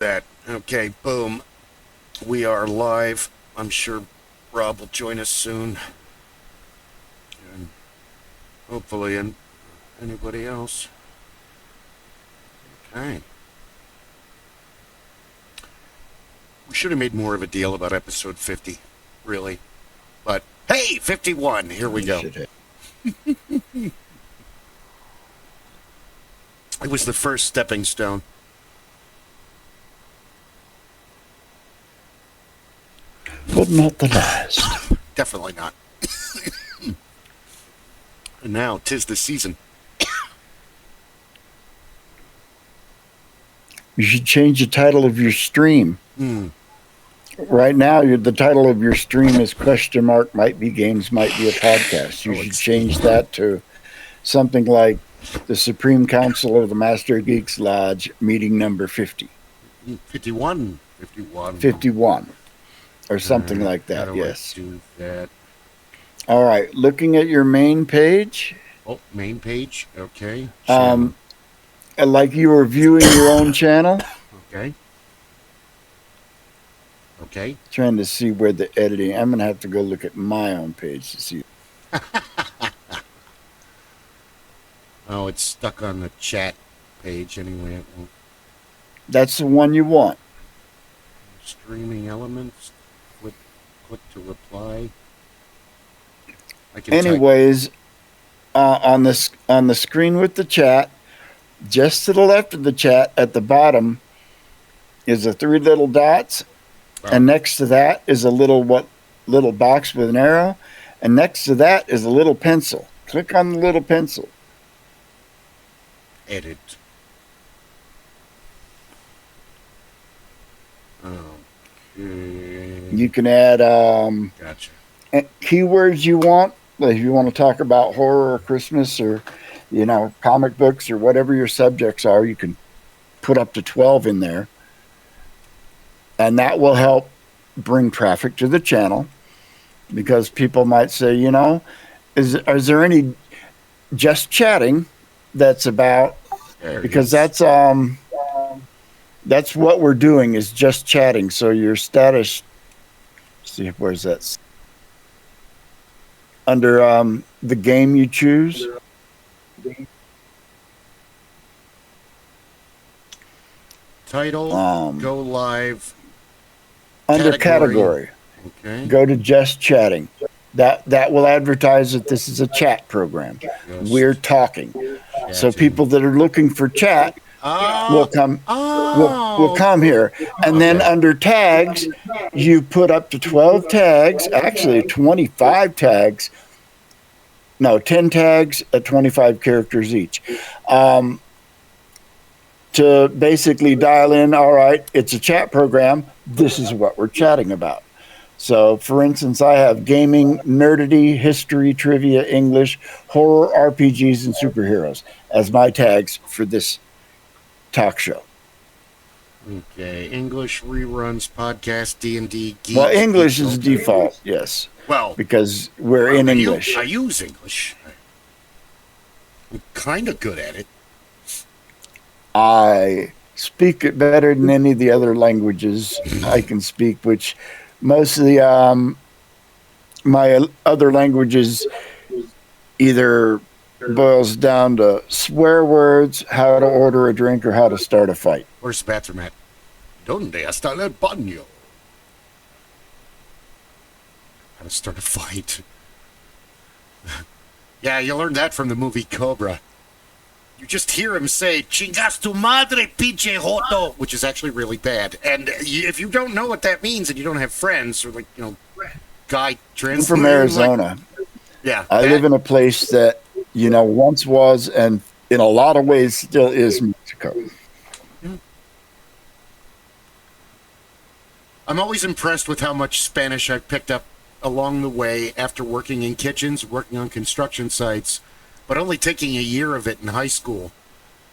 That. Okay, boom. We are live. I'm sure Rob will join us soon. And hopefully, and anybody else. Okay. We should have made more of a deal about episode 50, really. But, hey, 51, here we go. It was the first stepping stone. But not the last. Definitely not. And now, 'tis the season. You should change the title of your stream. Right now, the title of your stream is question mark, might be games, might be a podcast. You should change that to something like the Supreme Council of the Master Geeks Lodge, meeting number 50. 51. 51. Or something like that, how do yes. I do that? All right, looking at your main page. Oh, main page, okay. Like you were viewing your own channel. Okay. Okay. Trying to see where the editing. I'm going to have to go look at my own page to see. Oh, it's stuck on the chat page anyway. It won't. That's the one you want. Streaming elements. Click to reply. Anyways, on the screen with the chat, just to the left of the chat at the bottom is the three little dots, and next to that is a little box with an arrow, and next to that is a little pencil. Click on the little pencil. Edit. You can add gotcha. keywords you want. Like if you want to talk about horror or Christmas or, comic books or whatever your subjects are, you can put up to 12 in there. And that will help bring traffic to the channel because people might say, is there any just chatting that's about, because that's what we're doing is just chatting. So your status, see, where's that? Under the game you choose. Title, go live. Under category. Okay. Go to just chatting. That will advertise that this is a chat program. We're talking. Chatting. So people that are looking for chat will come will come here. And then under tags, you put up to 12 tags, actually 25 tags. No, 10 tags at 25 characters each. To basically dial in, all right, it's a chat program. This is what we're chatting about. So, for instance, I have gaming, nerdity, history, trivia, English, horror, RPGs, and superheroes as my tags for this talk show. Okay, English reruns, podcast, D&D, GEEKS. Well, English is default, yes. Well, because we're in English. I use English. I'm kind of good at it. I speak it better than any of the other languages I can speak, which most of the my other languages either boils down to swear words, how to order a drink, or how to start a fight. Where's the bathroom at? Donde está el baño? How to start a fight. Yeah, you learned that from the movie Cobra. You just hear him say, "Chingas tu madre, pinche joto," which is actually really bad. And if you don't know what that means and you don't have friends or guy translating. I'm from Arizona. Yeah. I live in a place that, once was and in a lot of ways still is Mexico. I'm always impressed with how much Spanish I've picked up along the way after working in kitchens, working on construction sites, but only taking a year of it in high school.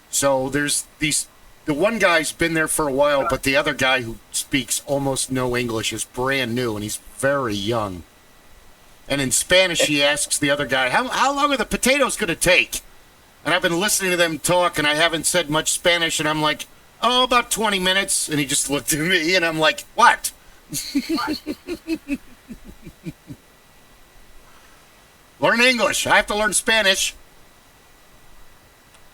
So there's the one guy's been there for a while, but the other guy who speaks almost no English is brand new, and he's very young. And in Spanish, he asks the other guy, how long are the potatoes going to take? And I've been listening to them talk, and I haven't said much Spanish, and I'm like, Oh, about 20 minutes. And he just looked at me, and I'm like, what? Learn English. I have to learn Spanish.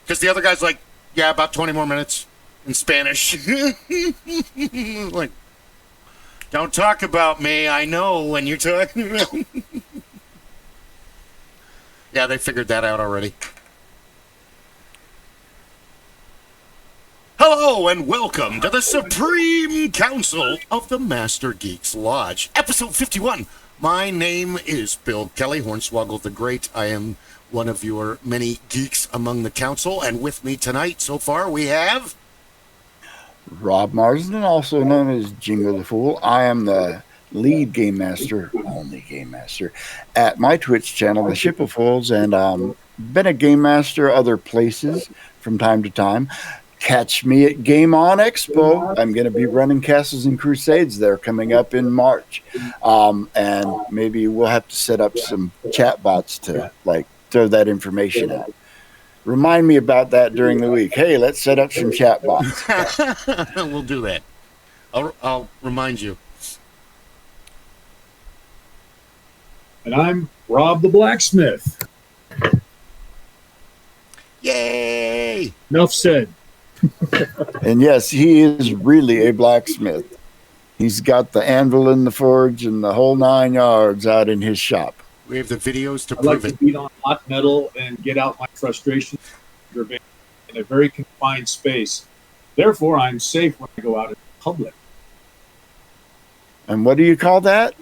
Because the other guy's like, yeah, about 20 more minutes in Spanish. Like, don't talk about me. I know when you're talking about me. Yeah, they figured that out already. Hello and welcome to the Supreme Council of the Master Geeks Lodge, episode 51. My name is Bill Kelly, Hornswoggle the Great. I am one of your many geeks among the council, and with me tonight so far we have... Rob Marsden, also known as Jingo the Fool. I am the lead game master, only game master, at my Twitch channel, The Ship of Fools, and been a game master other places from time to time. Catch me at Game On Expo. I'm going to be running Castles and Crusades there coming up in March. And maybe we'll have to set up some chat bots to throw that information out. Remind me about that during the week. Hey, let's set up some chat bots. We'll do that. I'll remind you. And I'm Rob the Blacksmith. Yay! Enough said. And yes, he is really a blacksmith. He's got the anvil in the forge and the whole 9 yards out in his shop. We have the videos to I like prove to it. beat on hot metal and get out my frustration in a very confined space. Therefore, I'm safe when I go out in public. And what do you call that?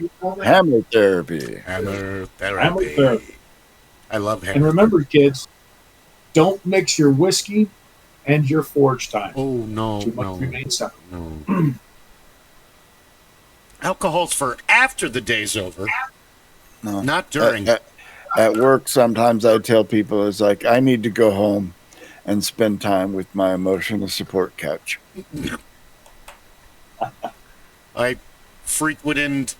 Hammer therapy. Hammer therapy. Hammer therapy. I love hammer. And remember, kids, don't mix your whiskey and your forge time. Oh, no, Too much remains separate. no. Alcohol's for after the day's over, No. not during. At work, sometimes I tell people, it's like, I need to go home and spend time with my emotional support couch. I frequented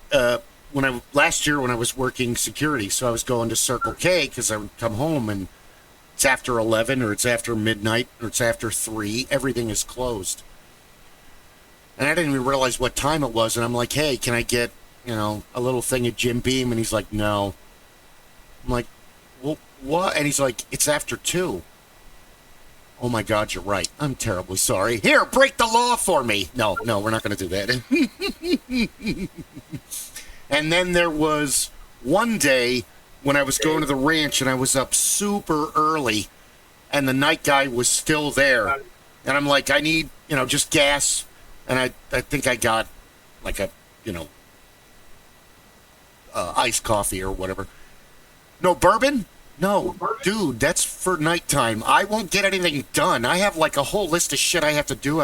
last year when I was working security, so I was going to Circle K because I would come home and it's after 11 or it's after midnight or it's after 3. Everything is closed. And I didn't even realize what time it was. And I'm like, hey, can I get, a little thing at Jim Beam? And he's like, no. I'm like, well, what? And he's like, it's after 2. Oh my God, you're right. I'm terribly sorry. Here, break the law for me. No, we're not going to do that. And then there was one day when I was going to the ranch and I was up super early and the night guy was still there. And I'm like, I need, just gas. And I think I got like a, iced coffee or whatever. No bourbon? No, dude, that's for nighttime. I won't get anything done. I have like a whole list of shit I have to do.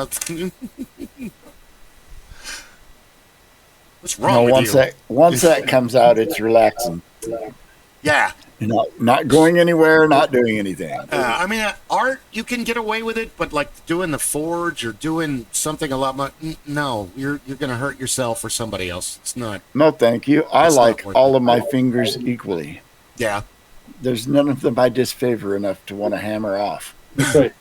What's wrong with you? Once that comes out, it's relaxing. Yeah. Not going anywhere, not doing anything. Art, you can get away with it, but like doing the forge or doing something a lot more, no, you're going to hurt yourself or somebody else. It's not. No, thank you. I like all it. of my fingers equally. Yeah. There's none of them I disfavor enough to want to hammer off. That's right.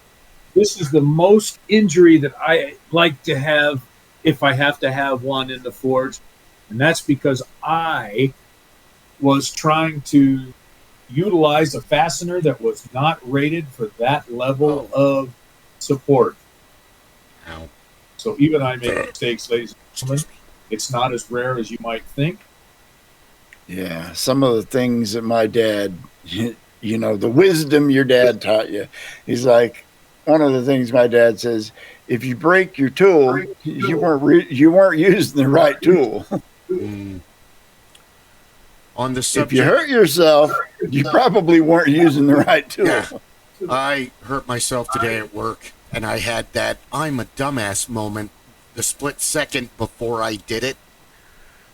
This is the most injury that I like to have if I have to have one in the forge. And that's because I was trying to utilize a fastener that was not rated for that level of support. Ow. So even I make mistakes, ladies and gentlemen. It's not as rare as you might think. Yeah, some of the things that my dad, the wisdom your dad taught you. He's like, one of the things my dad says, if you break your tool, you weren't using the right tool. On the subject, if you hurt yourself, you probably weren't using the right tool. Yeah. I hurt myself today at work, and I had that I'm a dumbass moment the split second before I did it.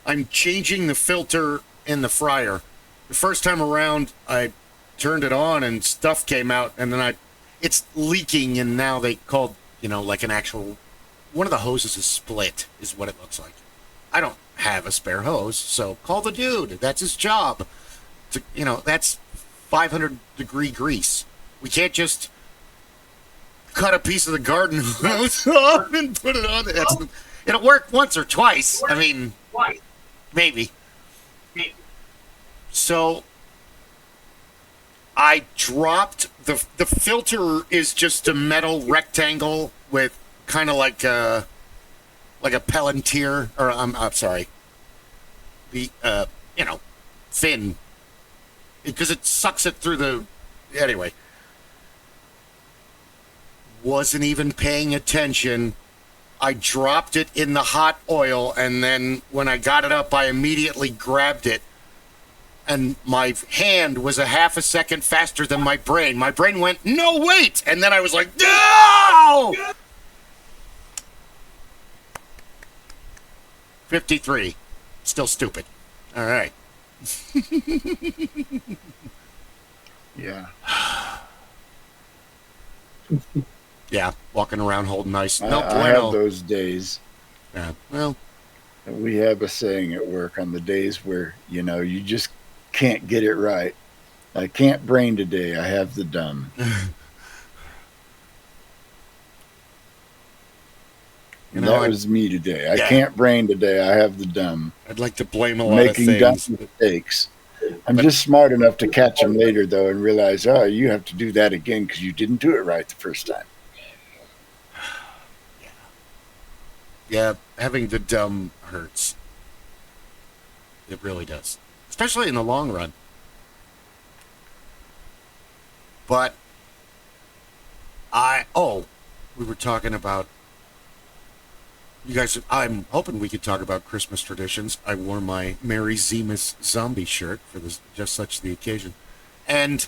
I'm changing the filter in the fryer. The first time around, I turned it on and stuff came out, and then it's leaking, and now they called, like an actual, one of the hoses is split, is what it looks like. I don't have a spare hose, so call the dude. That's his job. That's 500-degree grease. We can't just cut a piece of the garden hose off and put it on there. It'll work once or twice. I mean, maybe. So I dropped the filter is just a metal rectangle with kind of like a Palantir, or I'm sorry, the fin, because it sucks it through the. Anyway, wasn't even paying attention. I dropped it in the hot oil, and then when I got it up, I immediately grabbed it. And my hand was a half a second faster than my brain. My brain went, no, wait! And then I was like, no! 53. Still stupid. All right. Yeah. Yeah, walking around holding ice. No I bueno. have those days. Yeah, well. We have a saying at work on the days where, you just can't get it right. I can't brain today. I have the dumb. That was me today. I can't brain today. I have the dumb. I'd like to blame a lot Making of things. dumb mistakes. I'm just smart enough to catch them later, though, and realize, you have to do that again because you didn't do it right the first time. Yeah, having the dumb hurts. It really does. Especially in the long run. But we were talking about, you guys, I'm hoping we could talk about Christmas traditions. I wore my Merry Zemus zombie shirt for this, just such the occasion. And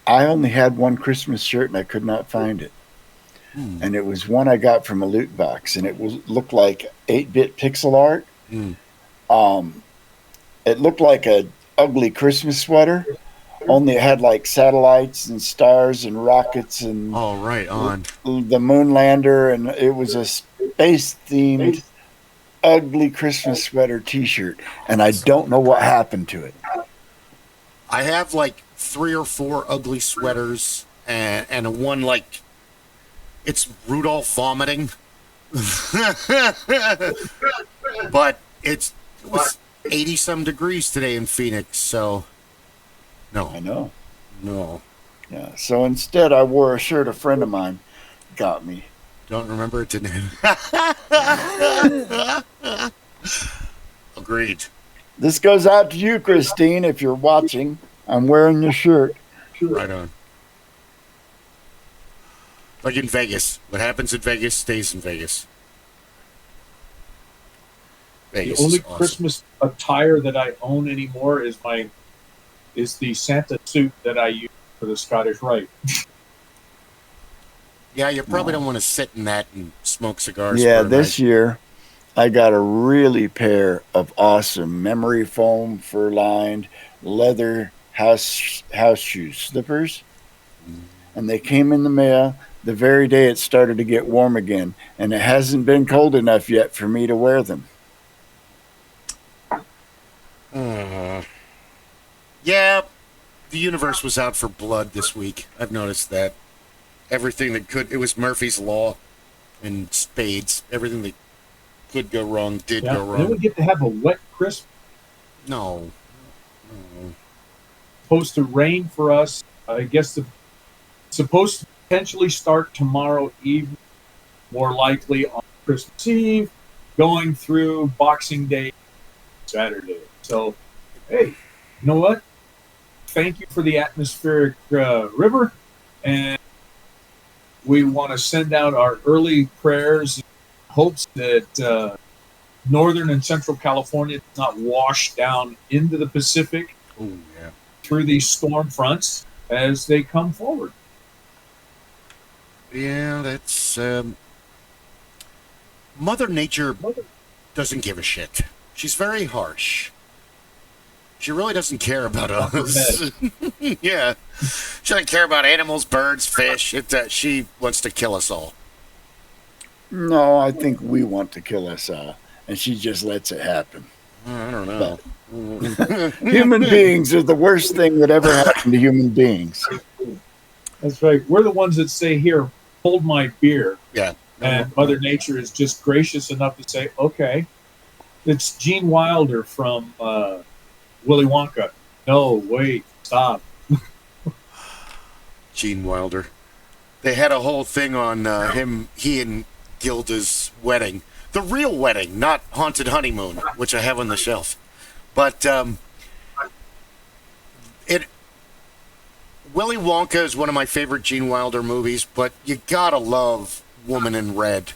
I only had one Christmas shirt and I could not find it. And it was one I got from a loot box, and it looked like 8-bit pixel art. It looked like a ugly Christmas sweater, only it had like satellites and stars and rockets and right on the moon lander, and it was a space-themed ugly Christmas sweater T-shirt, and I don't know what happened to it. I have like 3 or 4 ugly sweaters and a one like. It's Rudolph vomiting. But it was 80-some degrees today in Phoenix, so no. I know. No. Yeah. So instead, I wore a shirt a friend of mine got me. Don't remember it, didn't Agreed. This goes out to you, Christine, if you're watching. I'm wearing your shirt. Right on. Like in Vegas. What happens in Vegas stays in Vegas. Vegas the only awesome. Christmas attire that I own anymore is the Santa suit that I use for the Scottish Rite. Yeah, you probably don't want to sit in that and smoke cigars. Yeah, for a this night. year I got a really pair of awesome memory foam fur-lined leather house shoes, slippers, and they came in the mail the very day it started to get warm again, and it hasn't been cold enough yet for me to wear them. Yeah, the universe was out for blood this week. I've noticed that. Everything that could, it was Murphy's Law and spades. Everything that could go wrong did go And then wrong. we get to have a wet Christmas. No. Supposed to rain for us. I guess it's supposed to potentially start tomorrow evening, more likely on Christmas Eve, going through Boxing Day, Saturday. So, hey, you know what? Thank you for the atmospheric river, and we want to send out our early prayers in hopes that Northern and Central California does not wash down into the Pacific through these storm fronts as they come forward. Yeah, that's... Mother Nature doesn't give a shit. She's very harsh. She really doesn't care about us. Yeah. She doesn't care about animals, birds, fish. She wants to kill us all. No, I think we want to kill us all, and she just lets it happen. I don't know. Human beings are the worst thing that ever happened to human beings. That's right. We're the ones that say, "Here, hold my beer." Yeah. And Mother Nature is just gracious enough to say, "Okay." It's Gene Wilder from Willy Wonka. No, wait, stop. Gene Wilder. They had a whole thing on he and Gilda's wedding. The real wedding, not Haunted Honeymoon, which I have on the shelf. But Willy Wonka is one of my favorite Gene Wilder movies, but you gotta love Woman in Red,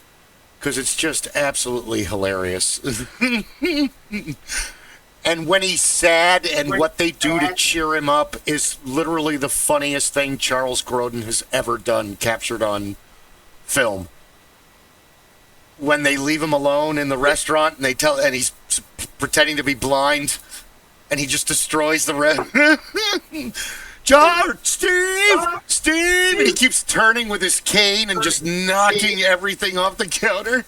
because it's just absolutely hilarious. And when he's sad and what they do to cheer him up is literally the funniest thing Charles Grodin has ever done, captured on film. When they leave him alone in the restaurant and he's pretending to be blind and he just destroys the Steve! And he keeps turning with his cane and just knocking everything off the counter.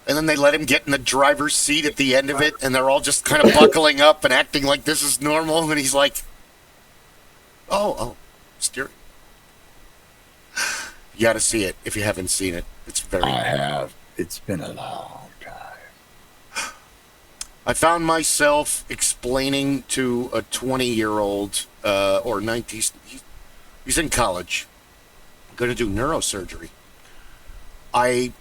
And then they let him get in the driver's seat at the end of it, and they're all just kind of buckling up and acting like this is normal. And he's like, oh, steering. You got to see it if you haven't seen it. It's very. I have. It's been a long time. I found myself explaining to a 20-year-old or 19. He's in college, going to do neurosurgery. I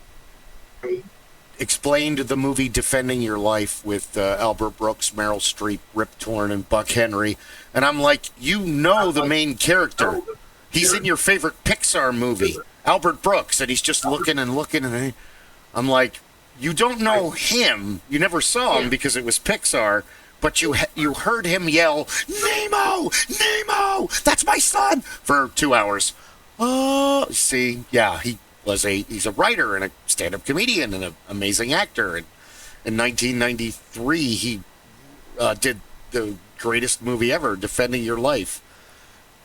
explained the movie Defending Your Life with Albert Brooks, Meryl Streep, Rip Torn, and Buck Henry. And I'm like, you know the main character. He's in your favorite Pixar movie, Albert Brooks. And he's just looking and looking. And I'm like, you don't know him. You never saw him because it was Pixar. But you heard him yell, Nemo! Nemo! That's my son! For 2 hours. Oh, see, yeah, he's a writer and a stand-up comedian and an amazing actor. And in 1993, he did the greatest movie ever, Defending Your Life.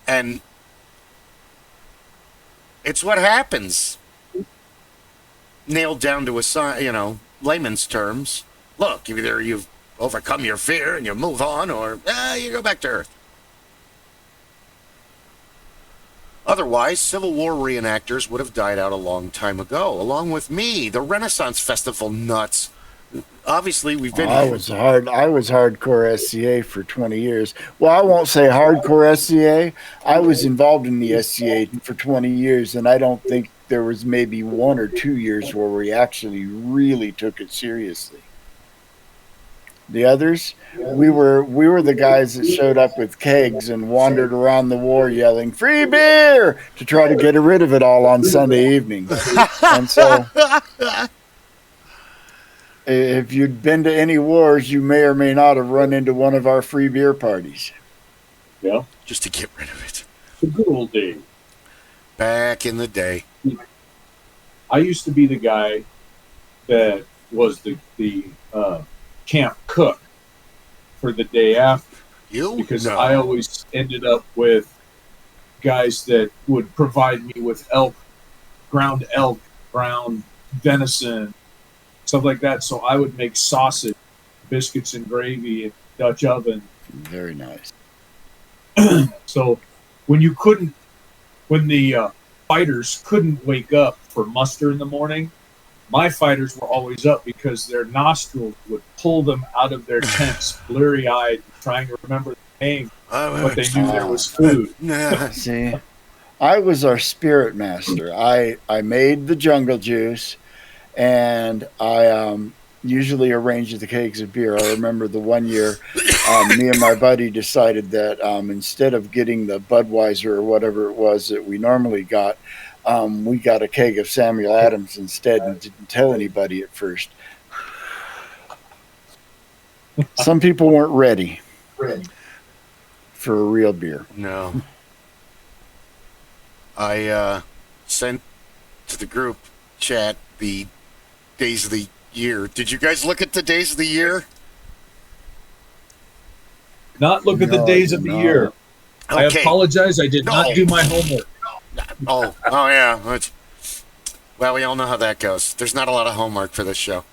And it's what happens. Nailed down to a layman's terms. Look, either you've overcome your fear and you move on, or you go back to Earth. Otherwise, Civil War reenactors would have died out a long time ago, along with me, the Renaissance Festival nuts. Obviously, we've been. I was hardcore SCA for 20 years. Well, I won't say hardcore SCA. I was involved in the SCA for 20 years, and I don't think there was maybe 1 or 2 years where we actually really took it seriously. The others, we were the guys that showed up with kegs and wandered around the war yelling "free beer" to try to get rid of it all on Sunday evenings. And so, if you'd been to any wars, you may or may not have run into one of our free beer parties. Yeah, just to get rid of it. The good old days. Back in the day. I used to be the guy that was the camp cook for the day after. Because I always ended up with guys that would provide me with ground elk, ground venison, stuff like that. So I would make sausage, biscuits and gravy, and Dutch oven. Very nice. So when the fighters couldn't wake up for muster in the morning, my fighters were always up because their nostrils would pull them out of their tents, blurry-eyed, trying to remember the name, but they knew there was food. See, I was our spirit master. I made the jungle juice, and I usually arranged the kegs of beer. I remember the one year me and my buddy decided that instead of getting the Budweiser or whatever it was that we normally got, we got a keg of Samuel Adams instead and didn't tell anybody at first. Some people weren't ready for a real beer. No. I sent to the group chat the days of the year. Did you guys look at the days of the year? Not look at the days of the year. Okay. I apologize. I did not do my homework. Oh yeah. Well, we all know how that goes. There's not a lot of homework for this show.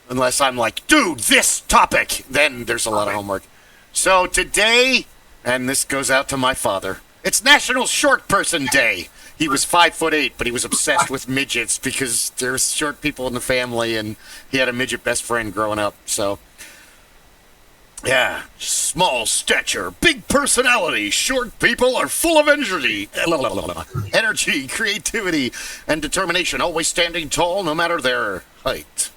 Unless I'm like, dude, this topic. Then there's a lot of homework. So today And this goes out to my father. It's National Short Person Day. He was 5'8", but he was obsessed with midgets because there's short people in the family, and he had a midget best friend growing up. So, yeah, small stature, big personality. Short people are full of energy, creativity, and determination. Always standing tall, no matter their height.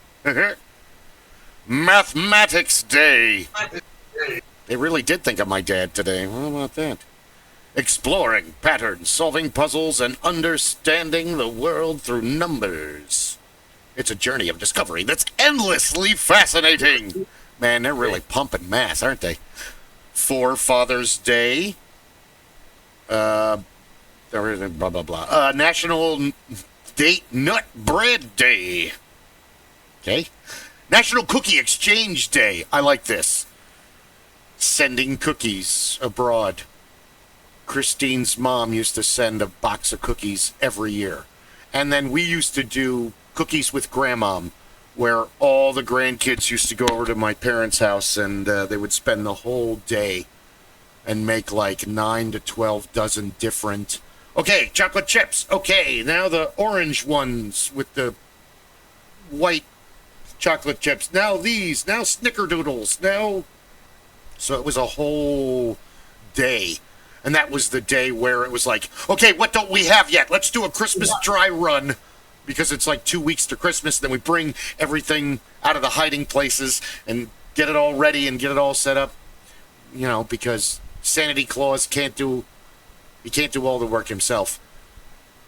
Mathematics Day. They really did think of my dad today. How about that? Exploring patterns, solving puzzles, and understanding the world through numbers. It's a journey of discovery that's endlessly fascinating. Man, they're really pumping math, aren't they? For Father's Day. Blah, blah, blah. National Date Nut Bread Day. Okay. National Cookie Exchange Day. I like this. Sending cookies abroad. Christine's mom used to send a box of cookies every year. And then we used to do cookies with grandmom, where all the grandkids used to go over to my parents' house, and they would spend the whole day and make like 9 to 12 dozen different... Okay, chocolate chips. Okay, now the orange ones with the white chocolate chips. Now these. Now snickerdoodles. Now... So it was a whole day. And that was the day where it was like, okay, what don't we have yet? Let's do a Christmas dry run. Because it's like 2 weeks to Christmas. Then we bring everything out of the hiding places and get it all ready and get it all set up. You know, because Sanity Claus can't do all the work himself.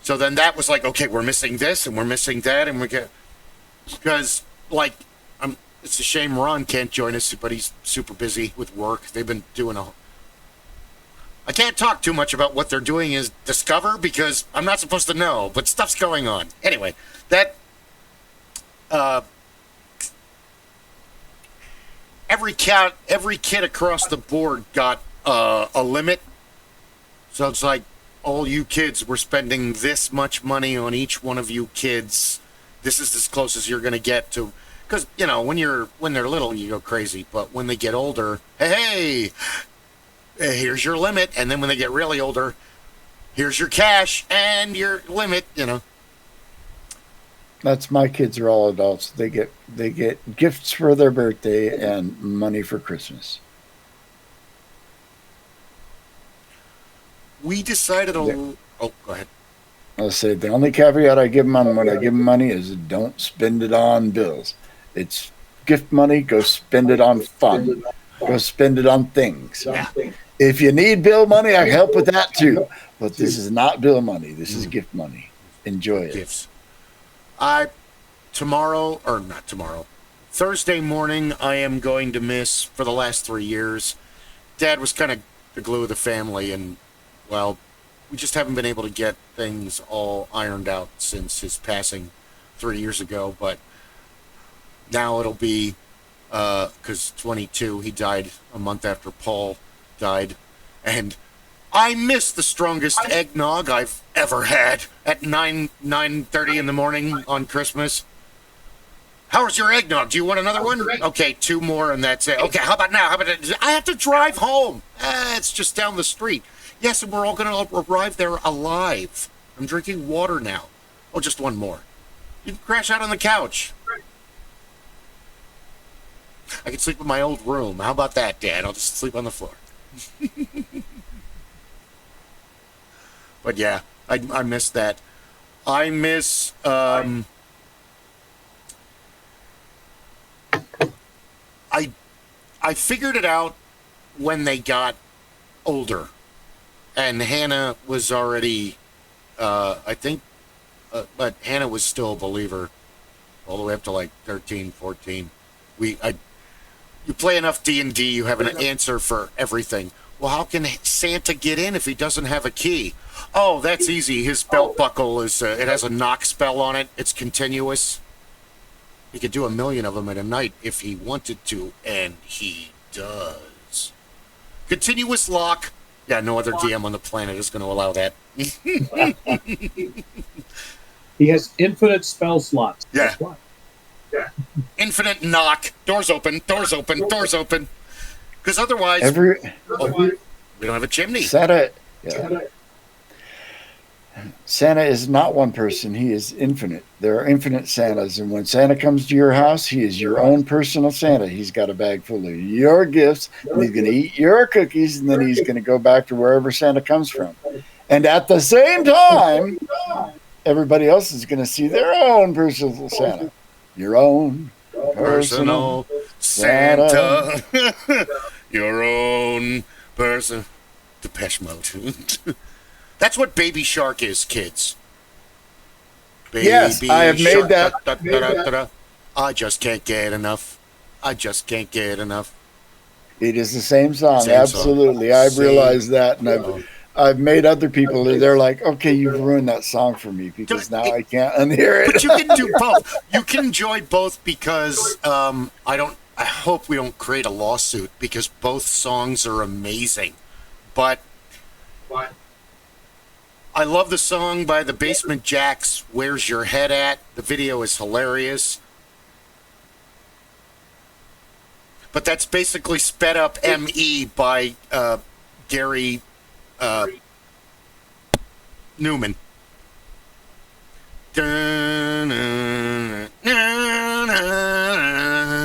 So then that was like, okay, we're missing this and we're missing that. And because, like, it's a shame Ron can't join us, but he's super busy with work. They've been doing I can't talk too much about what they're doing is Discover because I'm not supposed to know, but stuff's going on. Anyway, that every kid across the board got a limit. So it's like all you kids were spending this much money on each one of you kids. This is as close as you're going to get to, because you know when they're little you go crazy, but when they get older, hey. Here's your limit, and then when they get really older, here's your cash and your limit, you know. That's my kids are all adults. They get gifts for their birthday and money for Christmas. We decided go ahead. I'll say the only caveat I give them on when I give them money is don't spend it on bills. It's gift money, go spend it on fun. Go spend it on things. Yeah. If you need bill money, I help with that too. But this is not bill money. This is gift money. Enjoy it. Gifts. Thursday morning, I am going to miss, for the last 3 years, Dad was kind of the glue of the family, and, well, we just haven't been able to get things all ironed out since his passing 3 years ago, but now it'll be, because 22, he died a month after Paul died, and I miss the strongest eggnog I've ever had at 9:30 in the morning on Christmas. How's your eggnog? Do you want another one? Okay, 2 more and that's it. Okay, how about now? I have to drive home. It's just down the street. Yes, and we're all going to arrive there alive. I'm drinking water now. Oh, just 1 more. You can crash out on the couch. I can sleep in my old room. How about that, Dad? I'll just sleep on the floor. But yeah, I miss that. I miss I figured it out when they got older, and Hannah was already I think but Hannah was still a believer all the way up to like 13, 14. You play enough D&D, you have an answer for everything. Well, how can Santa get in if he doesn't have a key? Oh, that's easy. His belt buckle is, it has a knock spell on it. It's continuous. He could do 1 million of them in a night if he wanted to, and he does. Continuous lock. Yeah, no other DM on the planet is going to allow that. He has infinite spell slots. Yeah. Yeah. Infinite knock. Doors open, doors open, doors open. Because otherwise... We don't have a chimney. Santa, yeah. Santa is not one person. He is infinite. There are infinite Santas. And when Santa comes to your house, he is your own personal Santa. He's got a bag full of your gifts, and he's going to eat your cookies, and then he's going to go back to wherever Santa comes from. And at the same time, everybody else is going to see their own personal Santa. Your own personal Santa. Your own person. Depeche Mode. That's what Baby Shark is, kids. Baby Yes, I have made Shark, that. da, da, da, da, da. I just can't get enough. I just can't get enough. It is the same song. Same Absolutely. song. I've realized Same that, and I've made other people. They're like, okay, you've ruined that song for me because now I can't unhear it. But you can do both. You can enjoy both because I hope we don't create a lawsuit because both songs are amazing. But I love the song by the Basement Jacks, Where's Your Head At? The video is hilarious. But that's basically sped up ME by Gary Newman.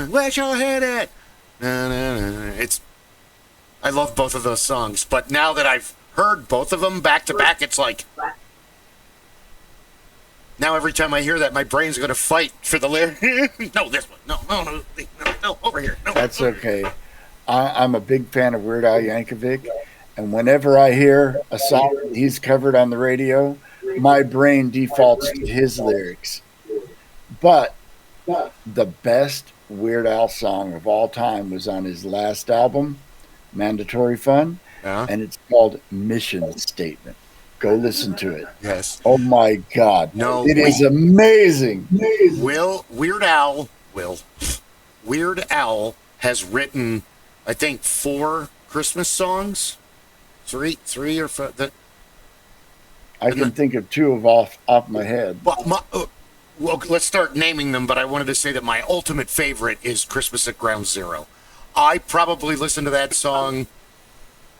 Where's your head at? I love both of those songs, but now that I've heard both of them back to back, it's like now every time I hear that, my brain's going to fight for the lyric. No, this one. No, over here. No. That's okay. I'm a big fan of Weird Al Yankovic, and whenever I hear a song that he's covered on the radio, my brain defaults to his lyrics. But the best Weird Al song of all time was on his last album, Mandatory Fun, and it's called Mission Statement. Go listen to it. Yes. Oh my God. No, it is amazing. Weird Al has written, I think, 4 Christmas songs. Three or 4. I can think of 2 off my head. Well, let's start naming them, but I wanted to say that my ultimate favorite is Christmas at Ground Zero. I probably listen to that song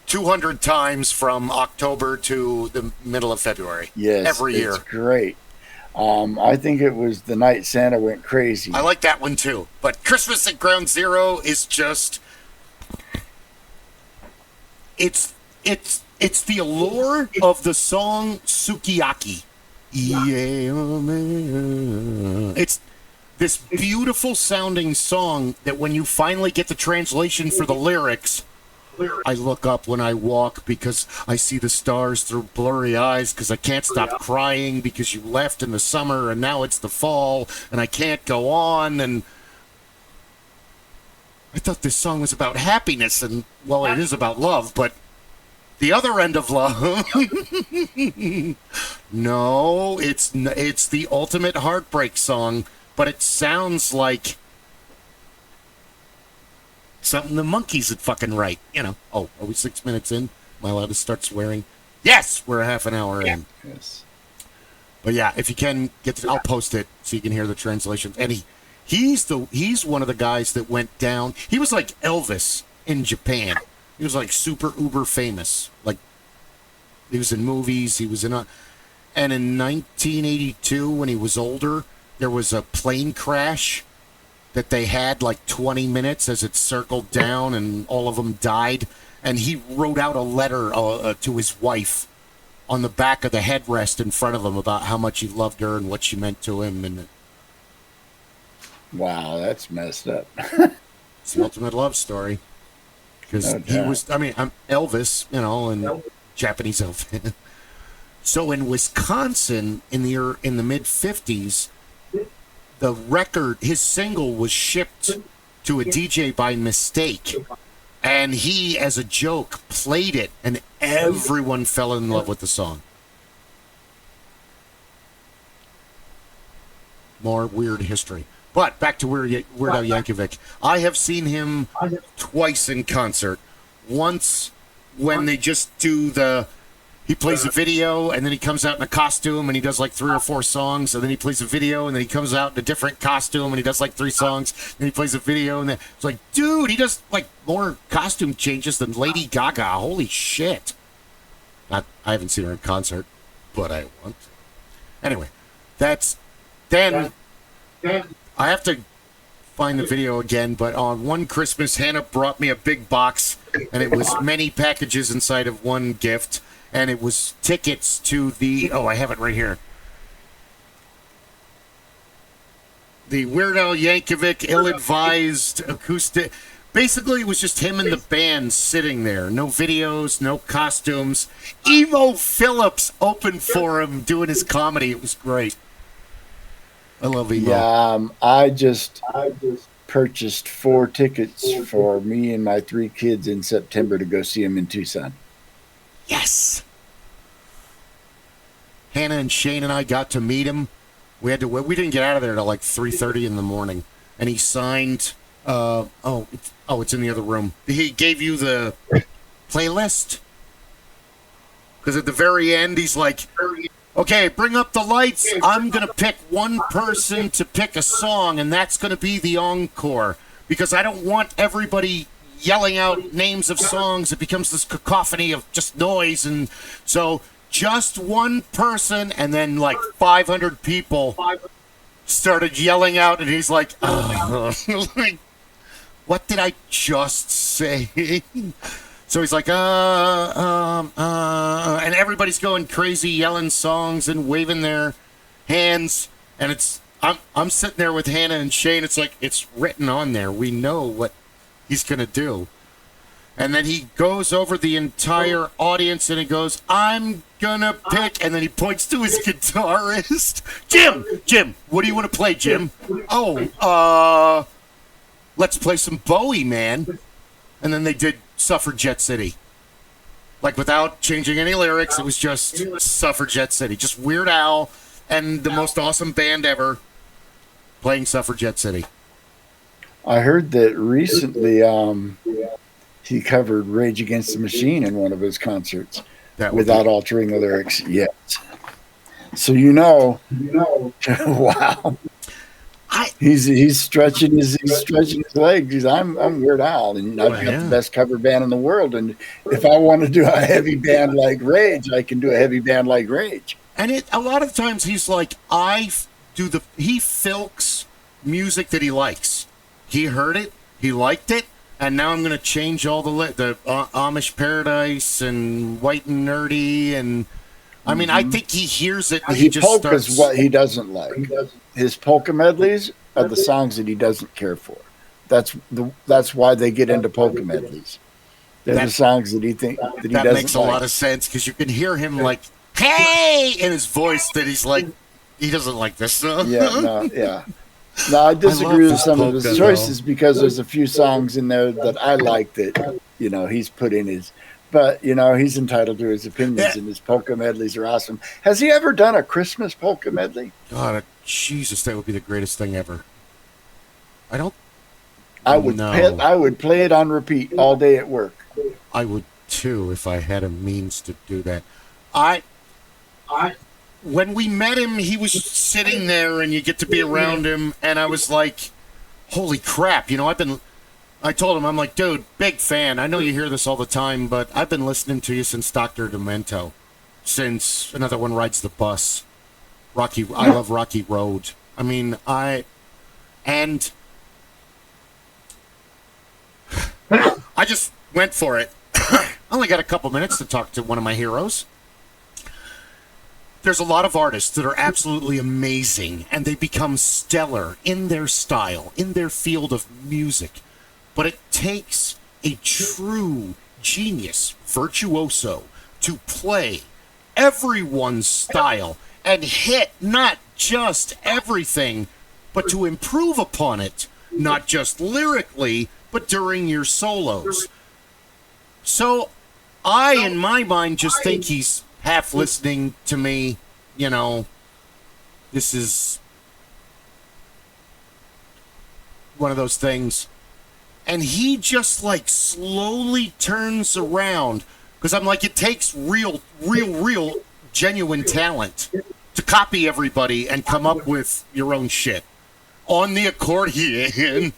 200 times from October to the middle of February. Yes, every year. It's great. I think it was The Night Santa Went Crazy. I like that one too. But Christmas at Ground Zero is just... It's the allure of the song Sukiyaki. It's this beautiful sounding song that when you finally get the translation for the lyrics, I look up when I walk because I see the stars through blurry eyes because I can't stop crying because you left in the summer and now it's the fall and I can't go on. And I thought this song was about happiness, and well, it is about love, but the other end of love. No, it's the ultimate heartbreak song, but it sounds like something the Monkees would fucking write, you know. Oh, are we 6 minutes in? Am I allowed to start swearing? Yes, we're a half an hour in. Yes. But yeah, if you can get I'll post it so you can hear the translation. And he's one of the guys that went down. He was like Elvis in Japan. He was like super uber famous. Like he was in movies, he was in and in 1982 when he was older, there was a plane crash that they had like 20 minutes as it circled down and all of them died, and he wrote out a letter to his wife on the back of the headrest in front of him about how much he loved her and what she meant to him. And wow, that's messed up. It's the ultimate love story. Because he was, I mean, I'm Elvis, you know, and Japanese Elvis. So in Wisconsin, in the mid '50s, the record, his single was shipped to a DJ by mistake, and he, as a joke, played it, and everyone fell in love with the song. More weird history. But back to Weird Al Yankovic. I have seen him twice in concert. Once when they just do he plays a video, and then he comes out in a costume, and he does like 3 or 4 songs, and then he plays a video, and then he comes out in a different costume, and he does like 3 songs, and he plays a video, and then it's like, dude, he does like more costume changes than Lady Gaga. Holy shit. I haven't seen her in concert, but I want to. Anyway, then I have to find the video again, but on one Christmas, Hannah brought me a big box, and it was many packages inside of one gift, and it was tickets to the, I have it right here, the Weird Al Yankovic ill-advised acoustic. Basically, it was just him and the band sitting there. No videos, no costumes. Emo Phillips opened for him doing his comedy. It was great. I love Emo. Yeah, I just purchased 4 tickets for me and my 3 kids in September to go see him in Tucson. Yes. Hannah and Shane and I got to meet him. We didn't get out of there till like 3:30 in the morning, and he signed. It's in the other room. He gave you the playlist because at the very end he's like, okay, bring up the lights. I'm going to pick one person to pick a song, and that's going to be the encore, because I don't want everybody yelling out names of songs. It becomes this cacophony of just noise, and so just one person, and then like 500 people started yelling out, and he's like, like, what did I just say? So he's like, and everybody's going crazy, yelling songs and waving their hands. And I'm sitting there with Hannah and Shane. It's like, it's written on there. We know what he's going to do. And then he goes over the entire audience and he goes, I'm going to pick. And then he points to his guitarist. Jim, what do you want to play, Jim? Let's play some Bowie, man. And then they did Suffragette City. Like, without changing any lyrics, it was just Suffragette City. Just Weird Al and the most awesome band ever playing Suffragette City. I heard that recently he covered Rage Against the Machine in one of his concerts without altering the lyrics yet. So wow. He's stretching his legs. I'm Weird Al, and I've got the best cover band in the world. And if I want to do a heavy band like Rage, I can do a heavy band like Rage. And a lot of times he's like, he filks music that he likes. He heard it, he liked it, and now I'm going to change all the Amish Paradise and White and Nerdy, and I mean, I think he hears it and he just starts. Polka's what he doesn't like. His polka medleys are the songs that he doesn't care for. That's why they get into polka medleys. They're the songs that he doesn't like. That makes a lot of sense, because you can hear him like, hey, in his voice that he's like, he doesn't like this song. No, I disagree with some of his choices because there's a few songs in there that I like that, he's put in his. But, he's entitled to his opinions, and his polka medleys are awesome. Has he ever done a Christmas polka medley? God, Jesus, that would be the greatest thing ever. I would play it on repeat all day at work. I would, too, if I had a means to do that. When we met him, he was sitting there, and you get to be around him, and I was like, holy crap, I told him, I'm like, dude, big fan. I know you hear this all the time, but I've been listening to you since Dr. Demento, since Another One Rides the Bus. I love Rocky Road. I mean, I just went for it. I only got a couple minutes to talk to one of my heroes. There's a lot of artists that are absolutely amazing, and they become stellar in their style, in their field of music. But it takes a true genius, virtuoso, to play everyone's style and hit not just everything, but to improve upon it, not just lyrically, but during your solos. So I, in my mind, just think he's half listening to me. This is one of those things. And he just like slowly turns around, Because I'm like, it takes real, genuine talent to copy everybody and come up with your own shit on the accordion.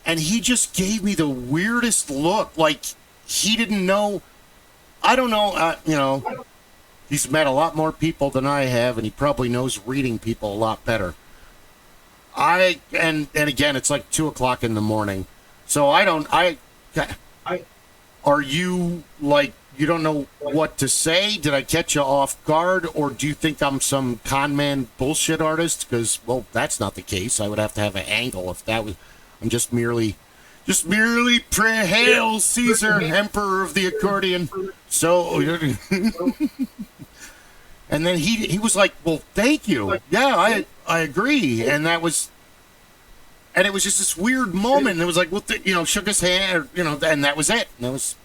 And he just gave me the weirdest look. Like, he didn't know. I don't know. He's met a lot more people than I have, and he probably knows reading people a lot better. And again, it's like 2:00 in the morning. So are you like, you don't know what to say? Did I catch you off guard? Or do you think I'm some con man bullshit artist? Because, well, that's not the case. I would have to have an angle if that was, I'm just merely pray hail Caesar, emperor of the accordion. So, and then he was like, well, thank you. Yeah, I agree. And it was just this weird moment. And it was like, well, shook his hand, and that was it. And it was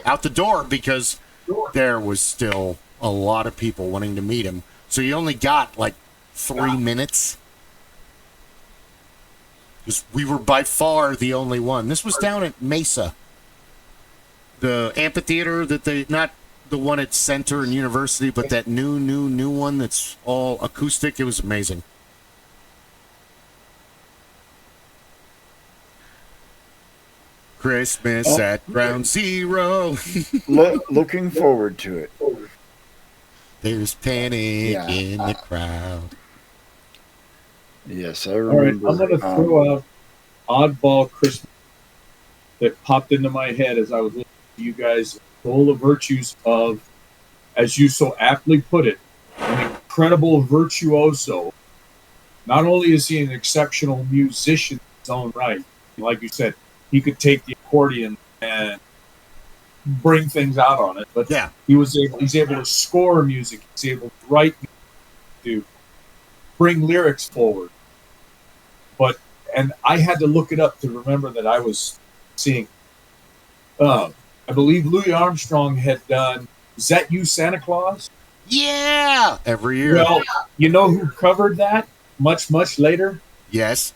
out the door because there was still a lot of people wanting to meet him. So you only got like 3 minutes. Because we were by far the only one. This was down at Mesa. The amphitheater not the one at Center and University, but that new one that's all acoustic. It was amazing. Christmas at Ground Zero. Looking forward to it. There's panic in the crowd. Yes, I remember. All right, I'm going to throw out oddball Christmas that popped into my head as I was listening to you guys. All the virtues of, as you so aptly put it, an incredible virtuoso. Not only is he an exceptional musician in his own right, like you said, he could take the accordion and bring things out on it, but he's able to score music, he's able to write music, to bring lyrics forward. And I had to look it up to remember that I was seeing, I believe Louis Armstrong had done, is that You, Santa Claus? Yeah! Every year. Well, you know who covered that much later? Yes.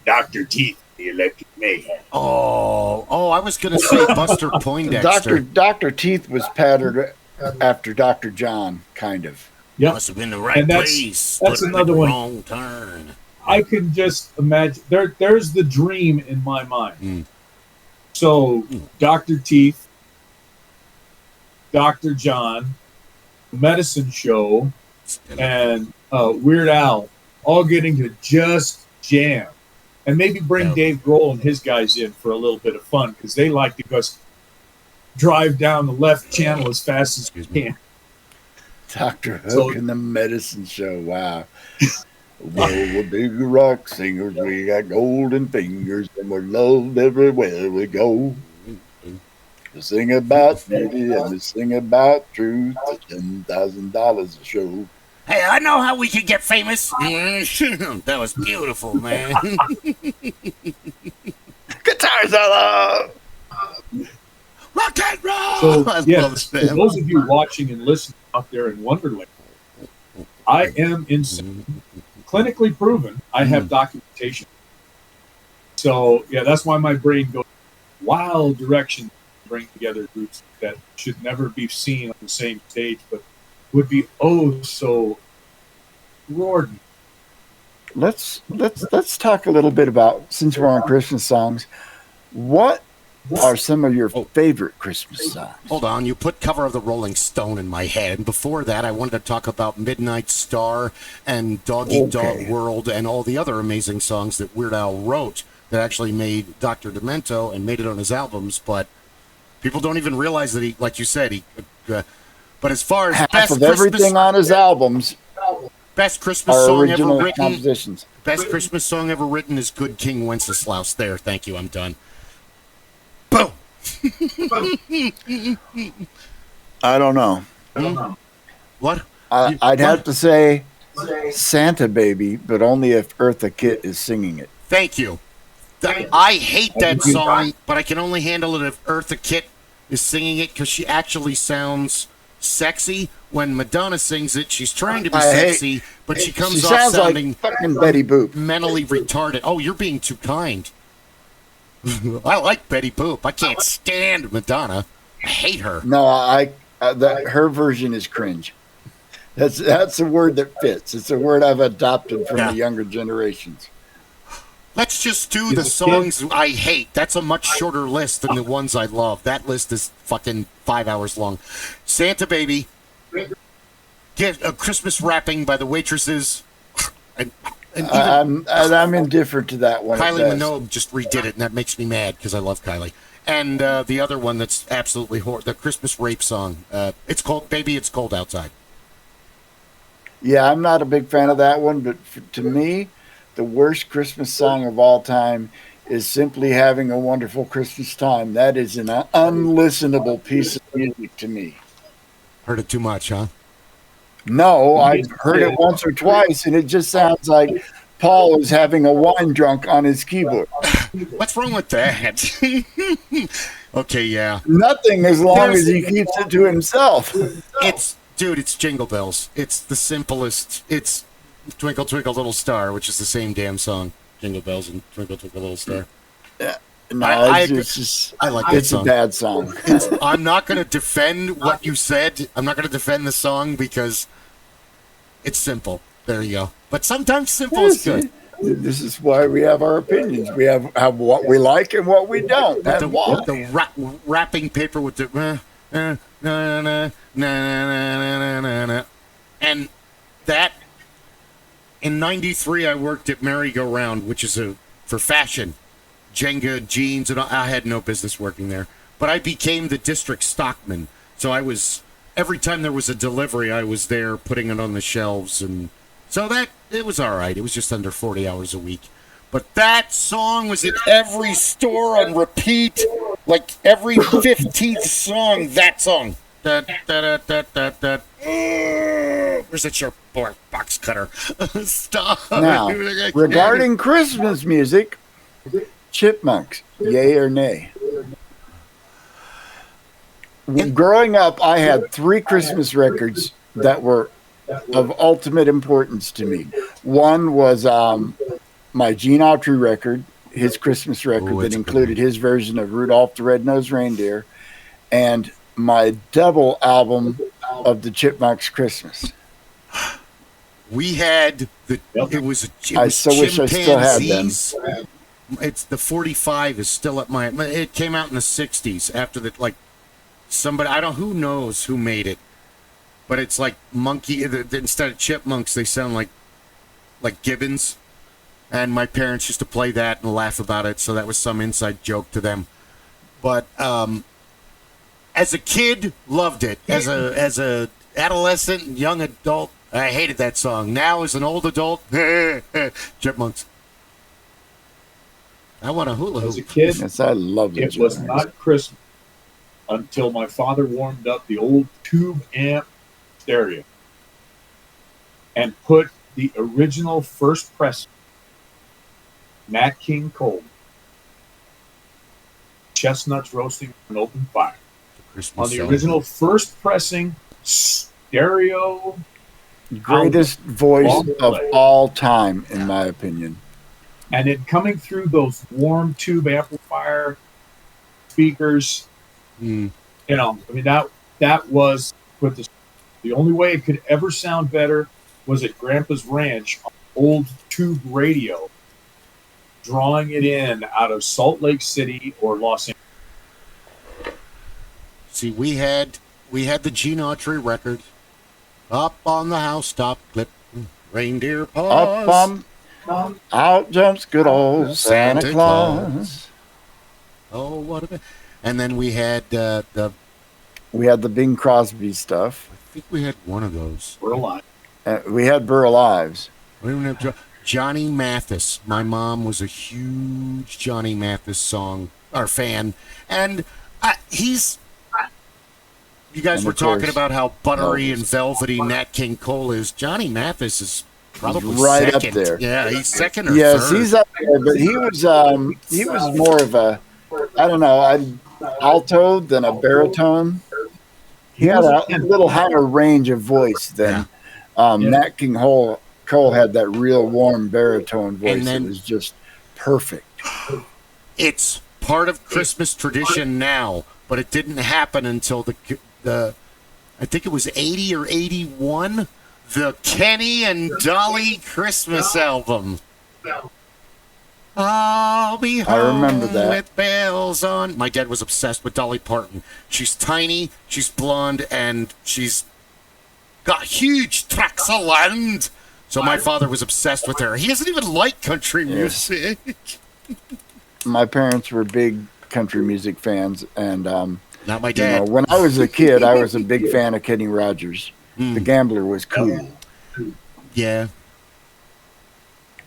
Dr. Teeth, the Electric Mayhem. Oh, I was going to say Buster Poindexter. Dr. Teeth was patterned after Dr. John, kind of. Yep. Must have been the right place. That's another one. Wrong turn. I can just imagine. There's the dream in my mind. So, Dr. Teeth, Dr. John, Medicine Show, and Weird Al all getting to just jam. And maybe bring Dave Grohl and his guys in for a little bit of fun, because they like to just drive down the left channel as fast as they can. Dr. Hook and the Medicine Show. Wow. Well, we're big rock singers. We got golden fingers, and we're loved everywhere we go. We sing about beauty and we sing about truth. $10,000 a show. Hey, I know how we could get famous. That was beautiful, man. Guitar solo! Rock and roll! So, for those of you watching and listening out there in Wonderland, I am insane. Clinically proven. I have documentation. So, that's why my brain goes wild direction to bring together groups that should never be seen on the same stage, but would be so roaring. Let's talk a little bit about, since we're on Christmas songs, what are some of your favorite Christmas songs? Hold on, you put Cover of the Rolling Stone in my head. And before that, I wanted to talk about Midnight Star and Doggy Dog World and all the other amazing songs that Weird Al wrote that actually made Dr. Demento and made it on his albums. But people don't even realize that he, like you said, but as far as half of everything on his albums, best Christmas song ever written, compositions. Best Christmas song ever written is Good King Wenceslaus. There, thank you, I'm done. Boom. I don't know. What? I'd have to say Santa Baby, but only if Eartha Kitt is singing it. Thank you. I hate that song, but I can only handle it if Eartha Kitt is singing it, because she actually sounds sexy. When Madonna sings it, she's trying to be sexy, but she comes off sounds sounding like fucking Betty Boop. mentally retarded. Oh, you're being too kind. I like Betty Boop. I can't stand Madonna. I hate her. No, her version is cringe. That's a word that fits. It's a word I've adopted from the younger generations. Let's just do the songs I hate. That's a much shorter list than the ones I love. That list is fucking 5 hours long. Santa Baby. Get a Christmas Wrapping by the Waitresses. And I'm indifferent to that one. Kylie Minogue just redid it, and that makes me mad because I love Kylie. And the other one that's absolutely the Christmas Rape song. It's called Baby, It's Cold Outside. Yeah, I'm not a big fan of that one, but to me, the worst Christmas song of all time is Simply Having a Wonderful Christmas Time. That is an unlistenable piece of music to me. Heard it too much, huh? No, I've heard it once or twice, and it just sounds like Paul is having a wine drunk on his keyboard. What's wrong with that? Okay, yeah. Nothing, as long as he keeps it to himself. It's Jingle Bells. It's the simplest. It's Twinkle Twinkle Little Star, which is the same damn song. Jingle Bells and Twinkle Twinkle Little Star. Yeah. No, I like that song. It's a bad song. I'm not going to defend what you said. I'm not going to defend the song because it's simple. There you go. But sometimes simple is good. This is why we have our opinions. We have what we like and what we don't. The wrapping paper with the and that in '93 I worked at Merry Go Round, which is for fashion. Jenga jeans, and I had no business working there. But I became the district stockman. So I was, every time there was a delivery, I was there putting it on the shelves. And so it was all right. It was just under 40 hours a week. But that song was in every store on repeat. Like every 15th song, that song. Where's that sharp box cutter? Stop. Now, regarding Christmas music, Chipmunks, yay or nay? Growing up, I had 3 Christmas records that were of ultimate importance to me. One was my Gene Autry record, his Christmas record that included his version of Rudolph the Red-Nosed Reindeer, and my double album of the Chipmunks Christmas. We had it was I so wish I still had them. It's the 45 is still at it came out in the 60s after somebody, who knows who made it, but it's like monkey, instead of chipmunks, they sound like gibbons, and my parents used to play that and laugh about it, so that was some inside joke to them. But as a kid, loved it. As a adolescent and young adult, I hated that song. Now as an old adult, Chipmunks. I want a hula hoop. As a kid, yes, I love it. It was not Christmas until my father warmed up the old tube amp stereo and put the original first press, Nat King Cole, chestnuts roasting on an open fire. On the original first pressing stereo. Greatest voice of all time, in my opinion. And it coming through those warm tube amplifier speakers, that was with the only way it could ever sound better was at Grandpa's Ranch on old tube radio, drawing it in out of Salt Lake City or Los Angeles. See, we had the Gene Autry record, Up on the Housetop Clip, Reindeer Paws. Out jumps good old Santa Claus. Oh, what a bit. And then we had the Bing Crosby stuff. I think we had one of those. We're alive. We had Burl Ives. We didn't have Johnny Mathis. My mom was a huge Johnny Mathis fan, and you guys were talking about how buttery and velvety Nat King Cole is. Johnny Mathis is probably right second. Up there. Yeah, he's second or yes, third. He's up there, but he was more of a, I don't know, alto than a baritone. He had a little higher range of voice than Nat King Cole had that real warm baritone voice. It was just perfect. It's part of Christmas tradition now, but it didn't happen until the I think it was 80 or 81, the Kenny and Dolly Christmas album. I'll be home I remember that. with bells on. My dad was obsessed with Dolly Parton. She's tiny, she's blonde, and she's got huge tracts of land. So my father was obsessed with her. He doesn't even like country music. My parents were big country music fans, and Not my dad. when I was a kid, I was a big fan of Kenny Rogers. The Gambler was cool. Yeah.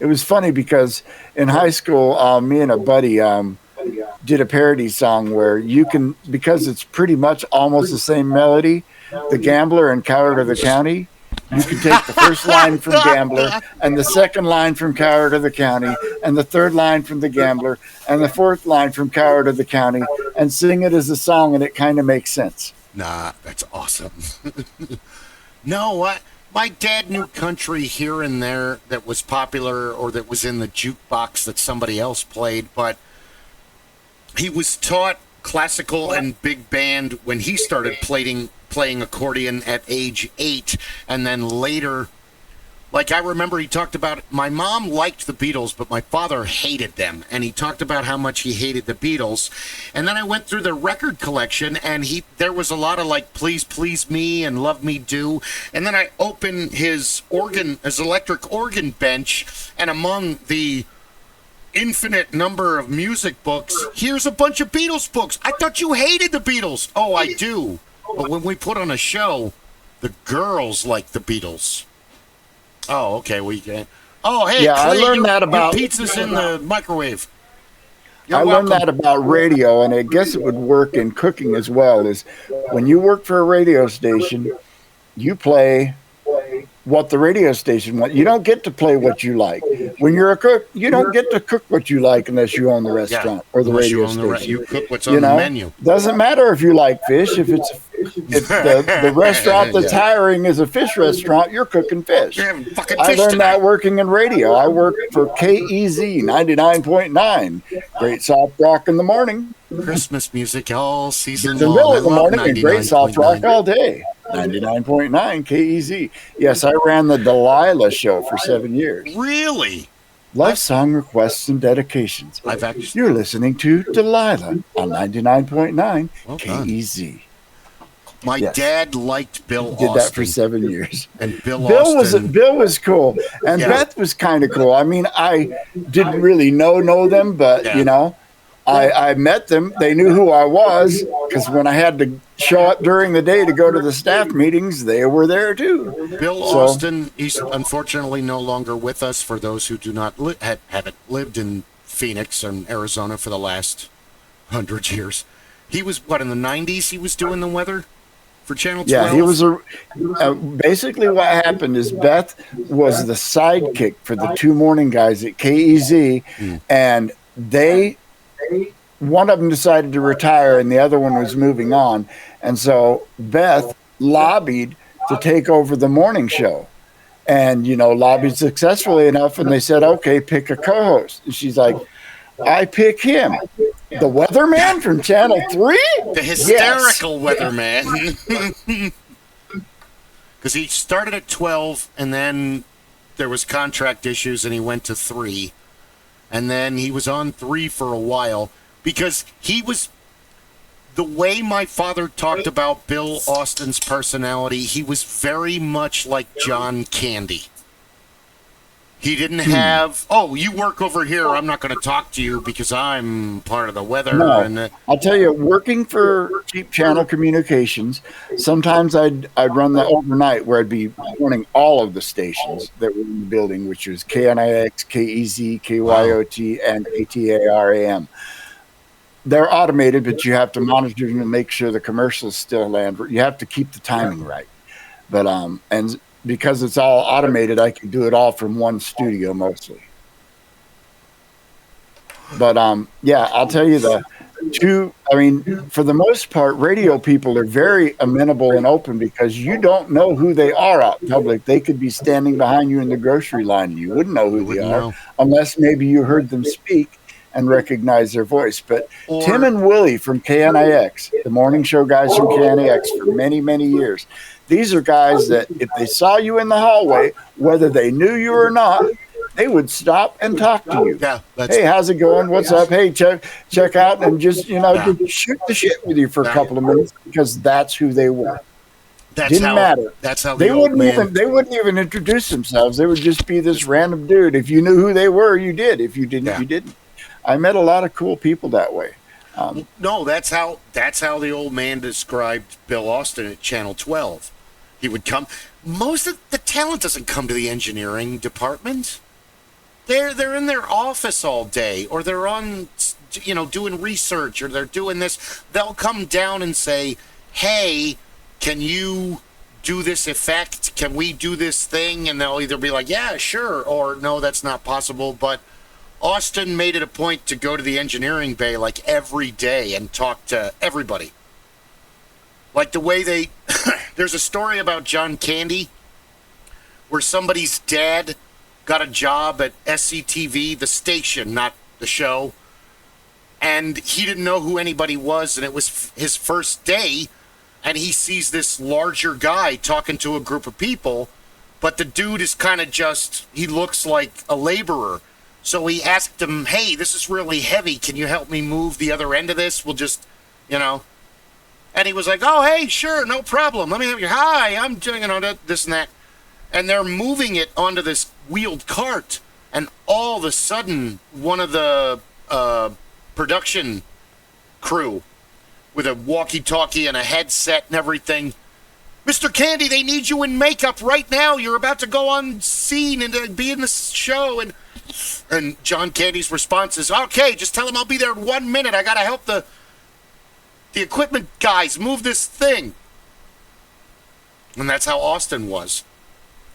It was funny because in high school, me and a buddy did a parody song where you can, because it's pretty much almost the same melody, The Gambler and Coward of the County, you can take the first line from Gambler and the second line from Coward of the County and the third line from The Gambler and the fourth line from Coward of the County and sing it as a song, and it kind of makes sense. Nah, that's awesome. No, my dad knew country here and there that was popular or that was in the jukebox that somebody else played, but he was taught classical and big band when he started playing accordion at age 8, and then later, like I remember he talked about, my mom liked the Beatles, but my father hated them, and he talked about how much he hated the Beatles. And then I went through their record collection, and there was a lot of like Please Please Me and Love Me Do. And then I opened his electric organ bench, and among the infinite number of music books, here's a bunch of Beatles books. I thought you hated the Beatles. Oh, I do. But when we put on a show, the girls like the Beatles. Oh, okay. We can. Oh, hey, Yeah, Clay, I learned that about. your pizza's in the microwave. I learned that about radio, and I guess it would work in cooking as well. Is when you work for a radio station, you play what the radio station wants. You don't get to play what you like. When you're a cook, you don't get to cook what you like unless you own the restaurant or the Unless radio you own station. you cook what's on the menu. Doesn't matter if you like fish. If the restaurant that's hiring is a fish restaurant, you're cooking fish. You're having fucking I fish learned tonight. that working in radio. I worked for KEZ 99.9. Great soft rock in the morning. Christmas music all season In the long. middle I of the love morning and great soft rock 99.9. all day. 99.9 KEZ. Yes, I ran the Delilah show for 7 years. Really? Love song requests and dedications. I've actually. You're listening to Delilah on 99.9 Well done. KEZ. My Yes. dad liked Bill Did that for Austin. 7 years. And Bill Bill Austin. was cool, and Yeah. Beth was kind of cool. I mean, I didn't really know them, but Yeah. I met them. They knew who I was because when I had to show up during the day to go to the staff meetings, they were there too. Bill Austin, he's unfortunately no longer with us. For those who do not haven't lived in Phoenix and Arizona for the last 100 years, he was in the 90s. He was doing the weather for Channel 12. Yeah, he was basically what happened is Beth was the sidekick for the two morning guys at KEZ, and one of them decided to retire and the other one was moving on. And so Beth lobbied to take over the morning show and, lobbied successfully enough. And they said, okay, pick a co-host. And she's like, I pick him. The weatherman from Channel 3? The hysterical weatherman. Because he started at 12 and then there was contract issues and he went to 3. And then he was on 3 for a while because he was, the way my father talked about Bill Austin's personality, he was very much like John Candy. He didn't have, you work over here, I'm not going to talk to you because I'm part of the weather. No, And I'll tell you, working for Cheap Channel Communications, sometimes I'd run the overnight where I'd be running all of the stations that were in the building, which was KNIX, KEZ, KYOT, and ATARAM. They're automated, but you have to monitor them and make sure the commercials still land. You have to keep the timing right. But and because it's all automated, I can do it all from one studio mostly. But I'll tell you for the most part, radio people are very amenable and open because you don't know who they are out in public. They could be standing behind you in the grocery line and you wouldn't know who they are unless maybe you heard them speak and recognize their voice. But Or- Tim and Willie from KNIX, the morning show guys from KNIX for many, many years, these are guys that if they saw you in the hallway, whether they knew you or not, they would stop and talk to you. Yeah, Hey, how's it going? What's up? Hey, check out, and just shoot the shit with you for a Yeah. couple of minutes, because that's who they were. Didn't matter. That's how They the old man. they wouldn't even introduce themselves. They would just be this random dude. If you knew who they were, you did. If you didn't, you didn't. I met a lot of cool people that way. No, that's how the old man described Bill Austin at Channel 12. He would come. Most of the talent doesn't come to the engineering department. They're in their office all day, or they're on, doing research, or they're doing this. They'll come down and say, "Hey, can you do this effect? Can we do this thing?" And they'll either be like, "Yeah, sure," or "No, that's not possible." But Austin made it a point to go to the engineering bay like every day and talk to everybody. Like the way there's a story about John Candy where somebody's dad got a job at SCTV, the station, not the show, and he didn't know who anybody was, and it was his first day, and he sees this larger guy talking to a group of people, but the dude is kind of he looks like a laborer. So he asked him, "Hey, this is really heavy. Can you help me move the other end of this? We'll just, And he was like, "Oh, hey, sure, no problem. Let me have your, hi, I'm doing this and that." And they're moving it onto this wheeled cart. And all of a sudden, one of the production crew with a walkie-talkie and a headset and everything, "Mr. Candy, they need you in makeup right now. You're about to go on scene and be in the show." And John Candy's response is, "Okay, just tell him I'll be there in 1 minute. I got to help the equipment guys move this thing." And that's how Austin was.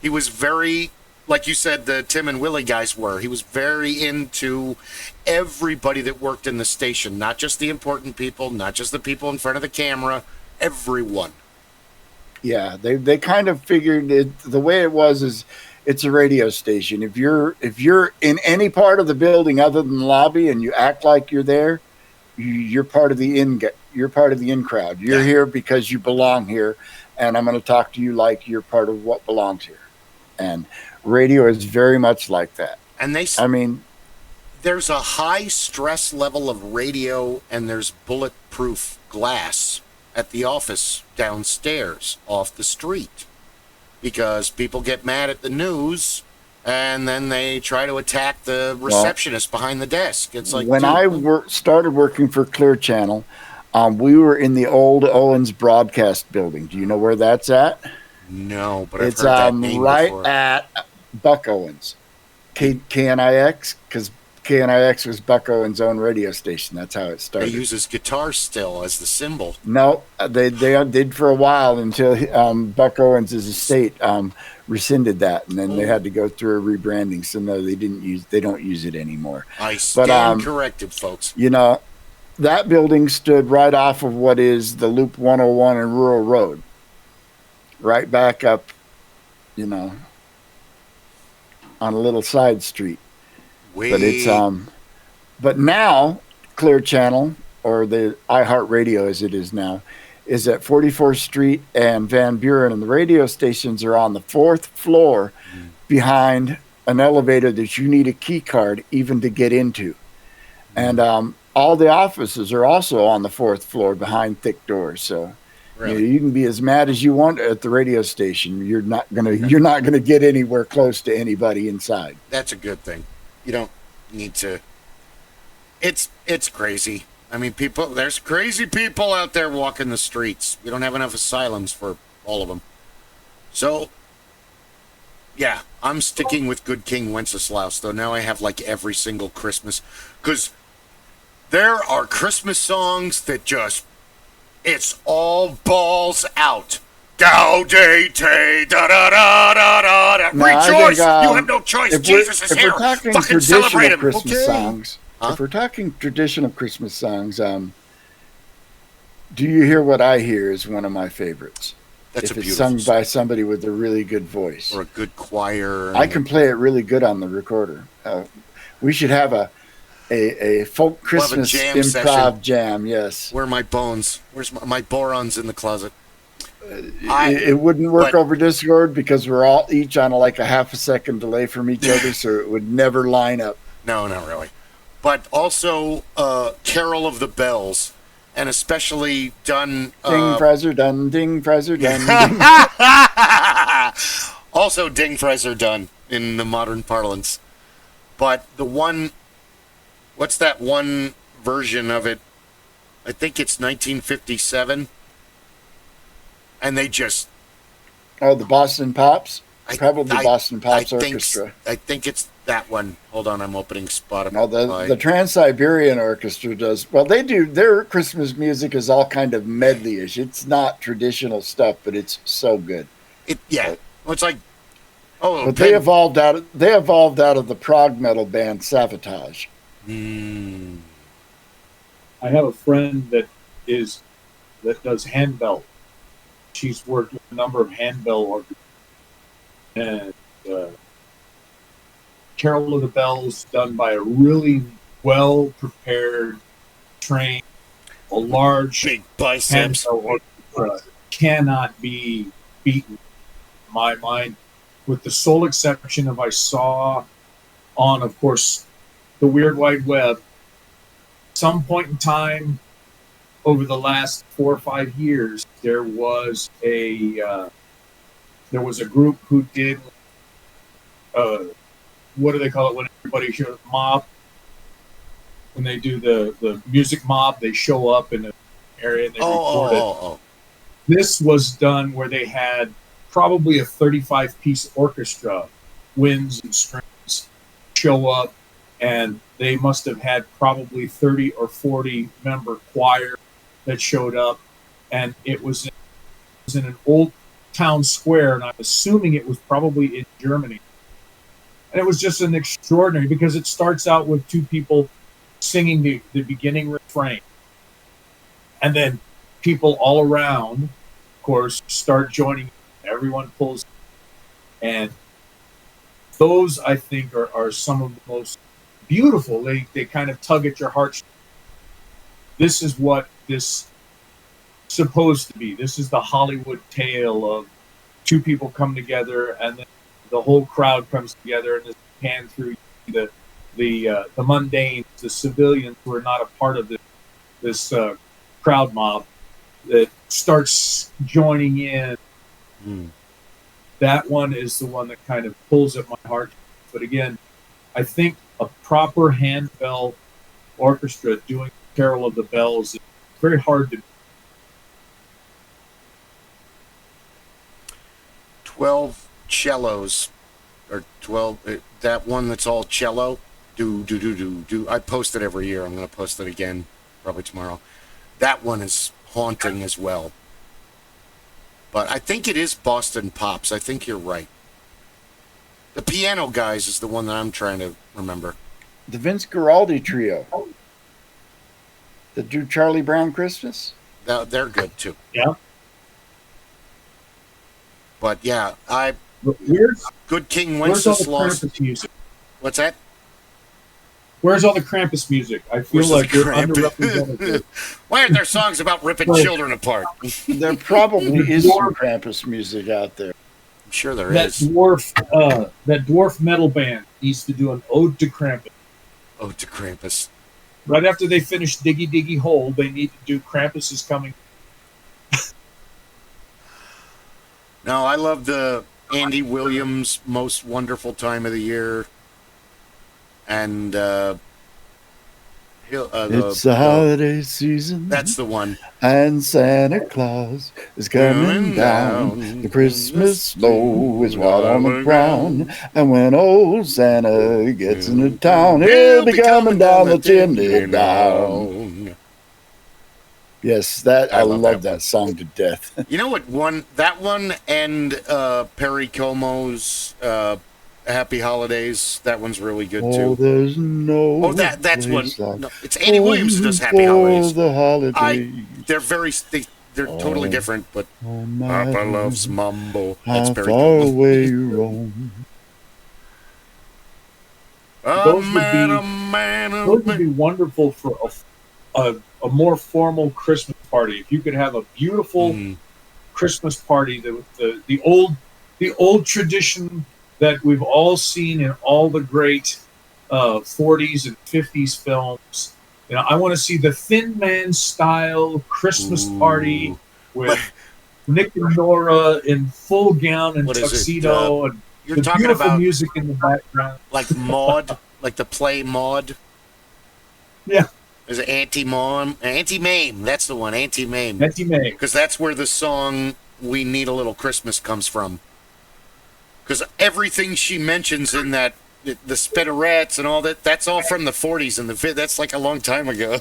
He was very, like you said, the Tim and Willie guys were. He was very into everybody that worked in the station, not just the important people, not just the people in front of the camera, everyone. Yeah, they kind of figured it. The way it was is, it's a radio station. If you're in any part of the building other than the lobby and you act like you're there, you're part of the in crowd. You're here because you belong here, and I'm going to talk to you like you're part of what belongs here. And radio is very much like that. And there's a high stress level of radio, and there's bulletproof glass at the office downstairs off the street, because people get mad at the news and then they try to attack the receptionist behind the desk. It's like, when I started working for Clear Channel, we were in the old Owens Broadcast building. Do you know where that's at? No, but I've heard that name right before. at Buck Owens, KNIX, because KNIX was Buck Owens' own radio station. That's how it started. They use his guitar still as the symbol. No, they did for a while until Buck Owens' estate rescinded that, and then they had to go through a rebranding. So no, they don't use it anymore. I stand corrected, folks. That building stood right off of what is the Loop 101 and Rural Road, right back up, on a little side street. But it's but now Clear Channel, or the iHeartRadio as it is now, is at 44th Street and Van Buren, and the radio stations are on the 4th floor behind an elevator that you need a key card even to get into. And all the offices are also on the 4th floor behind thick doors. So you can be as mad as you want at the radio station. You're not gonna get anywhere close to anybody inside. That's a good thing. You don't need to. It's crazy. I mean, there's crazy people out there walking the streets. We don't have enough asylums for all of them. So, yeah, I'm sticking with Good King Wenceslaus, though now I have like every single Christmas, because there are Christmas songs that it's all balls out. Gaudete, da da da da da da. Rejoice! You have no choice. Jesus is here. Fucking celebrate him. Christmas songs. If we're talking traditional Christmas songs, Do You Hear What I Hear is one of my favorites. That's if a it's beautiful sung by somebody with a really good voice or a good choir. I can play it really good on the recorder. We should have a folk We'll have a Christmas jam improv session. jam. Yes. Where are my bones? Where's my boron's in the closet? It wouldn't work over Discord because we're all each on like a half a second delay from each other, so it would never line up. No, not really. But also Carol of the Bells, and especially done... Ding, Fraser, done. Ding, Fraser, done. Ding. Also Ding, Fraser, done in the modern parlance. But the one... What's that one version of it? I think it's 1957. And they just... Oh, the Boston Pops? Probably Boston Pops think, Orchestra. I think it's that one. Hold on, I'm opening Spotify. No, the Trans-Siberian Orchestra does. Well, they do. Their Christmas music is all kind of medley-ish. It's not traditional stuff, but it's so good. Well, it's like... Oh, but they evolved out of the prog metal band Savatage. I have a friend that does handbell. She's worked with a number of handbell orchestras. And Carol of the Bells done by a really well-prepared, trained, a large big biceps orchestra cannot be beaten in my mind, with the sole exception of I saw on, of course, the Weird Wide Web, some point in time over the last 4 or 5 years, there was a group who did what do they call it when everybody shows mob? When they do the music mob, they show up in an area and they record it. This was done where they had probably a 35-piece orchestra, winds and strings, show up, and they must have had probably 30 or 40 member choir that showed up, and it was in an old town square, and I'm assuming it was probably in Germany. And it was just an extraordinary, because it starts out with two people singing the beginning refrain, and then people all around, of course, start joining. Everyone pulls, and those, I think, are some of the most beautiful. They kind of tug at your heart. This is what this supposed to be. This is the Hollywood tale of two people come together, and then the whole crowd comes together, and just pan through the mundanes, the civilians who are not a part of this crowd mob that starts joining in. That one is the one that kind of pulls at my heart. But again, I think a proper handbell orchestra doing Carol of the Bells is very hard to. 12 cellos, or 12, that one that's all cello. Do. I post it every year. I'm going to post it again, probably tomorrow. That one is haunting as well. But I think it is Boston Pops. I think you're right. The Piano Guys is the one that I'm trying to remember. The Vince Guaraldi Trio. That do Charlie Brown Christmas. They're good too. Yeah. But yeah, Good King Where's Wenceslas. all the Krampus music? What's that? Where's all the Krampus music? I feel like you're underrepresented. Why aren't there songs about ripping children apart? There probably is some Krampus music out there. I'm sure there that is. That dwarf metal band needs to do an ode to Krampus. Ode to Krampus. Right after they finish Diggy Diggy Hole, they need to do Krampus is Coming. No, I love the Andy Williams Most Wonderful Time of the Year. And it's the holiday season. That's the one. And Santa Claus is coming down. The Christmas snow is white on the ground. And when old Santa gets into town, he'll be coming down the chimney down. Yes, I love that song to death. You know what? That one and Perry Como's Happy Holidays. That one's really good too. There's no. Oh, that's one. No, it's Andy Williams who does Happy Holidays. The holidays. They're totally different, but Papa loves Mumble. That's Perry How far Como. away you roam. I met a man. Those would be wonderful for a more formal Christmas party. If you could have a beautiful Christmas party, the old tradition that we've all seen in all the great 40s and 50s films. You know, I want to see the Thin Man style Christmas party with Nick and Nora in full gown and tuxedo, and you're the talking beautiful about music in the background, like Maud, like the play Maud. Yeah, there's an Auntie-Mame. That's the one, Auntie-Mame. Auntie-Mame, because that's where the song "We Need a Little Christmas" comes from. Because everything she mentions in that, the spitterettes and all that, that's all from the 40s and that's like a long time ago.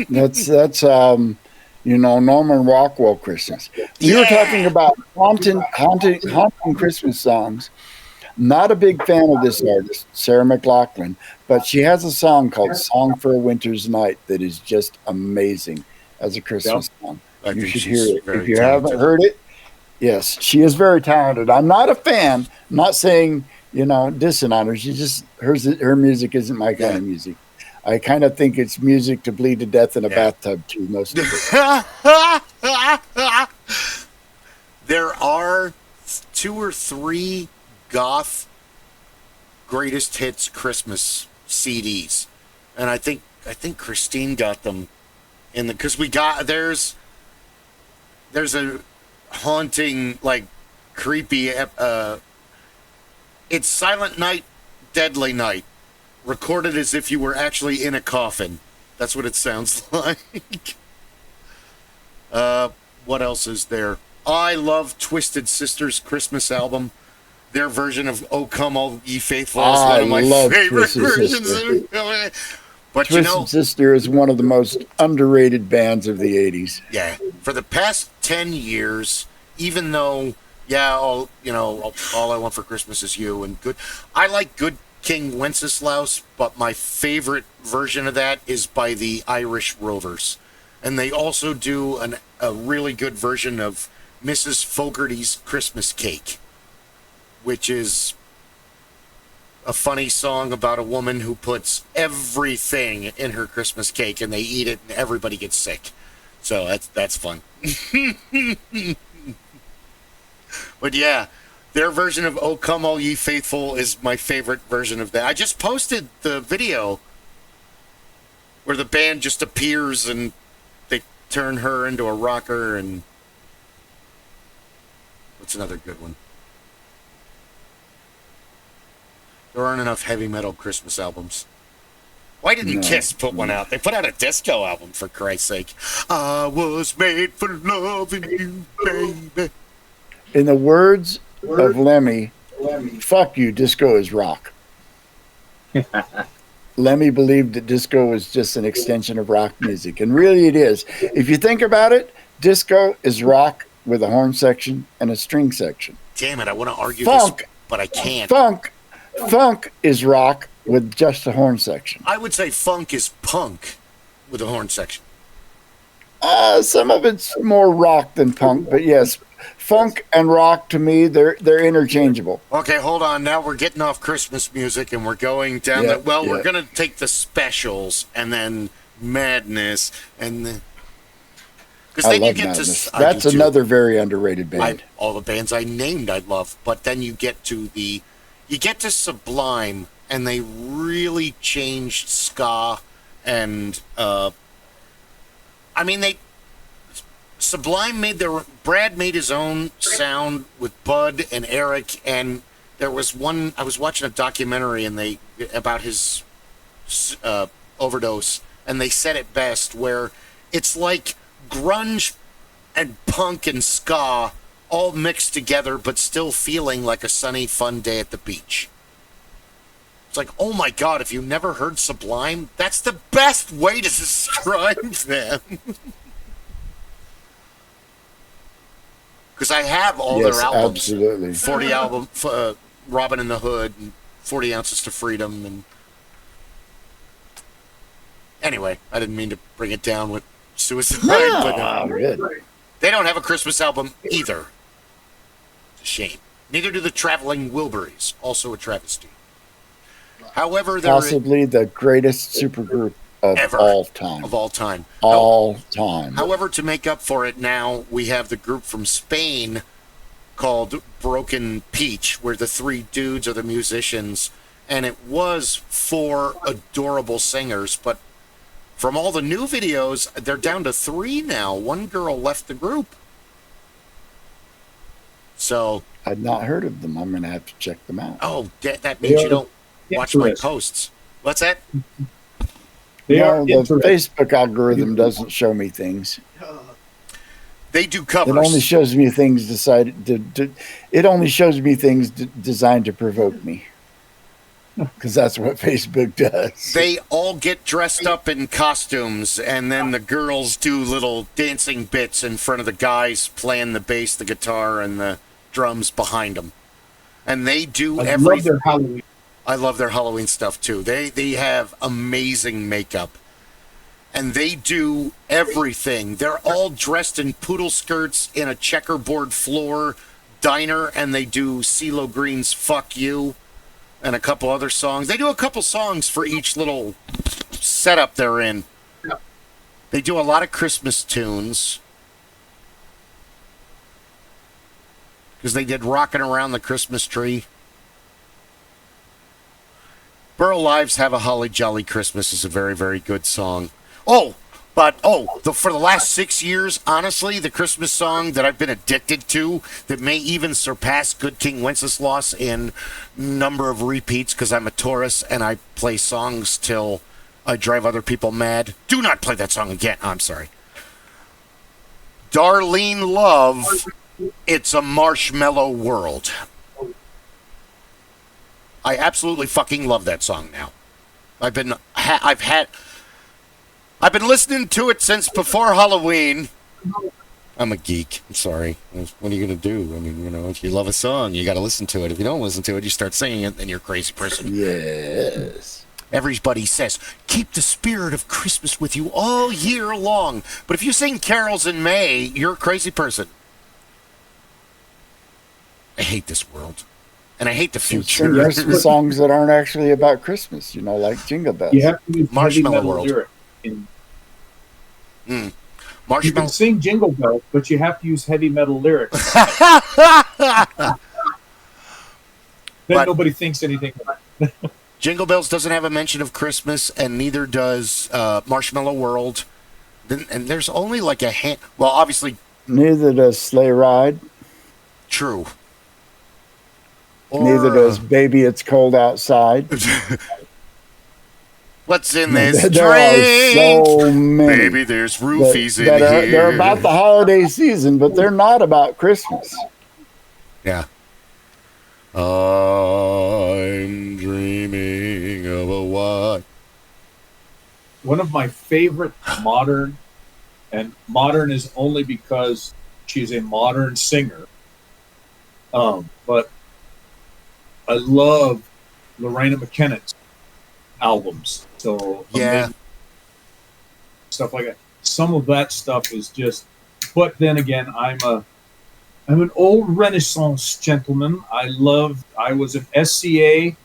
that's Norman Rockwell Christmas. You were talking about haunting Christmas songs. Not a big fan of this artist, Sarah McLachlan, but she has a song called "Song for a Winter's Night" that is just amazing as a Christmas song. You should hear it. If you haven't heard it, yes, she is very talented. I'm not a fan. I'm not saying, dissing on her. She just, her music isn't my kind of music. I kind of think it's music to bleed to death in a bathtub too, most of it. There are 2 or 3 goth greatest hits Christmas CDs, and I think Christine got them because there's a haunting, like, creepy it's Silent Night, Deadly Night, recorded as if you were actually in a coffin. That's what it sounds like. What else is there? I love Twisted Sister's Christmas album. Their version of "O Come All Ye Faithful" is one of my favorite versions. But Twisted Sister is one of the most underrated bands of the 80s. Yeah, for the past 10 years, even though, all I Want for Christmas Is You and I like Good King Wenceslas, but my favorite version of that is by the Irish Rovers. And they also do a really good version of Mrs. Fogarty's Christmas Cake, which is a funny song about a woman who puts everything in her Christmas cake and they eat it and everybody gets sick. So that's fun. But yeah, their version of "O Come All Ye Faithful" is my favorite version of that. I just posted the video where the band just appears and they turn her into a rocker. And what's another good one? There aren't enough heavy metal Christmas albums. Why didn't Kiss put one out? They put out a disco album, for Christ's sake. I was made for loving you, baby. In the words of Lemmy, fuck you, disco is rock. Lemmy believed that disco was just an extension of rock music, and really it is. If you think about it, disco is rock with a horn section and a string section. Damn it, I want to argue this, but I can't. Funk is rock with just a horn section. I would say funk is punk with a horn section. Some of it's more rock than punk, but yes, funk and rock, to me, they're interchangeable. Okay, hold on. Now we're getting off Christmas music and we're going down we're going to take the specials and then Madness and then... I love Madness. That's another very underrated band. All the bands I named I love, but then you get to Sublime, and they really changed ska, and Sublime Brad made his own sound with Bud and Eric, and there was one, I was watching a documentary about his overdose, and they said it best, where it's like grunge and punk and ska all mixed together, but still feeling like a sunny, fun day at the beach. It's like, oh my God, if you never heard Sublime, that's the best way to describe them. Because I have all their albums. Absolutely. 40 album, Robin in the Hood, and 40 Ounces to Freedom. And anyway, I didn't mean to bring it down with Suicide. But they don't have a Christmas album either. It's a shame. Neither do the Traveling Wilburys, also a travesty. However, there Possibly the greatest supergroup of Ever. all time. of all time. All time. However, to make up for it now, we have the group from Spain called Broken Peach, where the three dudes are the musicians, and it was four adorable singers, but from all the new videos, they're down to three now. One girl left the group. So, I'd not heard of them. I'm going to have to check them out. oh, that means you don't watch my Interesting. posts. What's that? They No, are the interesting. Facebook algorithm doesn't show me things. They do It covers. only shows me things it only shows me things designed to provoke me. Because that's what Facebook does. They all get dressed up in costumes, and then the girls do little dancing bits in front of the guys playing the bass, the guitar, and the drums behind them. And they do I love everything. their Halloween. I love their Halloween stuff too. They have amazing makeup. And they do everything. They're all dressed in poodle skirts in a checkerboard floor diner, and they do CeeLo Green's Fuck You and a couple other songs. They do a couple songs for each little setup they're in. They do a lot of Christmas tunes. Because they did Rockin' Around the Christmas Tree. Burl Lives Have a Holly Jolly Christmas is a very, very good song. For the last 6 years, honestly, the Christmas song that I've been addicted to, that may even surpass Good King Wenceslas in number of repeats, because I'm a Taurus and I play songs till I drive other people mad. Do not play that song again. I'm sorry. Darlene Love, It's a Marshmallow World. I absolutely fucking love that song now. I've been listening to it since before Halloween. I'm a geek. I'm sorry. What are you going to do? I mean, if you love a song, you got to listen to it. If you don't listen to it, you start singing it, then you're a crazy person. Yes. Everybody says, keep the spirit of Christmas with you all year long. But if you sing carols in May, you're a crazy person. I hate this world. And I hate the future. There's some songs that aren't actually about Christmas, like Jingle Bells. You have to use Marshmallow heavy metal World. lyric. You Marshmallow. can sing Jingle Bells, but you have to use heavy metal lyrics. Then nobody thinks anything about it. Jingle Bells doesn't have a mention of Christmas, and neither does Marshmallow World. And there's only like a hand. Well, obviously, Neither does Sleigh Ride. true. Neither does Baby It's Cold Outside. What's in this There drink? are so many. Baby, there's roofies in They're here. about the holiday season, but they're not about Christmas. Yeah. I'm dreaming of a what? One of my favorite modern, and modern is only because she's a modern singer. But I love Lorena McKenna's albums. So Yeah. amazing stuff like that. Some of that stuff is just. But then again, I'm an old Renaissance gentleman. I was an SCA.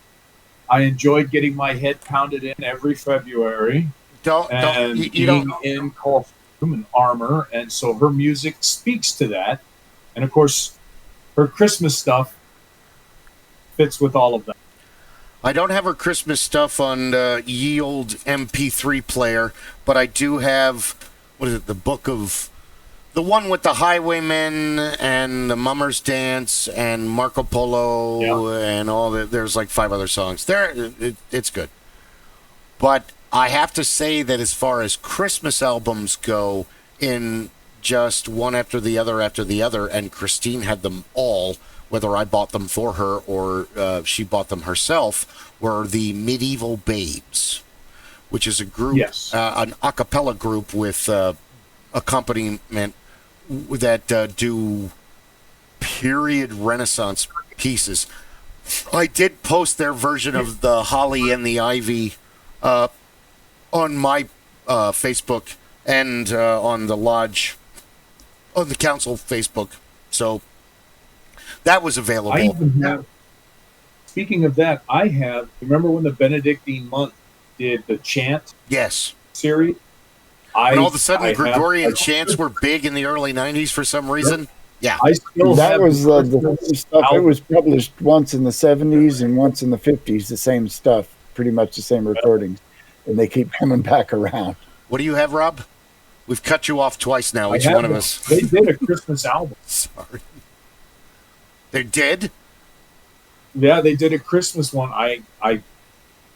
I enjoyed getting my head pounded in every February and you being don't. in costume and armor, and so her music speaks to that. And of course, her Christmas stuff fits with all of that. I don't have her Christmas stuff on ye old MP3 player, but I do have, what is it, the one with the Highwaymen and the Mummers Dance and Marco Polo and all that. There's like 5 other songs. It's good. But I have to say that as far as Christmas albums go, in just one after the other, and Christine had them all, whether I bought them for her or she bought them herself, were the Medieval Babes, which is a group, an a cappella group with accompaniment that do period Renaissance pieces. I did post their version of the Holly and the Ivy on my Facebook and on the lodge, on the council Facebook. So that was available. Speaking of that, I have. Remember when the Benedictine monk did the chant Yes. series? And all of a sudden, I Gregorian chants were big in the early 90s for some reason. Yeah. I still That have was the same stuff. It album. was published once in the 70s and once in the 50s, the same stuff, pretty much the same recordings. And they keep coming back around. What do you have, Rob? We've cut you off twice now, I each have one of them. us. They did a Christmas album. Sorry. They did? Yeah, they did a Christmas one. I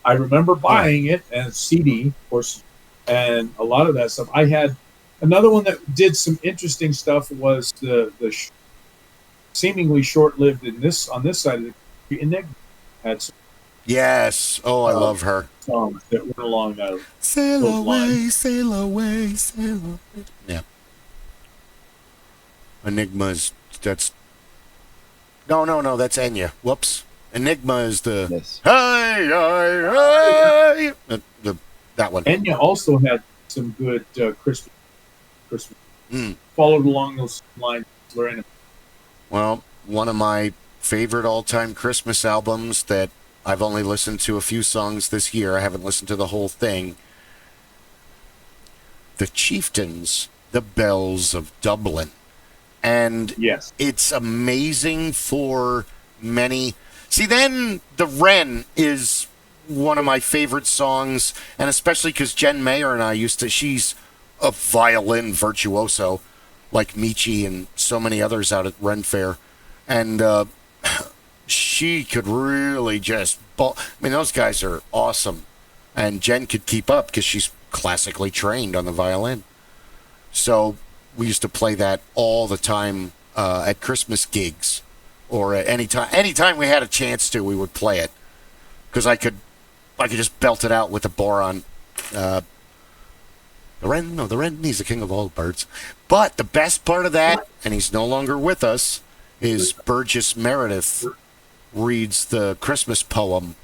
remember buying it and CD, of course, and a lot of that stuff. I had another one that did some interesting stuff. Was the seemingly short-lived on this side of the Enigma had some Yes. Oh, I love her. songs that went along those Sail away, lines. sail away, sail away. Yeah. Enigma's, that's... No, that's Enya. Whoops. Enigma is the... Yes. Hey, hey, hey. That one. Enya also had some good Christmas. Followed along those lines. Lorraine. Well, one of my favorite all-time Christmas albums that I've only listened to a few songs this year. I haven't listened to the whole thing. The Chieftains, The Bells of Dublin. And Yes. it's amazing for many. See, then The Wren is one of my favorite songs, and especially because Jen Mayer and I she's a violin virtuoso, like Michi and so many others out at Ren Fair. And she could really just... I mean, those guys are awesome. And Jen could keep up because she's classically trained on the violin. So we used to play that all the time at Christmas gigs, or at any time we had a chance to, we would play it because I could just belt it out with the boron. The wren, he's the king of all birds. But the best part of that, and he's no longer with us, is Burgess Meredith reads the Christmas poem.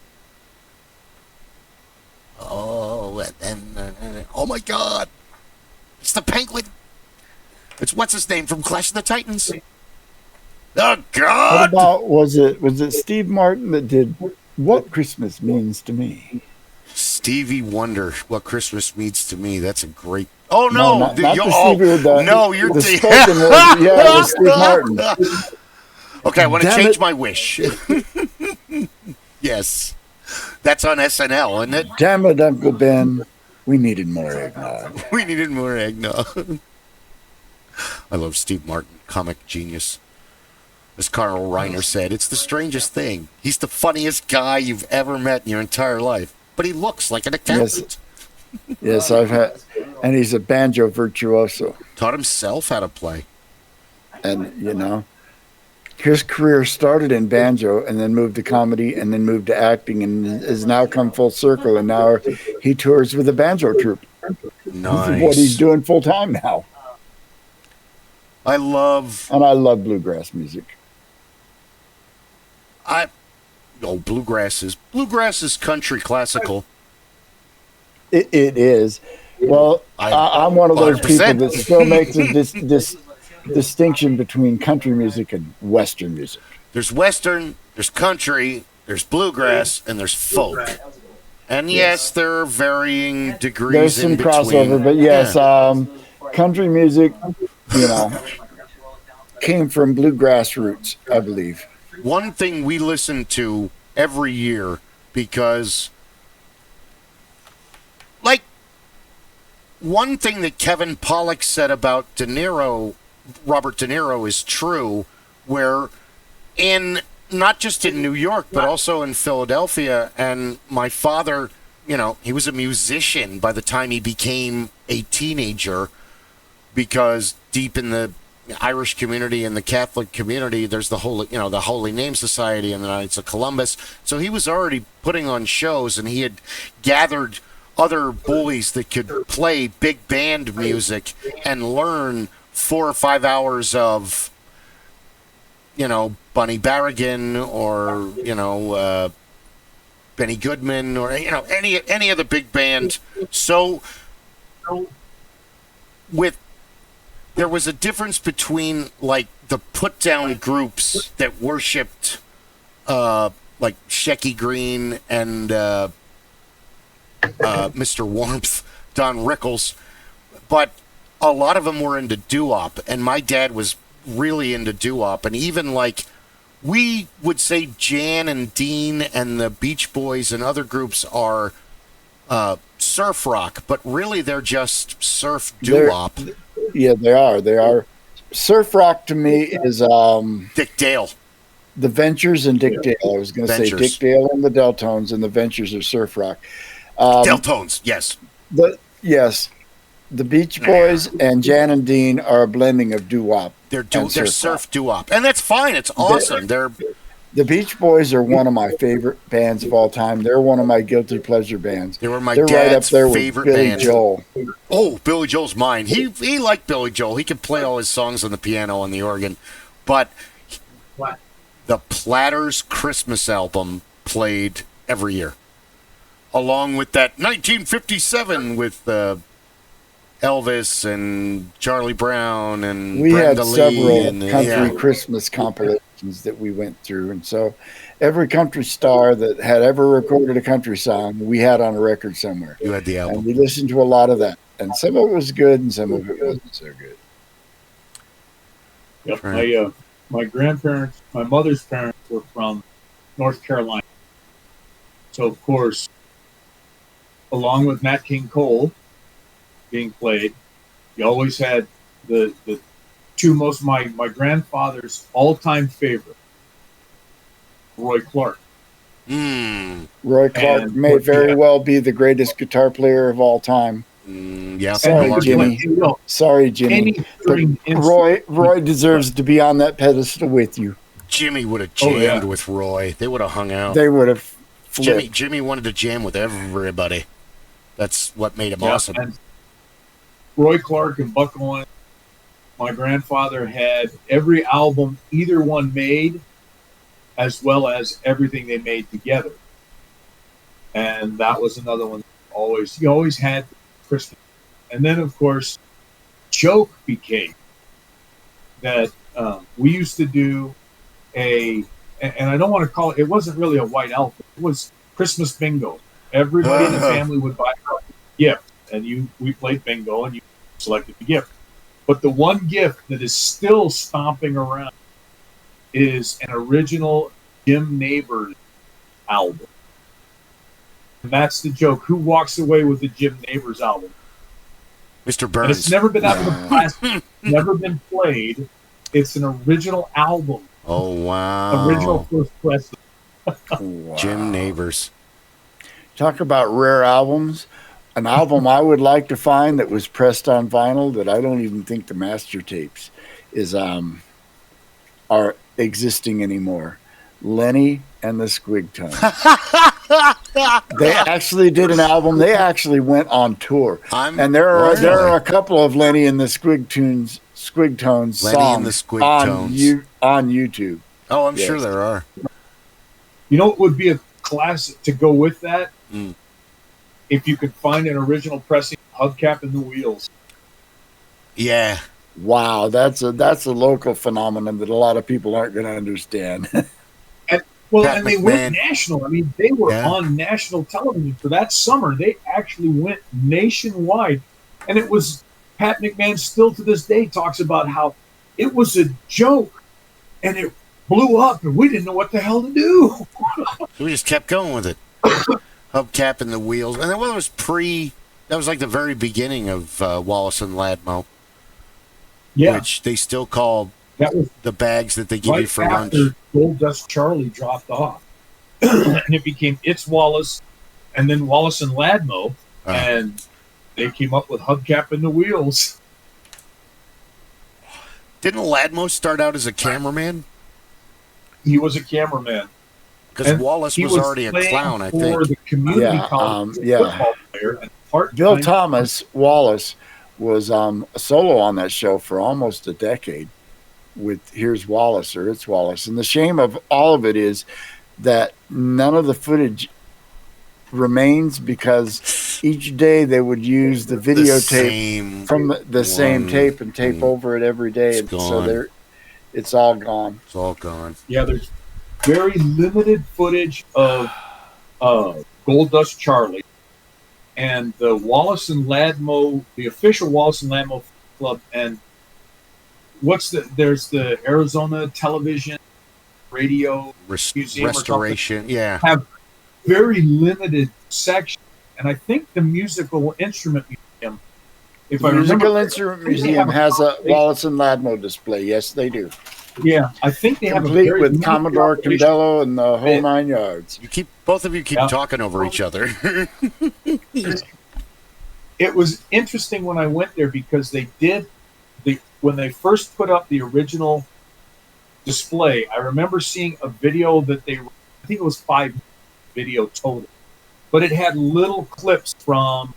Oh, and then, oh my God, it's the penguin. It's what's his name from Clash of the Titans. Oh God! What about was it Steve Martin that did What Christmas Means to Me? Stevie Wonder, What Christmas Means to Me. That's a great. Oh no! Not the Stevie with the, no, you're the spoken word. Yeah, it was Steve Martin. Okay, I want to Damn change it. my wish. Yes, that's on SNL, isn't it? Damn it, Uncle Ben. We needed more eggnog. We needed more eggnog. I love Steve Martin, comic genius. As Carl Reiner said, it's the strangest thing. He's the funniest guy you've ever met in your entire life, but he looks like an accountant. Yes, I've had, and he's a banjo virtuoso. Taught himself how to play. And, you know, his career started in banjo and then moved to comedy and then moved to acting and has now come full circle. And now he tours with a banjo troupe. Nice. This is what he's doing full time now. I love bluegrass music. bluegrass is country classical. It is. Well, I'm one of those 100%. people that still makes this distinction between country music and Western music. There's Western, there's country, there's bluegrass, and there's folk. And yes, there are varying degrees. There's some in between. crossover, but yes, country music, you know, came from bluegrass roots, I believe. One thing we listen to every year because, like, one thing that Kevin Pollak said about Robert De Niro is true, where not just in New York, but also in Philadelphia, and my father, you know, he was a musician by the time he became a teenager, because deep in the Irish community and the Catholic community, there's the Holy Name Society and the Knights of Columbus. So he was already putting on shows, and he had gathered other boys that could play big band music and learn 4 or 5 hours of, you know, Bunny Barrigan or, you know, Benny Goodman or, you know, any of the big band. So there was a difference between, like, the put-down groups that worshipped, like Shecky Green and Mr. Warmth, Don Rickles, but a lot of them were into doo-wop, and my dad was really into doo-wop, and even like we would say Jan and Dean and the Beach Boys and other groups are surf rock, but really they're just surf doo-wop. Yeah, they are. They are. Surf rock to me is Dick Dale. The Ventures and Dick Dale. I was going to say Dick Dale and the Deltones, and the Ventures are surf rock. Deltones, yes. Yes. The Beach Boys and Jan and Dean are a blending of doo-wop. They're surf doo-wop. And that's fine. It's awesome. The Beach Boys are one of my favorite bands of all time. They're one of my guilty pleasure bands. They were my They're dad's right up there favorite with Billy band. Joel. Oh, Billy Joel's mine. He liked Billy Joel. He could play all his songs on the piano and the organ. But the Platters Christmas album played every year. Along with that 1957 with Elvis and Charlie Brown and we Brenda had Lee several and, country Christmas compilations that we went through, and so every country star that had ever recorded a country song we had on a record somewhere. You had the album, and we listened to a lot of that, and some of it was good and some of it wasn't so good. Yep. My grandparents, my mother's parents were from North Carolina, so of course, along with Nat King Cole being played, you always had the two most, my grandfather's all-time favorite, Roy Clark. Roy Clark may very well be the greatest guitar player of all time. Yeah, sorry, Jimmy. Sorry, Jimmy. Roy deserves to be on that pedestal with you. Jimmy would have jammed with Roy. They would have hung out. They would have flipped. Jimmy wanted to jam with everybody. That's what made him awesome. And Roy Clark and Buck Owens, my grandfather had every album either one made, as well as everything they made together. And that was another one. He always had Christmas. And then, of course, joke became that we used to do and I don't want to call it wasn't really a white elephant. It was Christmas bingo. Everybody in the family would buy a gift, and we played bingo, and you selected the gift. But the one gift that is still stomping around is an original Jim Neighbors album. And that's the joke. Who walks away with the Jim Neighbors album? Mr. Burns. And it's never been out of the class, never been played. It's an original album. Oh, wow. Original first press. Wow. Jim Neighbors. Talk about rare albums. An album I would like to find that was pressed on vinyl that I don't even think the master tapes are existing anymore. Lenny and the Squigtones. They actually did an album. They actually went on tour. And there are a couple of Lenny and the Squigtones songs on YouTube. Oh, I'm sure there are. You know what would be a classic to go with that? If you could find an original pressing hubcap in the wheels. Yeah. Wow, that's a local phenomenon that a lot of people aren't going to understand. And they went national. I mean, they were on national television for that summer. They actually went nationwide. And it was, Pat McMahon still to this day talks about how it was a joke and it blew up and we didn't know what the hell to do. So we just kept going with it. Hubcap and the wheels. And then that was like the very beginning of Wallace and Ladmo. Yeah. Which they still call the bags that they give you for lunch. Gold Dust Charlie dropped off. And it became It's Wallace and then Wallace and Ladmo. And they came up with Hubcap and the Wheels. Didn't Ladmo start out as a cameraman? He was a cameraman. Because Wallace was already a clown, I think. For the community college football player. And Bill Thomas Wallace was a solo on that show for almost a decade with Here's Wallace or It's Wallace. And the shame of all of it is that none of the footage remains because each day they would use the videotape from the same tape and tape over it every day. And so it's all gone. It's all gone. Yeah, very limited footage of Gold Dust Charlie and the Wallace and Ladmo, the official Wallace and Ladmo Club, and there's the Arizona Television Radio Museum Restoration, yeah. Have very limited sections. And I think the Musical Instrument Museum, if I remember, Musical Instrument Museum has a Wallace and Ladmo display. Yes, they do. Yeah, I think they have a Complete very with limited Commodore operation. Condello and the whole 9 yards. Both of you keep talking over each other. It was interesting when I went there because when they first put up the original display, I remember seeing a video that I think it was 5 video total, but it had little clips from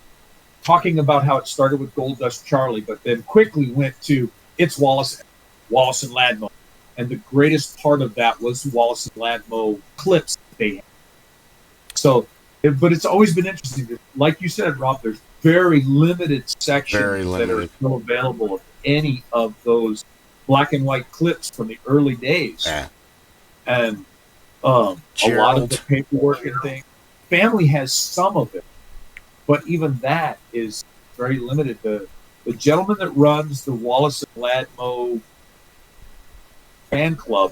talking about how it started with Gold Dust Charlie, but then quickly went to it's Wallace and Ladmo. And the greatest part of that was Wallace and Ladmo clips they had. So, but it's always been interesting. Like you said, Rob, there's very limited sections that are still available of any of those black and white clips from the early days. Yeah. And a lot of the paperwork and things. Family has some of it, but even that is very limited. The gentleman that runs the Wallace and Ladmo fan club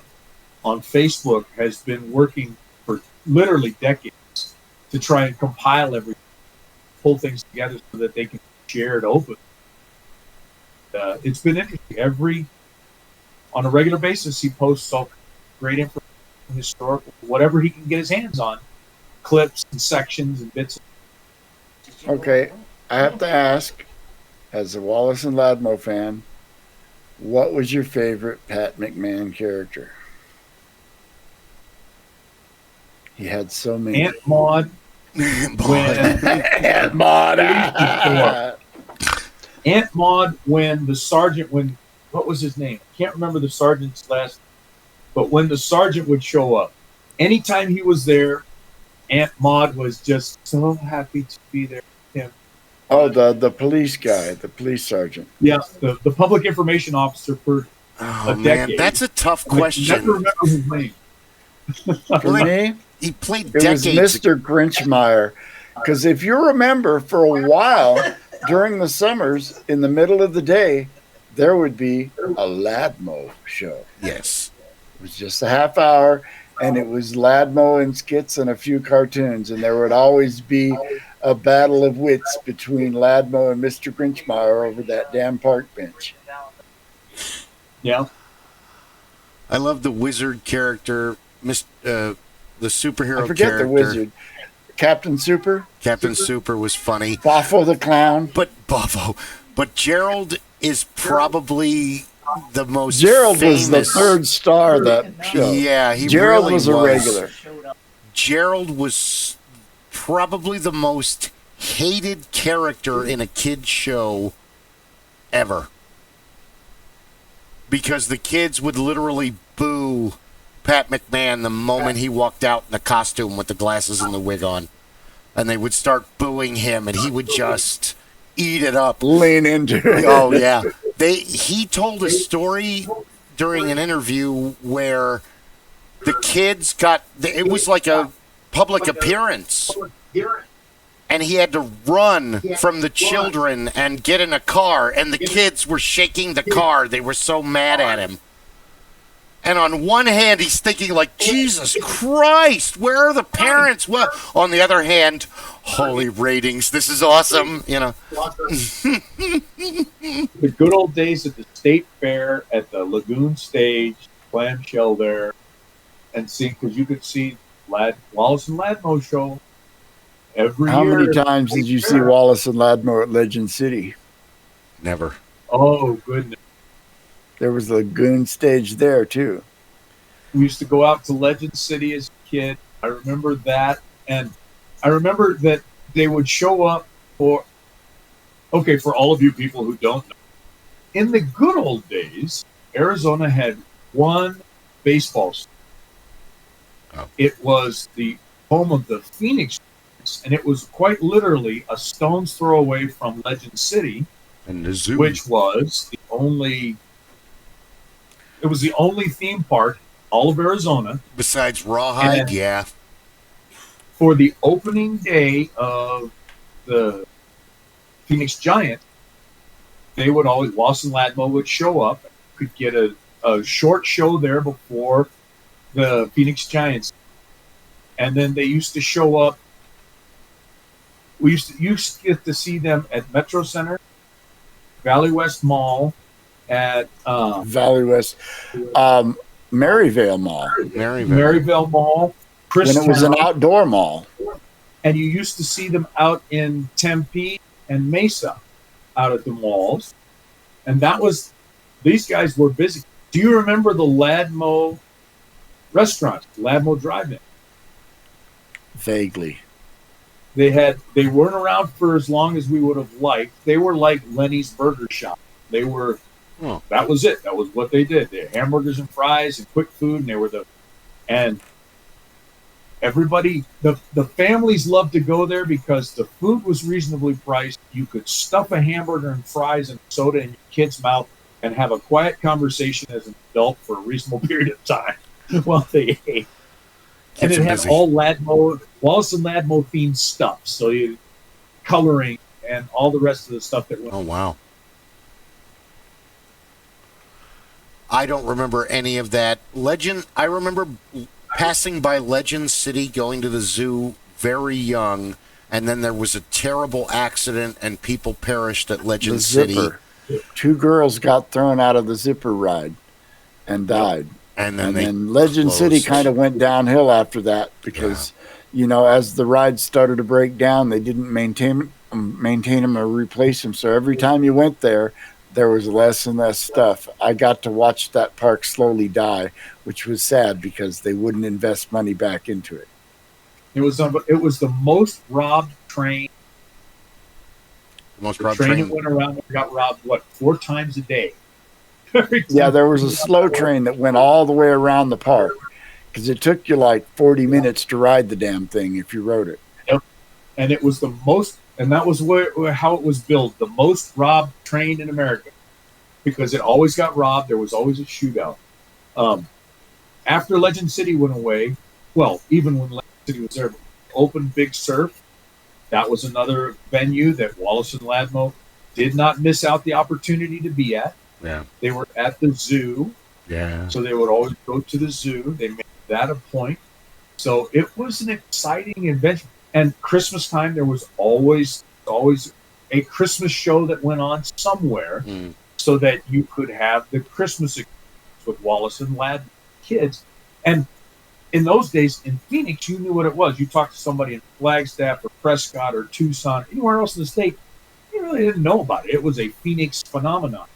on Facebook has been working for literally decades to try and compile everything, pull things together so that they can share it open. It's been interesting. On a regular basis, he posts all great information, historical, whatever he can get his hands on, clips and sections and bits. Okay, I have to ask, as a Wallace and Ladmo fan, what was your favorite Pat McMahon character? He had so many. Aunt Maud. Aunt Maud. Aunt Maud when the sergeant, what was his name? I can't remember the sergeant's last, but when the sergeant would show up, anytime he was there, Aunt Maud was just so happy to be there with him. Oh, the police guy, the police sergeant. Yeah, the public information officer for a decade. Man, that's a tough question. I never remember his name. For me, he played it was Mr. Grinchmeyer. Because if you remember, for a while during the summers, in the middle of the day, there would be a Ladmo show. Yes. It was just a half hour, and it was Ladmo and skits and a few cartoons, and there would always be a battle of wits between Ladmo and Mr. Grinchmeyer over that damn park bench. Yeah. I love the wizard character, the superhero I forget character. the wizard. Captain Super? Captain Super was funny. Boffo the Clown? But Gerald is probably the most Gerald famous. was the third star of that show. Yeah, Gerald really was a regular. Gerald was probably the most hated character in a kid's show ever. Because the kids would literally boo Pat McMahon the moment he walked out in the costume with the glasses and the wig on. And they would start booing him, and he would just eat it up. Lean into it. Oh, yeah. He told a story during an interview where the kids it was like a public appearance. And he had to run from the children and get in a car, and the kids were shaking the car. They were so mad at him. And on one hand, he's thinking like, Jesus Christ, where are the parents? Well, on the other hand, holy ratings, this is awesome, you know. The good old days at the state fair at the Lagoon Stage, clamshell there, and because you could see Wallace and Ladmo show every year. How many times did you see Wallace and Ladmo at Legend City? Never. Oh, goodness. There was a Lagoon Stage there, too. We used to go out to Legend City as a kid. I remember that. And I remember that they would show up for all of you people who don't know. In the good old days, Arizona had one baseball stadium. Oh. It was the home of the Phoenix, and it was quite literally a stone's throw away from Legend City, And the zoo. which was the only theme park all of Arizona. Besides Rawhide, And yeah. for the opening day of the Phoenix Giant, they would always, Wallace and Ladmo would show up. Could get a short show there before the Phoenix Giants. And then they used to show up. We used to get to see them at Metro Center, Valley West Mall, at Valley West, Maryvale Mall. Maryvale Mall. When it was an outdoor mall. And you used to see them out in Tempe and Mesa, out at the malls. And these guys were busy. Do you remember the Ladmo restaurant, Ladmo Drive-In? Vaguely. They weren't around for as long as we would have liked. They were like Lenny's Burger Shop. They were, that was it. That was what they did. They had hamburgers and fries and quick food, and they were and everybody, the families loved to go there because the food was reasonably priced. You could stuff a hamburger and fries and soda in your kid's mouth and have a quiet conversation as an adult for a reasonable period of time while they ate. And it had all Ladmo, Wallace and Ladmo themed stuff. So coloring and all the rest of the stuff that went. Oh, wow. I don't remember any of that. I remember passing by Legend City, going to the zoo very young, and then there was a terrible accident and people perished at Legend City. 2 girls got thrown out of the zipper ride and died. And then Legend City kind of went downhill after that because, as the rides started to break down, they didn't maintain them or replace them. So every time you went there was less and less stuff. I got to watch that park slowly die, which was sad because they wouldn't invest money back into it. It was the most robbed train. The most robbed train that went around and got robbed 4 times a day. Yeah, there was a slow train that went all the way around the park because it took you like 40 minutes to ride the damn thing if you rode it. Yep. And it was that was how it was built, the most robbed train in America because it always got robbed. There was always a shootout. After Legend City went away, even when Legend City was there, Open Big Surf, that was another venue that Wallace and Ladmo did not miss out the opportunity to be at. Yeah. They were at the zoo. Yeah. So they would always go to the zoo. They made that a point. So it was an exciting adventure. And Christmas time, there was always a Christmas show that went on somewhere so that you could have the Christmas experience with Wallace and Ladmo kids. And in those days, in Phoenix, you knew what it was. You talked to somebody in Flagstaff or Prescott or Tucson, anywhere else in the state, you really didn't know about it. It was a Phoenix phenomenon.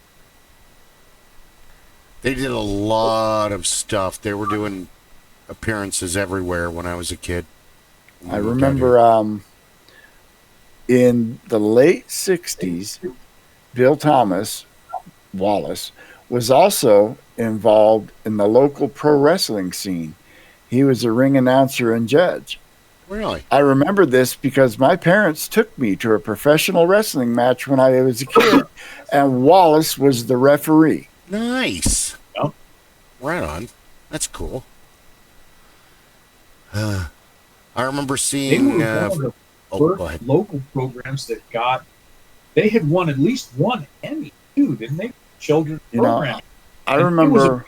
They did a lot of stuff. They were doing appearances everywhere when I was a kid. I remember in the late 60s, Bill Thomas, Wallace, was also involved in the local pro wrestling scene. He was a ring announcer and judge. Really? I remember this because my parents took me to a professional wrestling match when I was a kid, and Wallace was the referee. Nice. Yep. Right on. That's cool. I remember seeing. They were one of the first local programs that they had won at least one Emmy too, didn't they? Children's program. I remember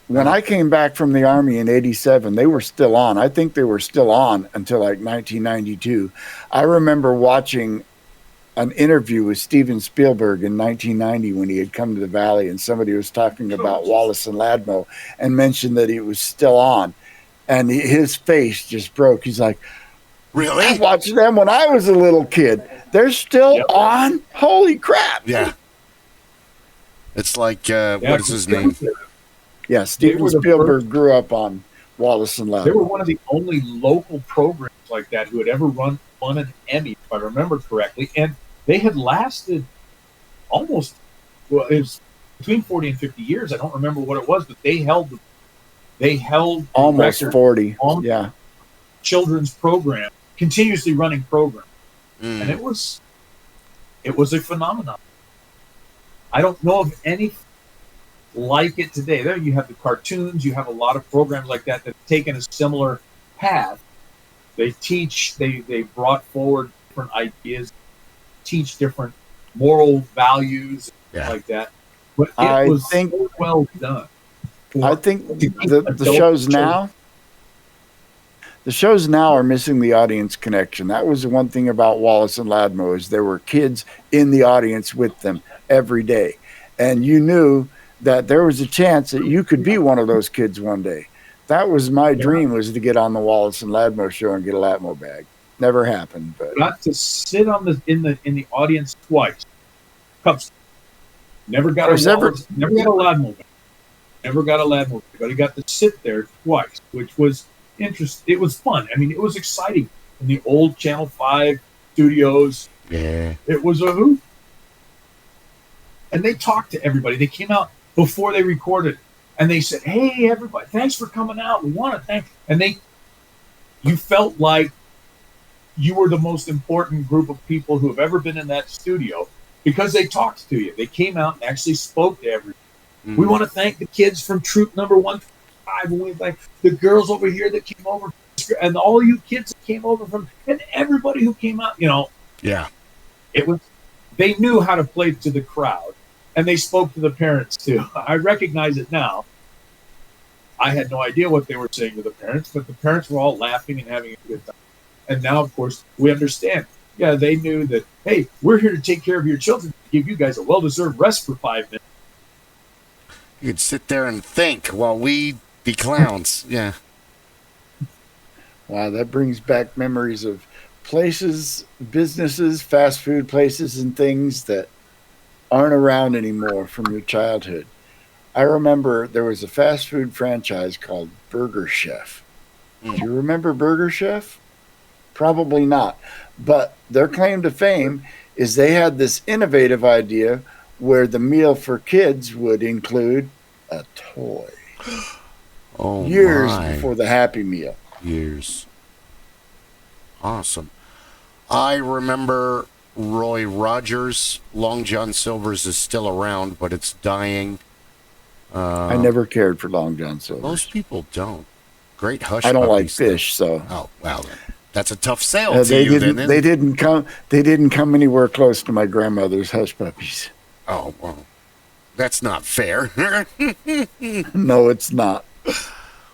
when I came back from the Army in '87, they were still on. I think they were still on until like 1992. I remember watching an interview with Steven Spielberg in 1990 when he had come to the Valley, and somebody was talking about Wallace and Ladmo and mentioned that he was still on, and his face just broke. He's like, "Really? I watched them when I was a little kid. They're still on? Holy crap!" Yeah. It's like what is his name? Yeah, Steven Spielberg grew up on Wallace and Ladmo. They were one of the only local programs like that who had ever won an Emmy, if I remember correctly, and they had lasted almost, it was between 40 and 50 years. I don't remember what it was, but they held almost 40. Yeah, children's program, continuously running program, and it was a phenomenon. I don't know of any like it today. There you have the cartoons, you have a lot of programs like that that have taken a similar path. They teach, they brought forward different ideas, teach different moral values, like that. But it was so well done. I think the shows now are missing the audience connection. That was the one thing about Wallace and Ladmo, is there were kids in the audience with them every day. And you knew that there was a chance that you could be one of those kids one day. That was my dream, was to get on the Wallace and Ladmo show and get a Latmo bag. Never happened, but got to sit on in the audience twice. Cubs never got a Ladmo bag. Never got a Ladmo bag, but he got to sit there twice, which was interesting. It was fun. I mean, it was exciting in the old Channel 5 studios. Yeah, it was a hoot. And they talked to everybody. They came out before they recorded, and they said, "Hey, everybody, thanks for coming out. We want to thank." And you felt like you were the most important group of people who have ever been in that studio, because they talked to you. They came out and actually spoke to everybody. Mm-hmm. We want to thank the kids from Troop Number 125, and we thank the girls over here that came over, and all you kids that came over from, and everybody who came out. Yeah, it was. They knew how to play to the crowd. And they spoke to the parents, too. I recognize it now. I had no idea what they were saying to the parents, but the parents were all laughing and having a good time. And now, of course, we understand. Yeah, they knew that, hey, we're here to take care of your children, to give you guys a well-deserved rest for 5 minutes. You could sit there and think while we be clowns. Yeah. Wow, that brings back memories of places, businesses, fast food places, and things that aren't around anymore from your childhood. I remember there was a fast food franchise called Burger Chef. Do you remember Burger Chef? Probably not. But their claim to fame is they had this innovative idea where the meal for kids would include a toy. Oh, years before the Happy Meal. Years. Awesome. I remember Roy Rogers. Long John Silver's is still around, but it's dying. I never cared for Long John Silver's. Most people don't. Great hush. I don't like fish, so. Oh well, that's a tough sale to you. They didn't come anywhere close to my grandmother's hush puppies. Oh well, that's not fair. No, it's not.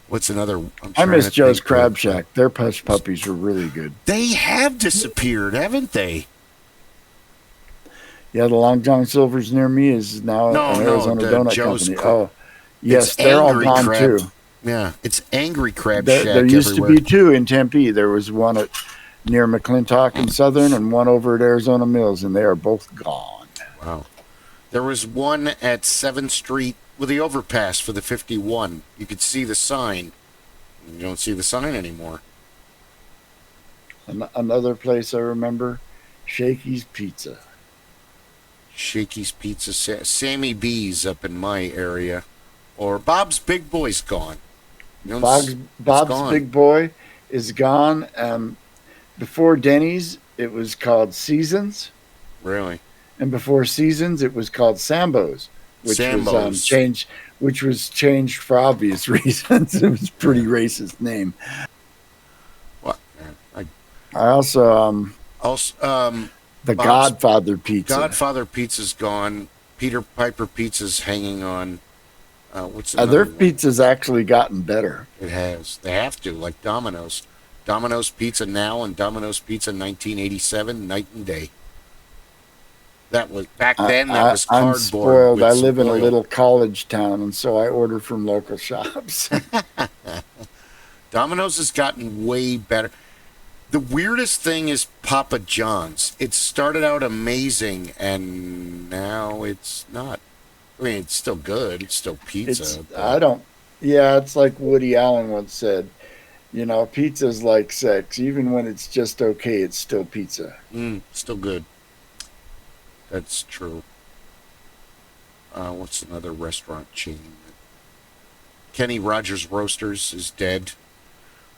What's another? I miss Joe's Crab Shack. Their hush puppies were really good. They have disappeared, haven't they? Yeah, the Long John Silver's near me is now an Arizona donut Joe's company. Oh, yes, they're all gone too. Yeah, it's Angry Crab Shack. There used to be two in Tempe. There was one near McClintock and Southern, and one over at Arizona Mills, and they are both gone. Wow. There was one at 7th Street with the overpass for the 51. You could see the sign. You don't see the sign anymore. Another place I remember, Shakey's Pizza. Shakey's Pizza, Sammy B's up in my area, or Bob's Big Boy's gone. Bob's gone. Big Boy is gone. Before Denny's, it was called Seasons. Really? And before Seasons, it was called Sambo's, which was changed for obvious reasons. It was a pretty racist name. What? I also the Godfather Pizza. Godfather Pizza's gone. Peter Piper Pizza's hanging on. What's their pizza's actually gotten better. It has. They have to, like Domino's. Domino's Pizza now and Domino's Pizza 1987, night and day. That was back then. That was cardboard. I'm spoiled. I live in a little college town, and so I order from local shops. Domino's has gotten way better. The weirdest thing is Papa John's. It started out amazing, and now it's not. I mean, it's still good. It's still pizza. It's like Woody Allen once said, pizza's like sex. Even when it's just okay, it's still pizza. Still good. That's true. What's another restaurant chain? Kenny Rogers Roasters is dead,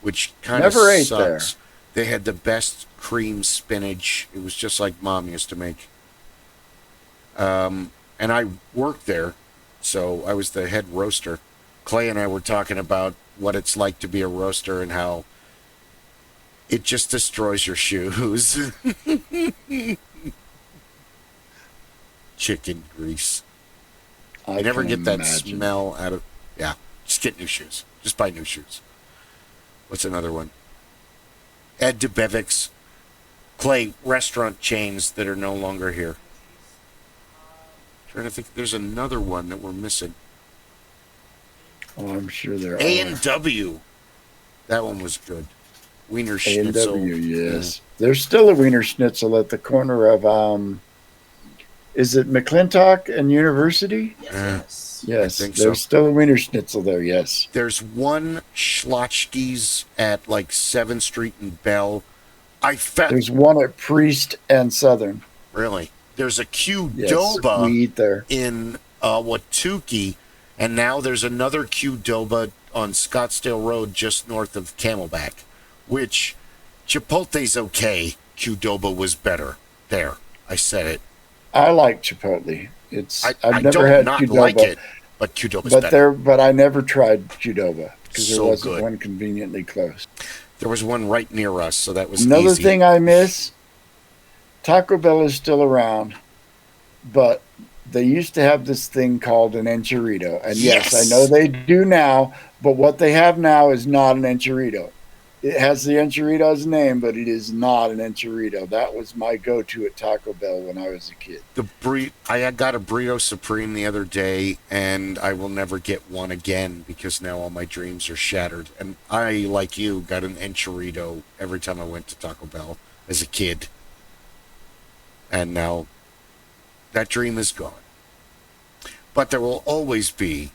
which kind of Never ate sucks. there. They had the best cream spinach. It was just like Mom used to make. And I worked there So I was the head roaster. Clay and I were talking about what it's like to be a roaster and how it just destroys your shoes. Chicken grease. I You never can get that imagine. smell out of. Yeah, just get new shoes. Just buy new shoes. What's another one? Ed DeBevick's. Clay, restaurant chains that are no longer here. Trying to think, there's another one that we're missing. Oh, I'm sure there A&W. That one was good. Wiener are. Schnitzel. A&W, yes. There's still a Wiener Schnitzel at the corner of, is it McClintock and University? Yes, I think there's so. still a Wiener Schnitzel there, yes. There's one Schlotchke's at like 7th Street and Bell. There's one at Priest and Southern. Really? There's a Yes, Qdoba we eat there. in Watuki, and now there's another Qdoba on Scottsdale Road just north of Camelback, which Chipotle's okay. Qdoba was better. There, I said it. I like Chipotle. I've never don't had not Qdoba, like it, but Qdoba's better. but I never tried Qdoba because there So wasn't good. one conveniently close. There was one right near us, so that was Another easy. thing I miss, Taco Bell is still around, but they used to have this thing called an enchilada. And yes, I know they do now, but what they have now is not an enchilada. It has the enchilada's name, but it is not an enchilada. That was my go-to at Taco Bell when I was a kid. I got a burrito supreme the other day, and I will never get one again because now all my dreams are shattered. And I, like you, got an enchilada every time I went to Taco Bell as a kid. And now that dream is gone. But there will always be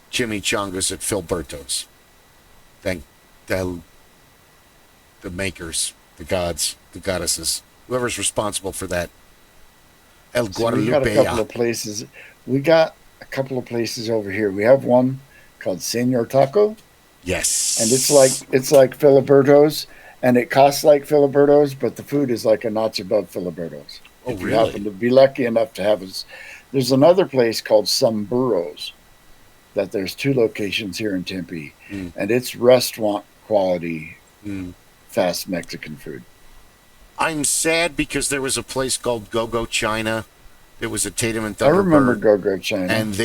chimichangas at Filberto's. Thank the makers, the gods, the goddesses, whoever's responsible for that. El We got a couple of Guadalupe. places. We got a couple of places over here. We have one called Senor Taco, Yes. and it's like Filiberto's, and it costs like Filiberto's, but the food is like a notch above Filiberto's. Oh, If you really? happen to be lucky enough to have us. There's another place called Some Burros that there's 2 locations here in Tempe, and it's restaurant quality fast Mexican food. I'm sad because there was a place called Go-Go China. There was a Tatum and I remember Thunderbird. Go-Go China. And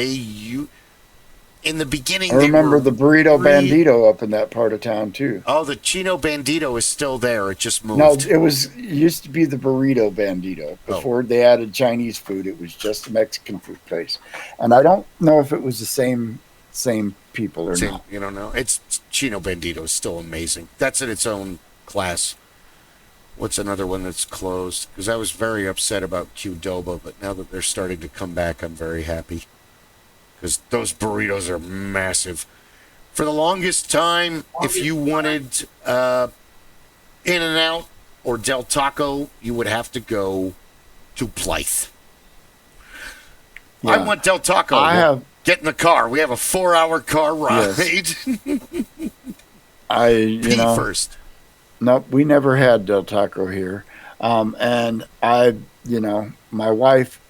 in the beginning, I remember the Burrito re- Bandito up in that part of town too. Oh, the Chino Bandito is still there. It just moved. No, it used to be the Burrito Bandito. Before they added Chinese food, it was just a Mexican food place. And I don't know if it was the same people or not. You don't know? It's Chino Bandito is still amazing. That's in its own class. What's another one that's closed? Because I was very upset about Qdoba, but now that they're starting to come back, I'm very happy. Because those burritos are massive. For the longest time, if you wanted In-N-Out or Del Taco, you would have to go to Blythe. Yeah. I want Del Taco. Get in the car. We have a 4-hour car ride. Yes. First. Nope, we never had Del Taco here. And my wife,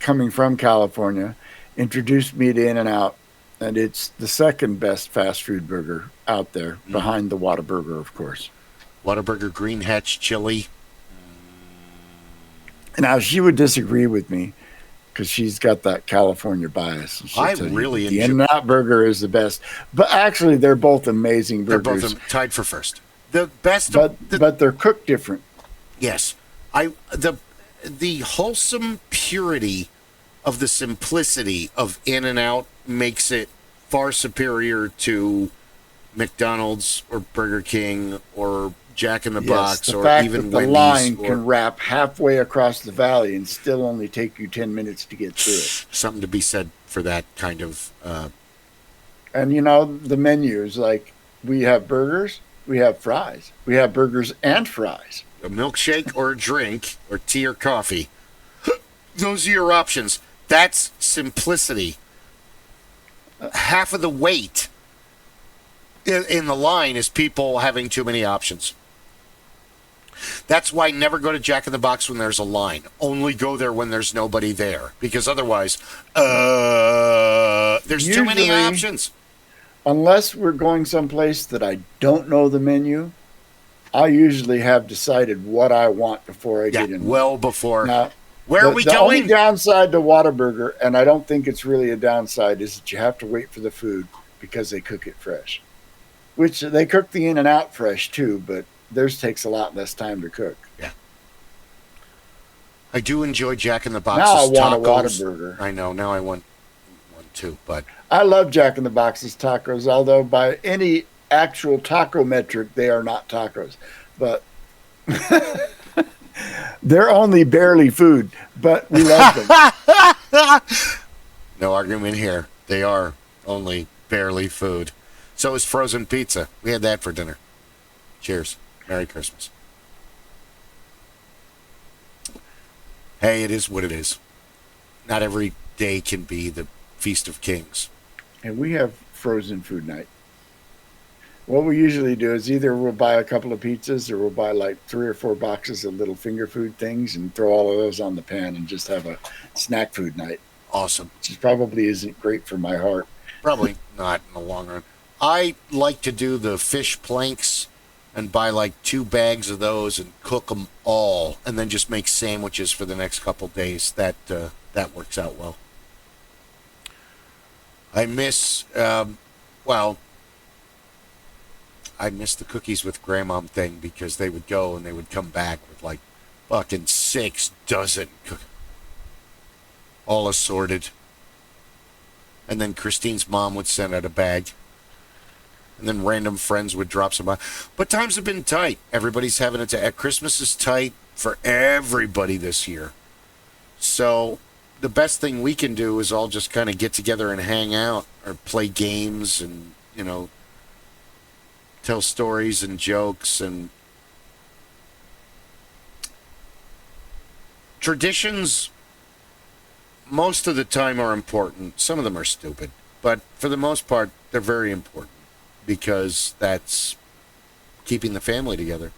coming from California, introduced me to In-N-Out, and it's the second best fast food burger out there, behind the Whataburger, of course. Whataburger, Green Hatch, Chili. Now, she would disagree with me because she's got that California bias. I really the enjoy In-N-Out burger is the best. But actually, they're both amazing burgers. They're both tied for first. The best, but they're cooked different. Yes, the wholesome purity of the simplicity of In-N-Out makes it far superior to McDonald's or Burger King or Jack in the Box the or fact even that the Wendy's. line can wrap halfway across the valley and still only take you 10 minutes to get through it. Something to be said for that kind of. And the menu is like, we have burgers, we have fries, we have burgers and fries. A milkshake or a drink or tea or coffee. Those are your options. That's simplicity. Half of the weight in the line is people having too many options. That's why never go to Jack in the Box when there's a line. Only go there when there's nobody there. Because otherwise, there's too many Usually, options. Unless we're going someplace that I don't know the menu, I usually have decided what I want before I get in. Well before. Now, where are we the going? only downside to Whataburger, and I don't think it's really a downside, is that you have to wait for the food because they cook it fresh. Which they cook the In-N-Out fresh too, but theirs takes a lot less time to cook. Yeah. I do enjoy Jack in the Box's Now I want tacos. a Whataburger. I know. Now I want one too, but I love Jack in the Box's tacos, although by any actual taco metric, they are not tacos. But they're only barely food, but we love them. no argument here. They are only barely food. So is frozen pizza. We had that for dinner. Cheers. Merry Christmas. Hey, it is what it is. Not every day can be the Feast of Kings. And we have frozen food night. What we usually do is either we'll buy a couple of pizzas or we'll buy like 3 or 4 boxes of little finger food things and throw all of those on the pan and just have a snack food night. Awesome. Which probably isn't great for my heart. Probably not in the long run. I like to do the fish planks and buy like 2 bags of those and cook them all and then just make sandwiches for the next couple days. That works out well. I miss, I miss the cookies with grandma thing because they would go and they would come back with like fucking 6 dozen cookies. All assorted. And then Christine's mom would send out a bag. And then random friends would drop some by. But times have been tight. Everybody's having it to... Christmas is tight for everybody this year. So the best thing we can do is all just kind of get together and hang out or play games and, you know, tell stories and jokes and... Traditions, most of the time, are important. Some of them are stupid. But for the most part, they're very important. Because that's keeping the family together.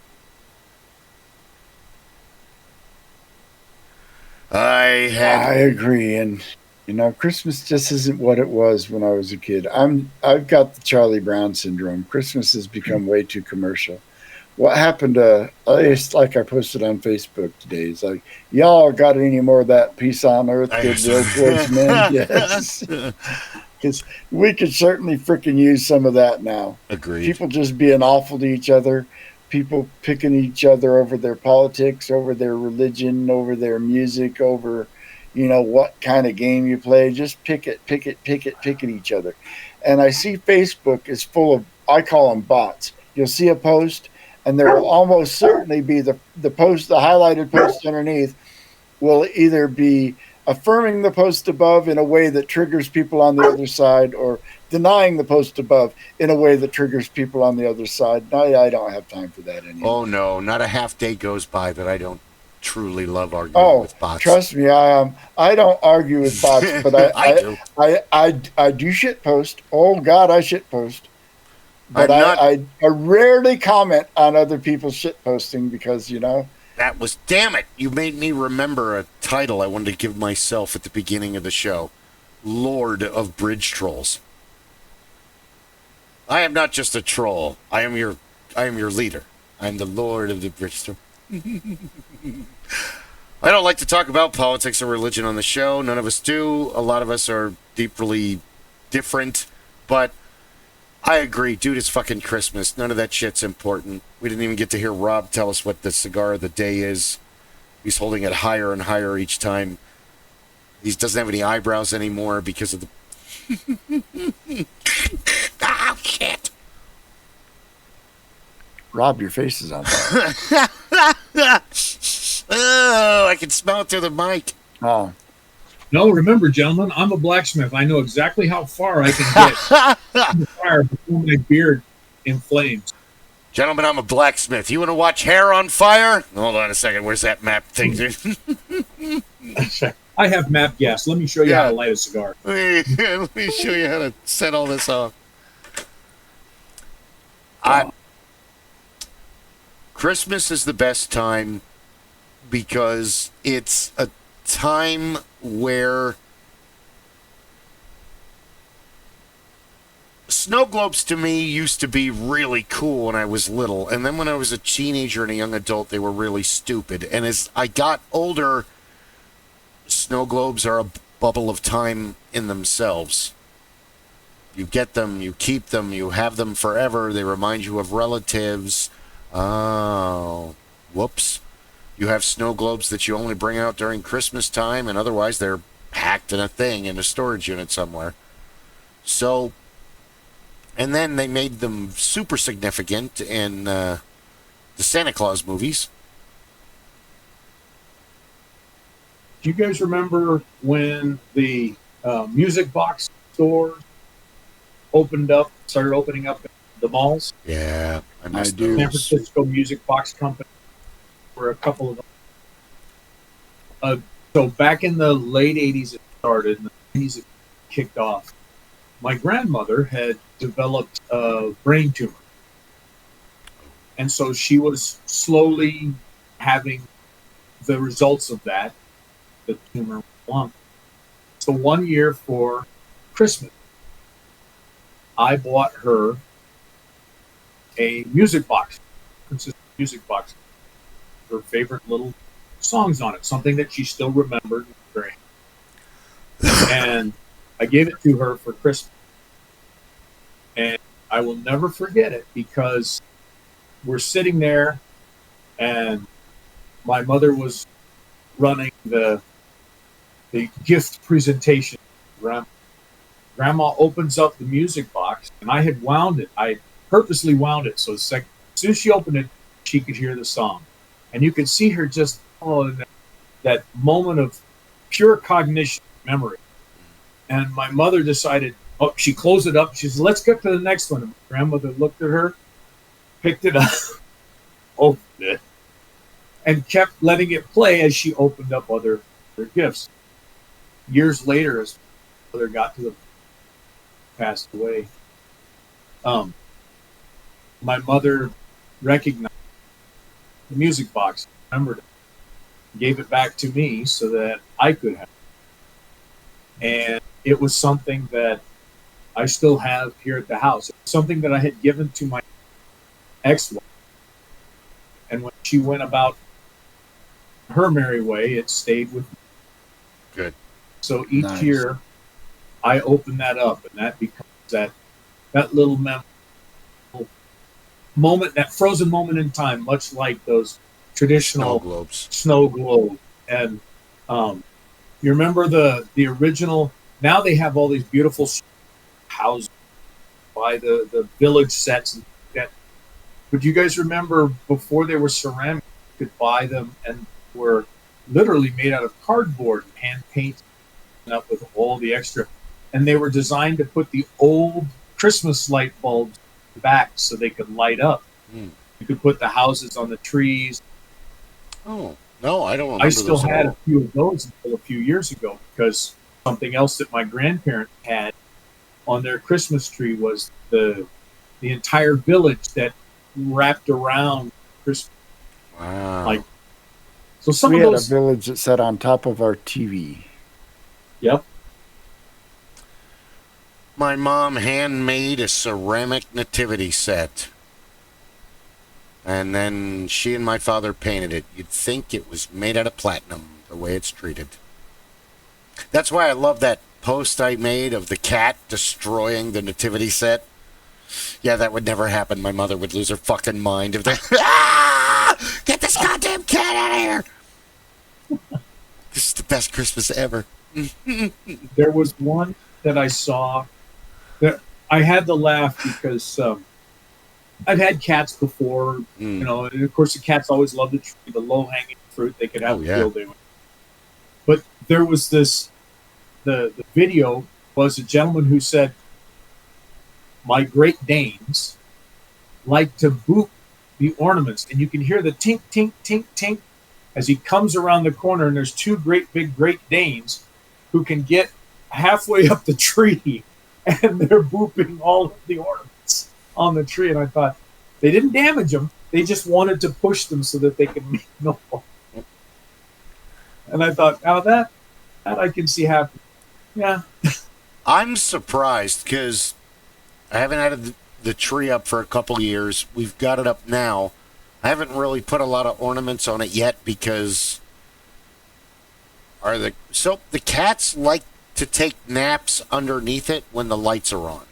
I agree, and you know, Christmas just isn't what it was when I was a kid. I've got the Charlie Brown syndrome. Christmas has become way too commercial. What happened to? It's like I posted on Facebook today. It's like, y'all got any more of that peace on earth, goodwill towards men? Yes. Because we could certainly freaking use some of that now. Agreed. People just being awful to each other. People picking each other over their politics, over their religion, over their music, over, you know, what kind of game you play. Just pick at each other. And I see Facebook is full of, I call them bots. You'll see a post, and there will almost certainly be the post, the highlighted post underneath will either be affirming the post above in a way that triggers people on the other side, or denying the post above in a way that triggers people on the other side. No, I don't have time for that anymore. Oh, no. Not a half day goes by that I don't truly love arguing with bots. Trust me, I don't argue with bots, but I do shit post. Oh, God, I shit post. But I rarely comment on other people's shit posting because, you know, that was, damn it, you made me remember a title I wanted to give myself at the beginning of the show. Lord of Bridge Trolls. I am not just a troll. I am your leader. I'm the Lord of the Bridge Trolls. I don't like to talk about politics or religion on the show. None of us do. A lot of us are deeply different. But I agree, dude, it's fucking Christmas. None of that shit's important. We didn't even get to hear Rob tell us what the cigar of the day is. He's holding it higher and higher each time. He doesn't have any eyebrows anymore because of the... Oh, shit. Rob, your face is on fire. Oh, I can smell it through the mic. Oh. No, remember, gentlemen, I'm a blacksmith. I know exactly how far I can get the fire before my beard inflames. Gentlemen, I'm a blacksmith. You want to watch hair on fire? Hold on a second. Where's that map thing? I have map gas. Let me show you how to light a cigar. Let me show you how to set all this off. Christmas is the best time because it's a time where snow globes to me used to be really cool when I was little. And then when I was a teenager and a young adult, they were really stupid. And as I got older, snow globes are a bubble of time in themselves. You get them, you keep them, you have them forever. They remind you of relatives. Oh, whoops. You have snow globes that you only bring out during Christmas time, and otherwise they're packed in a thing in a storage unit somewhere. So, and then they made them super significant in the Santa Claus movies. Do you guys remember when the music box stores started opening up in the malls? Yeah, I do. San Francisco Music Box Company were a couple of them. So back in the late 80s it started, and the 90s it kicked off. My grandmother had developed a brain tumor. And so she was slowly having the results of that. The tumor lump. So one year for Christmas, I bought her a music box, music box, her favorite little songs on it, something that she still remembered. And I gave it to her for Christmas. And I will never forget it because we're sitting there and my mother was running the gift presentation. Grandma opens up the music box, and I had wound it. I purposely wound it so as soon as she opened it, she could hear the song. And you could see her just, that moment of pure cognition, memory. And my mother decided, she closed it up. She said, let's get to the next one. And my grandmother looked at her, picked it up, opened it, and kept letting it play as she opened up other gifts. Years later, as my mother got to the passed away, my mother recognized the music box, remembered it, gave it back to me so that I could have it. And it was something that I still have here at the house. It was something that I had given to my ex-wife. And when she went about her merry way, it stayed with me. Good. So each year, I open that up, and that becomes that little moment, that frozen moment in time, much like those traditional snow globes. And you remember the original? Now they have all these beautiful houses by the village sets and that. But you guys remember before they were ceramic, you could buy them and were literally made out of cardboard and hand painted up with all the extra. And they were designed to put the old Christmas light bulbs back so they could light up. You could put the houses on the trees. Oh, no, I don't remember. I still had a few of those until a few years ago because something else that my grandparents had on their Christmas tree was the entire village that wrapped around Christmas. Wow. So some of those... had a village that sat on top of our TV. Yep. My mom handmade a ceramic nativity set. And then she and my father painted it. You'd think it was made out of platinum, the way it's treated. That's why I love that post I made of the cat destroying the nativity set. Yeah, that would never happen. My mother would lose her fucking mind if they... Get this goddamn cat out of here! This is the best Christmas ever. There was one that I saw that I had to laugh because I've had cats before, and of course the cats always love the low-hanging fruit they could have a field day with. But there was the video was a gentleman who said, my Great Danes like to boop the ornaments, and you can hear the tink, tink, tink, tink as he comes around the corner, and there's two big Great Danes who can get halfway up the tree, and they're booping all of the ornaments on the tree. And I thought, they didn't damage them. They just wanted to push them so that they could make noise. And I thought, now that I can see happening. Yeah. I'm surprised because I haven't had the tree up for a couple of years. We've got it up now. I haven't really put a lot of ornaments on it yet because the cats like to take naps underneath it when the lights are on.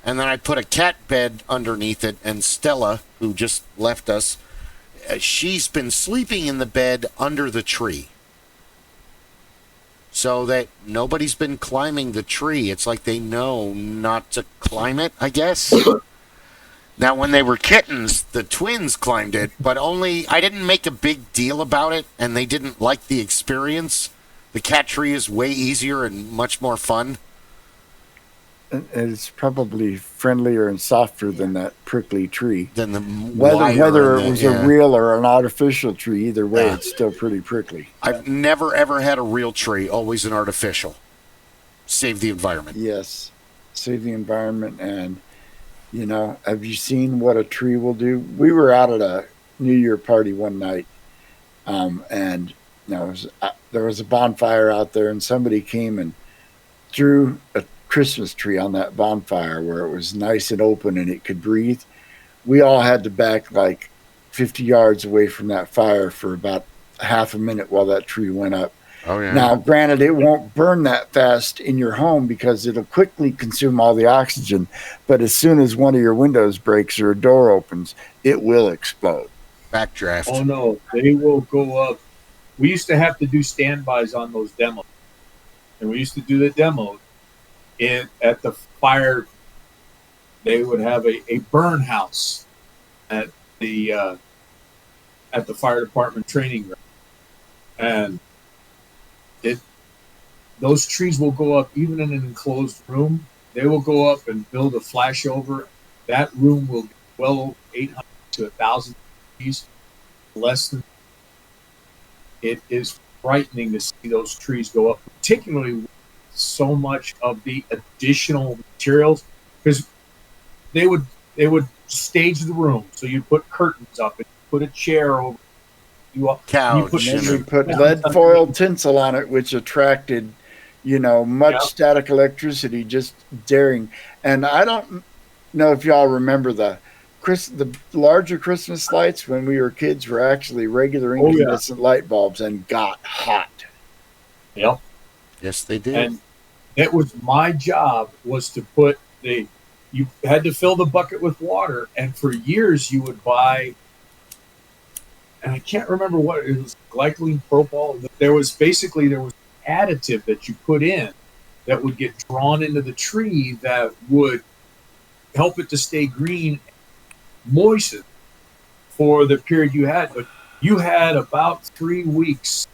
And then I put a cat bed underneath it, and Stella, who just left us, she's been sleeping in the bed under the tree. So that nobody's been climbing the tree. It's like they know not to climb it, I guess. Now, when they were kittens, the twins climbed it, but I didn't make a big deal about it, and they didn't like the experience. The cat tree is way easier and much more fun. And it's probably friendlier and softer than that prickly tree. Than the whether it was a real or an artificial tree, either way, it's still pretty prickly. I've never ever had a real tree, always an artificial. Save the environment. Yes, save the environment. And have you seen what a tree will do? We were out at a New Year party one night, and there was a bonfire out there, and somebody came and threw a Christmas tree on that bonfire where it was nice and open and it could breathe. We all had to back like 50 yards away from that fire for about half a minute while that tree went up. Oh, yeah. Now, granted, it won't burn that fast in your home because it'll quickly consume all the oxygen. But as soon as one of your windows breaks or a door opens, it will explode. Backdraft. Oh, no. They will go up. We used to have to do standbys on those demos. And we used to do the demos. At the fire, they would have a burn house at the fire department training ground, and those trees will go up even in an enclosed room. They will go up and build a flashover. That room will be well over 800 to 1,000 trees, less than. It is frightening to see those trees go up, particularly so much of the additional materials, because they would stage the room. So you put curtains up and put a chair over couch. You put lead foil tinsel on it, which attracted much static electricity, just daring. And I don't know if y'all remember the larger Christmas lights when we were kids were actually regular incandescent light bulbs and got hot. Yep. Yes, they did. And it was my job was to put you had to fill the bucket with water, and for years you would buy, and I can't remember what it was, glycine propol. There was additive that you put in that would get drawn into the tree that would help it to stay green, moistened for the period you had. But you had about 3 weeks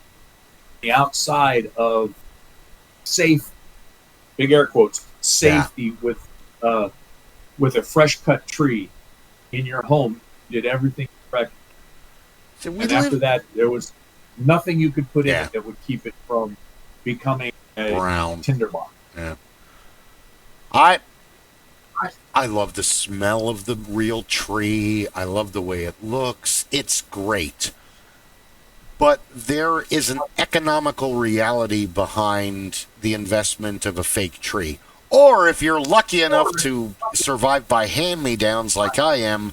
the outside of safe, big air quotes, safety with a fresh cut tree in your home. You did everything correct. So after that, there was nothing you could put in it that would keep it from becoming a brown tinderbox. Yeah. I love the smell of the real tree. I love the way it looks. It's great. But there is an economical reality behind the investment of a fake tree. Or if you're lucky enough to survive by hand-me-downs like I am,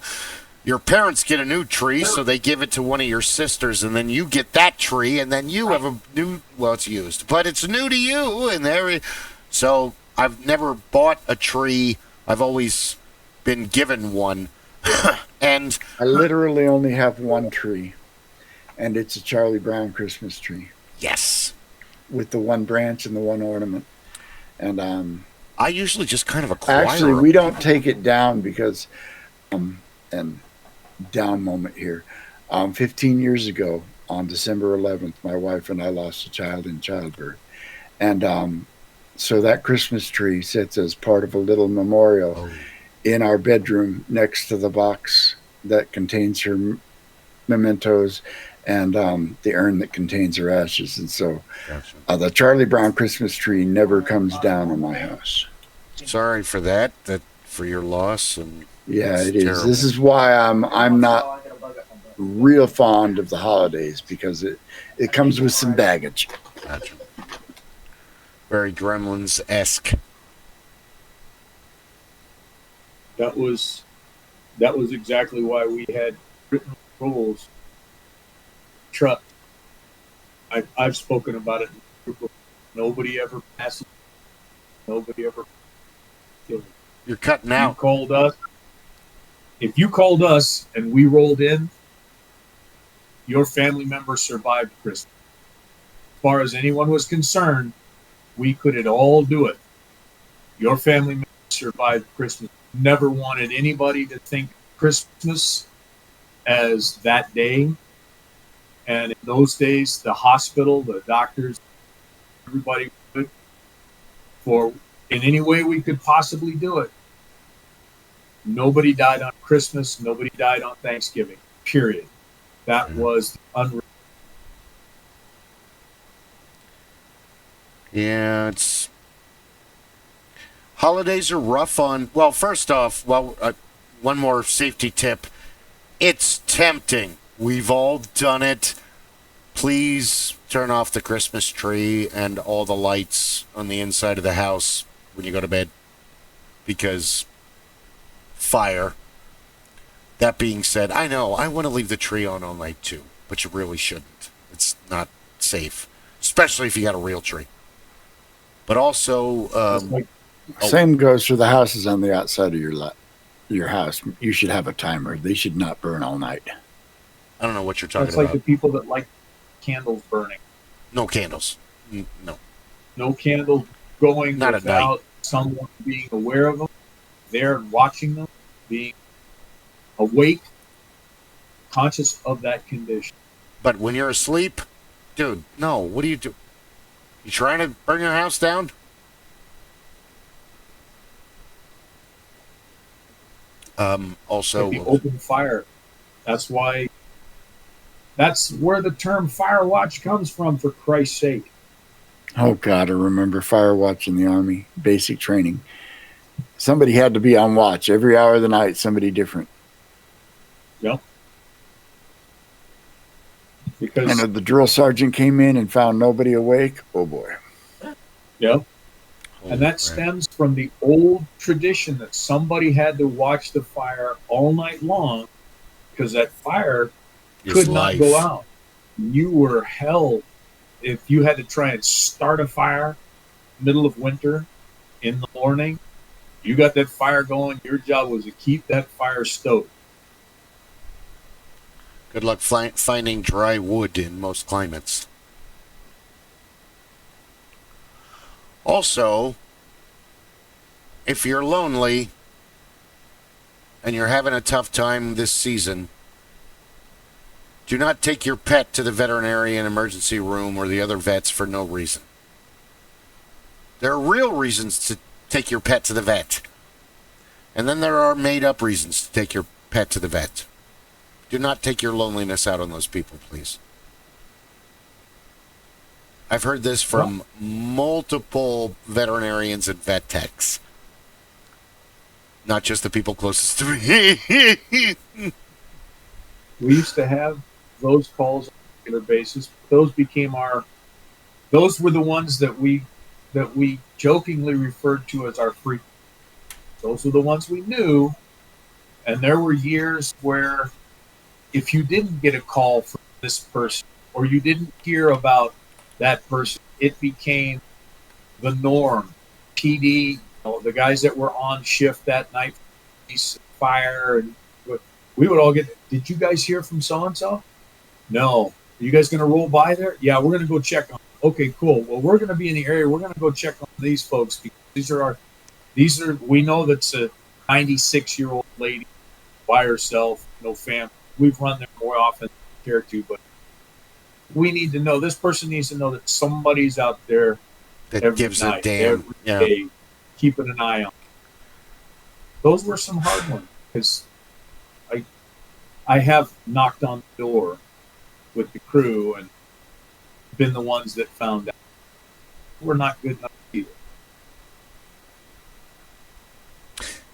your parents get a new tree, so they give it to one of your sisters, and then you get that tree, and then you have a new, well, it's used, but it's new to you. So I've never bought a tree. I've always been given one. And I literally only have one tree, and it's a Charlie Brown Christmas tree. Yes. With the one branch and the one ornament. And I usually just kind of acquire. Actually, we don't take it down because, and down moment here. 15 years ago, on December 11th, my wife and I lost a child in childbirth. And so that Christmas tree sits as part of a little memorial in our bedroom next to the box that contains her mementos and the urn that contains her ashes. And so the Charlie Brown Christmas tree never comes down in my house. Sorry for that for your loss. And Yeah, It's it is. terrible. This is why I'm not real fond of the holidays, because it comes with some baggage. Gotcha. Very Gremlins-esque. That was exactly why we had written rules. Truck. I've spoken about it in the group. Nobody ever passes. Nobody ever kills. You're cutting You out. called us. If you called us and we rolled in, your family member survived Christmas. As far as anyone was concerned, we could all do it. Your family member survived Christmas. Never wanted anybody to think Christmas as that day. And in those days, the hospital, the doctors, everybody would, for in any way we could possibly do it. Nobody died on Christmas. Nobody died on Thanksgiving. Period. That was unreal. Yeah, it's... Holidays are rough on... Well, first off, one more safety tip. It's tempting. We've all done it. Please turn off the Christmas tree and all the lights on the inside of the house when you go to bed. Because fire. That being said, I know, I want to leave the tree on all night too. But you really shouldn't. It's not safe. Especially if you got a real tree. But also... Same goes for the houses on the outside of your house. You should have a timer. They should not burn all night. I don't know what you're talking That's like about. the people that like candles burning. No candles. No. No candles going Not at night. without someone being aware of them, there and watching them, being awake, conscious of that condition. But when you're asleep, dude, no. What do you do? You trying to burn your house down? Also, Like the open fire. That's why. That's where the term fire watch comes from. For Christ's sake. Oh God, I remember fire watch in the Army, basic training. Somebody had to be on watch every hour of the night. Somebody different. Yep. Because And if the drill sergeant came in and found nobody awake, oh boy. yep. And that crap. stems from the old tradition that somebody had to watch the fire all night long because that fire could not go out. You were held if you had to try and start a fire middle of winter in the morning. You got that fire going. Your job was to keep that fire stoked. Good luck finding dry wood in most climates. Also, if you're lonely and you're having a tough time this season, do not take your pet to the veterinarian emergency room or the other vets for no reason. There are real reasons to take your pet to the vet. And then there are made-up reasons to take your pet to the vet. Do not take your loneliness out on those people, please. I've heard this from multiple veterinarians and vet techs. Not just the people closest to me. We used to have those calls on a regular basis. Those were the ones that we jokingly referred to as our freak. Those were the ones we knew. And there were years where if you didn't get a call from this person or you didn't hear about that person, it became the norm. PD, the guys that were on shift that night, fire, and we would all get, did you guys hear from so-and-so? No. Are you guys going to roll by there? Yeah, we're going to go check on them. Okay, cool. Well, we're going to be in the area. We're going to go check on these folks because we know that's a 96-year-old lady by herself, no family. We've run there more often than we care to, but we need to know, this person needs to know that somebody's out there That gives a damn. every day, keeping an eye on. Those were some hard ones because I have knocked on the door with the crew and been the ones that found out we're not good enough either.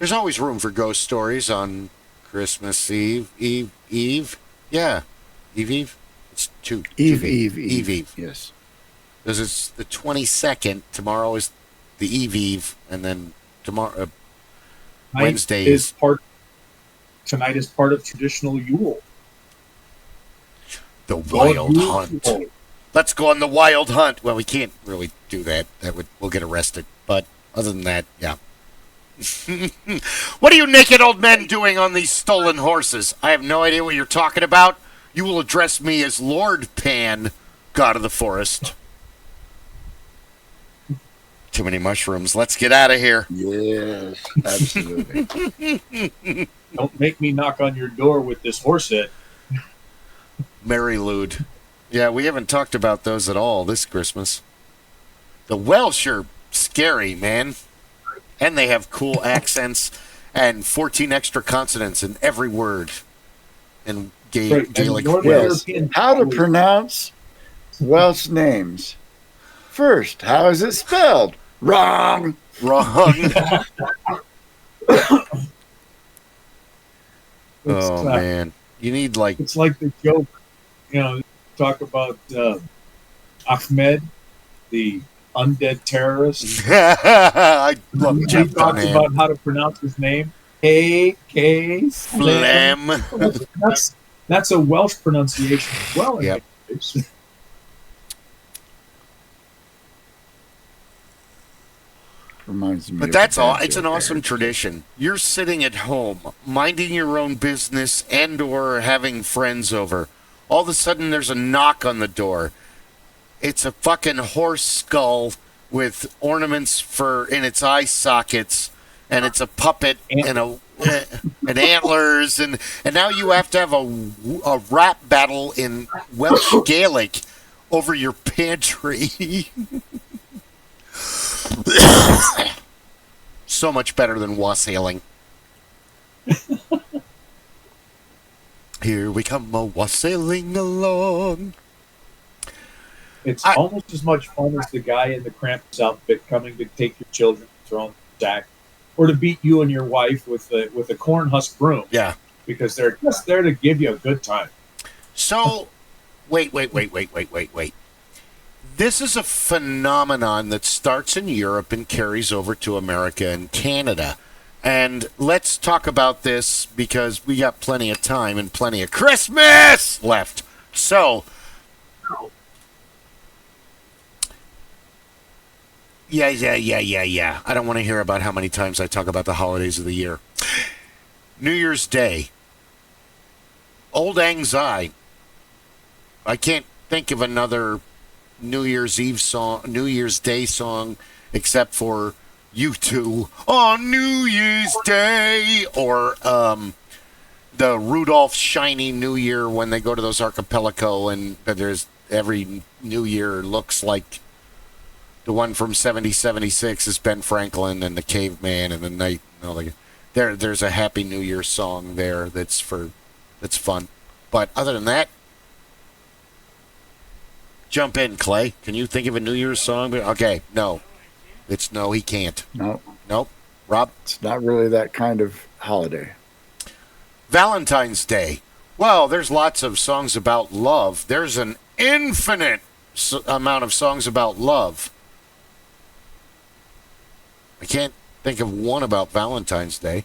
There's always room for ghost stories on Christmas Eve. Yeah. Eve. It's two. Eve. Yes. Because it's the 22nd. Tomorrow is the Eve. And then tomorrow, Wednesday is Tonight is part of traditional Yule. the wild hunt. Let's go on the wild hunt. Well, we can't really do that. We'll get arrested. But other than that, yeah. What are you naked old men doing on these stolen horses? I have no idea what you're talking about. You will address me as Lord Pan, God of the Forest. Too many mushrooms. Let's get out of here. Yes, absolutely. Don't make me knock on your door with this horse head. Mary Lude. Yeah, we haven't talked about those at all this Christmas. The Welsh are scary, man. And they have cool accents and 14 extra consonants in every word. In Gaelic. Yes. How to pronounce Welsh names. First, how is it spelled? Wrong. Oh, man. You need, like... It's like the joke, talk about Ahmed, the undead terrorist. I love He Jeff talks Dunham. about how to pronounce his name. K. Phlegm. That's a Welsh pronunciation as well. In Yep. English. Reminds me. But that's all. It's an awesome tradition. You're sitting at home, minding your own business and or having friends over. All of a sudden, there's a knock on the door. It's a fucking horse skull with ornaments in its eye sockets, and it's a puppet and antlers, and now you have to have a rap battle in Welsh Gaelic over your pantry. So much better than wassailing. Here we come wassailing along. It's almost as much fun as the guy in the Krampus outfit coming to take your children and throw them in the sack, or to beat you and your wife with a corn husk broom. Yeah, because they're just there to give you a good time. So, wait. This is a phenomenon that starts in Europe and carries over to America and Canada. And let's talk about this because we got plenty of time and plenty of Christmas left. So, yeah. I don't want to hear about how many times I talk about the holidays of the year. New Year's Day. Old Lang Syne. I can't think of another New Year's Eve song, New Year's Day song, except for U2 on New Year's Day, or the Rudolph Shiny New Year when they go to those archipelago and there's every New Year looks like the one from 7076 is Ben Franklin and the Caveman and the Night. There's a Happy New Year song there that's fun, but other than that. Jump in, Clay. Can you think of a New Year's song? Okay, no. He can't. Nope. Rob? It's not really that kind of holiday. Valentine's Day. Well, there's lots of songs about love. There's an infinite amount of songs about love. I can't think of one about Valentine's Day.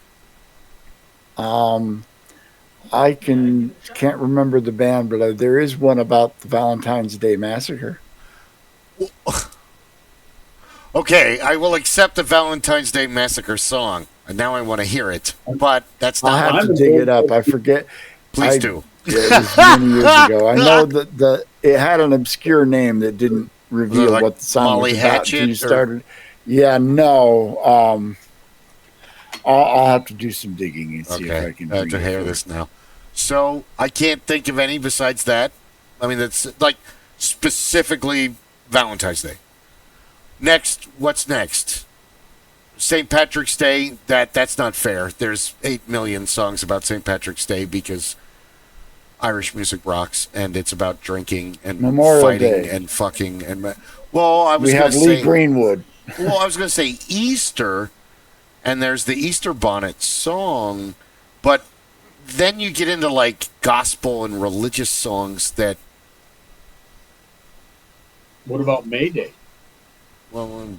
I can't remember the band, but there is one about the Valentine's Day Massacre. Okay, I will accept the Valentine's Day Massacre song, and now I want to hear it. But that's not. I'll have to dig it up. I forget. Please do. It was many years ago. I know that it had an obscure name that didn't reveal like what the song Molly was about. Hatchet, You started. Yeah, no. I'll have to do some digging and see if I can. I have to hear this now. So I can't think of any besides that. I mean, that's like specifically Valentine's Day. Next, what's next? St. Patrick's Day. That's not fair. There's 8 million songs about St. Patrick's Day because Irish music rocks, and it's about drinking and Memorial fighting Day. and fucking and. Well, I was We going have to Lee say Greenwood. Well, I was going to say Easter. and there's the Easter Bonnet song, but then you get into like gospel and religious songs that. What about May Day? Well,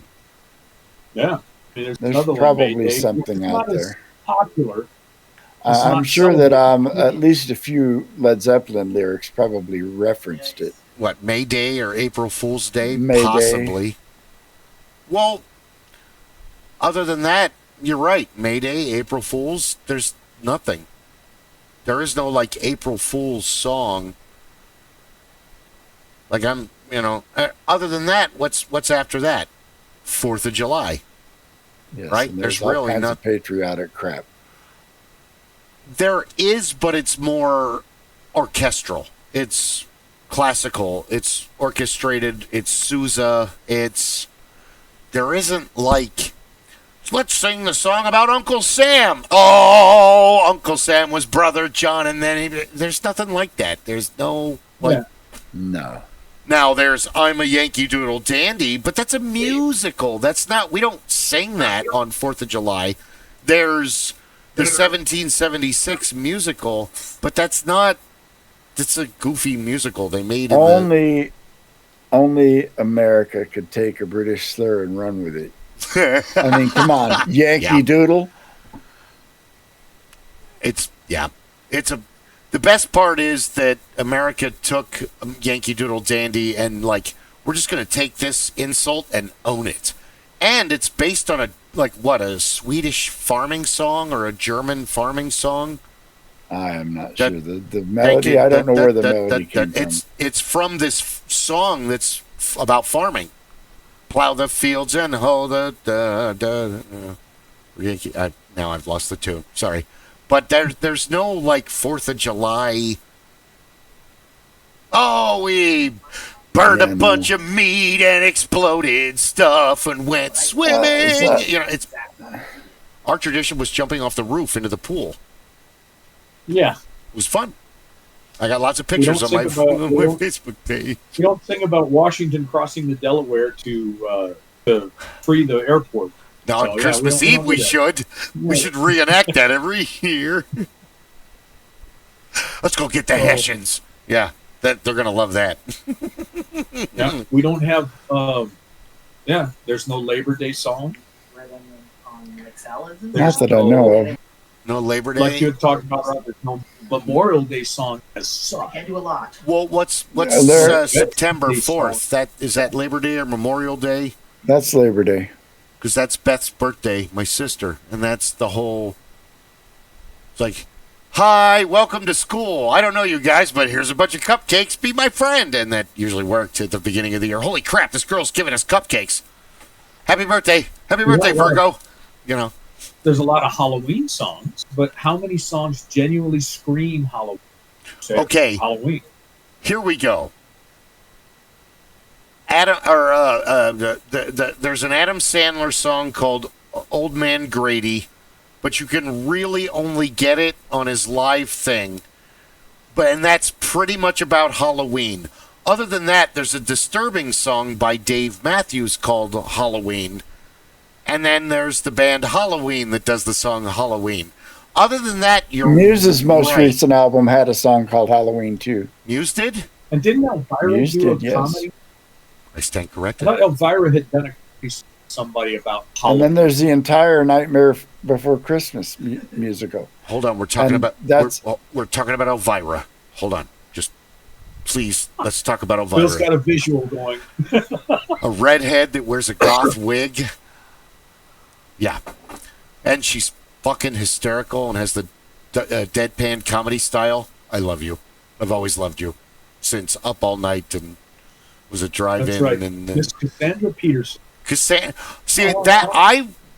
Yeah. There's another one, probably May Day. something It's out not as there. popular. I'm sure that at least a few Led Zeppelin lyrics probably referenced it. what, May Day or April Fool's Day? May Day. Possibly. Well, other than that, you're right. May Day, April Fool's, there's nothing. There is no like April Fool's song. Like other than that, what's after that? 4th of July. Yes, Right? and There's all really kinds not. of patriotic crap. There is, but it's more orchestral. It's classical. It's orchestrated. It's Sousa. There isn't like, let's sing the song about Uncle Sam. Oh, Uncle Sam was Brother John, and then there's nothing like that. There's no like. Yeah. No. Now there's I'm a Yankee Doodle Dandy, but that's a musical. That's not. We don't sing that on 4th of July. There's the 1776 musical, but that's not. It's a goofy musical they made. Only America could take a British slur and run with it. I mean, come on, Yankee Doodle. The best part is that America took Yankee Doodle Dandy and like we're just going to take this insult and own it, and it's based on a Swedish farming song or a German farming song. I am not sure the melody. I don't know where the melody came from. It's from this song that's about farming. Plow the fields and hoe the. Now I've lost the tune. Sorry, but there's no like 4th of July. Oh, we burned a bunch of meat and exploded stuff and went swimming. It's our tradition was jumping off the roof into the pool. Yeah. It was fun. I got lots of pictures on my Facebook page. You don't sing about Washington crossing the Delaware to free the airport. Now, on Christmas Eve, we should. We should reenact that every year. Let's go get the Hessians. Yeah, they're going to love that. Yeah, we don't have, there's no Labor Day song. Not that I know of. No Labor Day? Like you had talked about, there's no Memorial Day song. I can do a lot. Well, what's September 4th? Is that Labor Day or Memorial Day? That's Labor Day. Because that's Beth's birthday, my sister, and that's the whole. It's like, hi, welcome to school. I don't know you guys, but here's a bunch of cupcakes. Be my friend, and that usually worked at the beginning of the year. Holy crap! This girl's giving us cupcakes. Happy birthday, Virgo. There's a lot of Halloween songs, but how many songs genuinely scream Halloween? Okay, Halloween. Here we go. There's an Adam Sandler song called Old Man Grady, but you can really only get it on his live thing. And that's pretty much about Halloween. Other than that, there's a disturbing song by Dave Matthews called Halloween. And then there's the band Halloween that does the song Halloween. Other than that, Muse's most recent album had a song called Halloween too. Muse did? And didn't Elvira do a comedy? I stand corrected. I thought Elvira had done somebody about Halloween. And then there's the entire Nightmare Before Christmas musical. Hold on, we're talking about Elvira. Hold on, just please, let's talk about Elvira. Bill's got a visual going. A redhead that wears a goth wig. Yeah, and she's fucking hysterical and has the deadpan comedy style. I love you. I've always loved you since Up All Night and was a drive-in. That's right. And Miss Cassandra Peterson.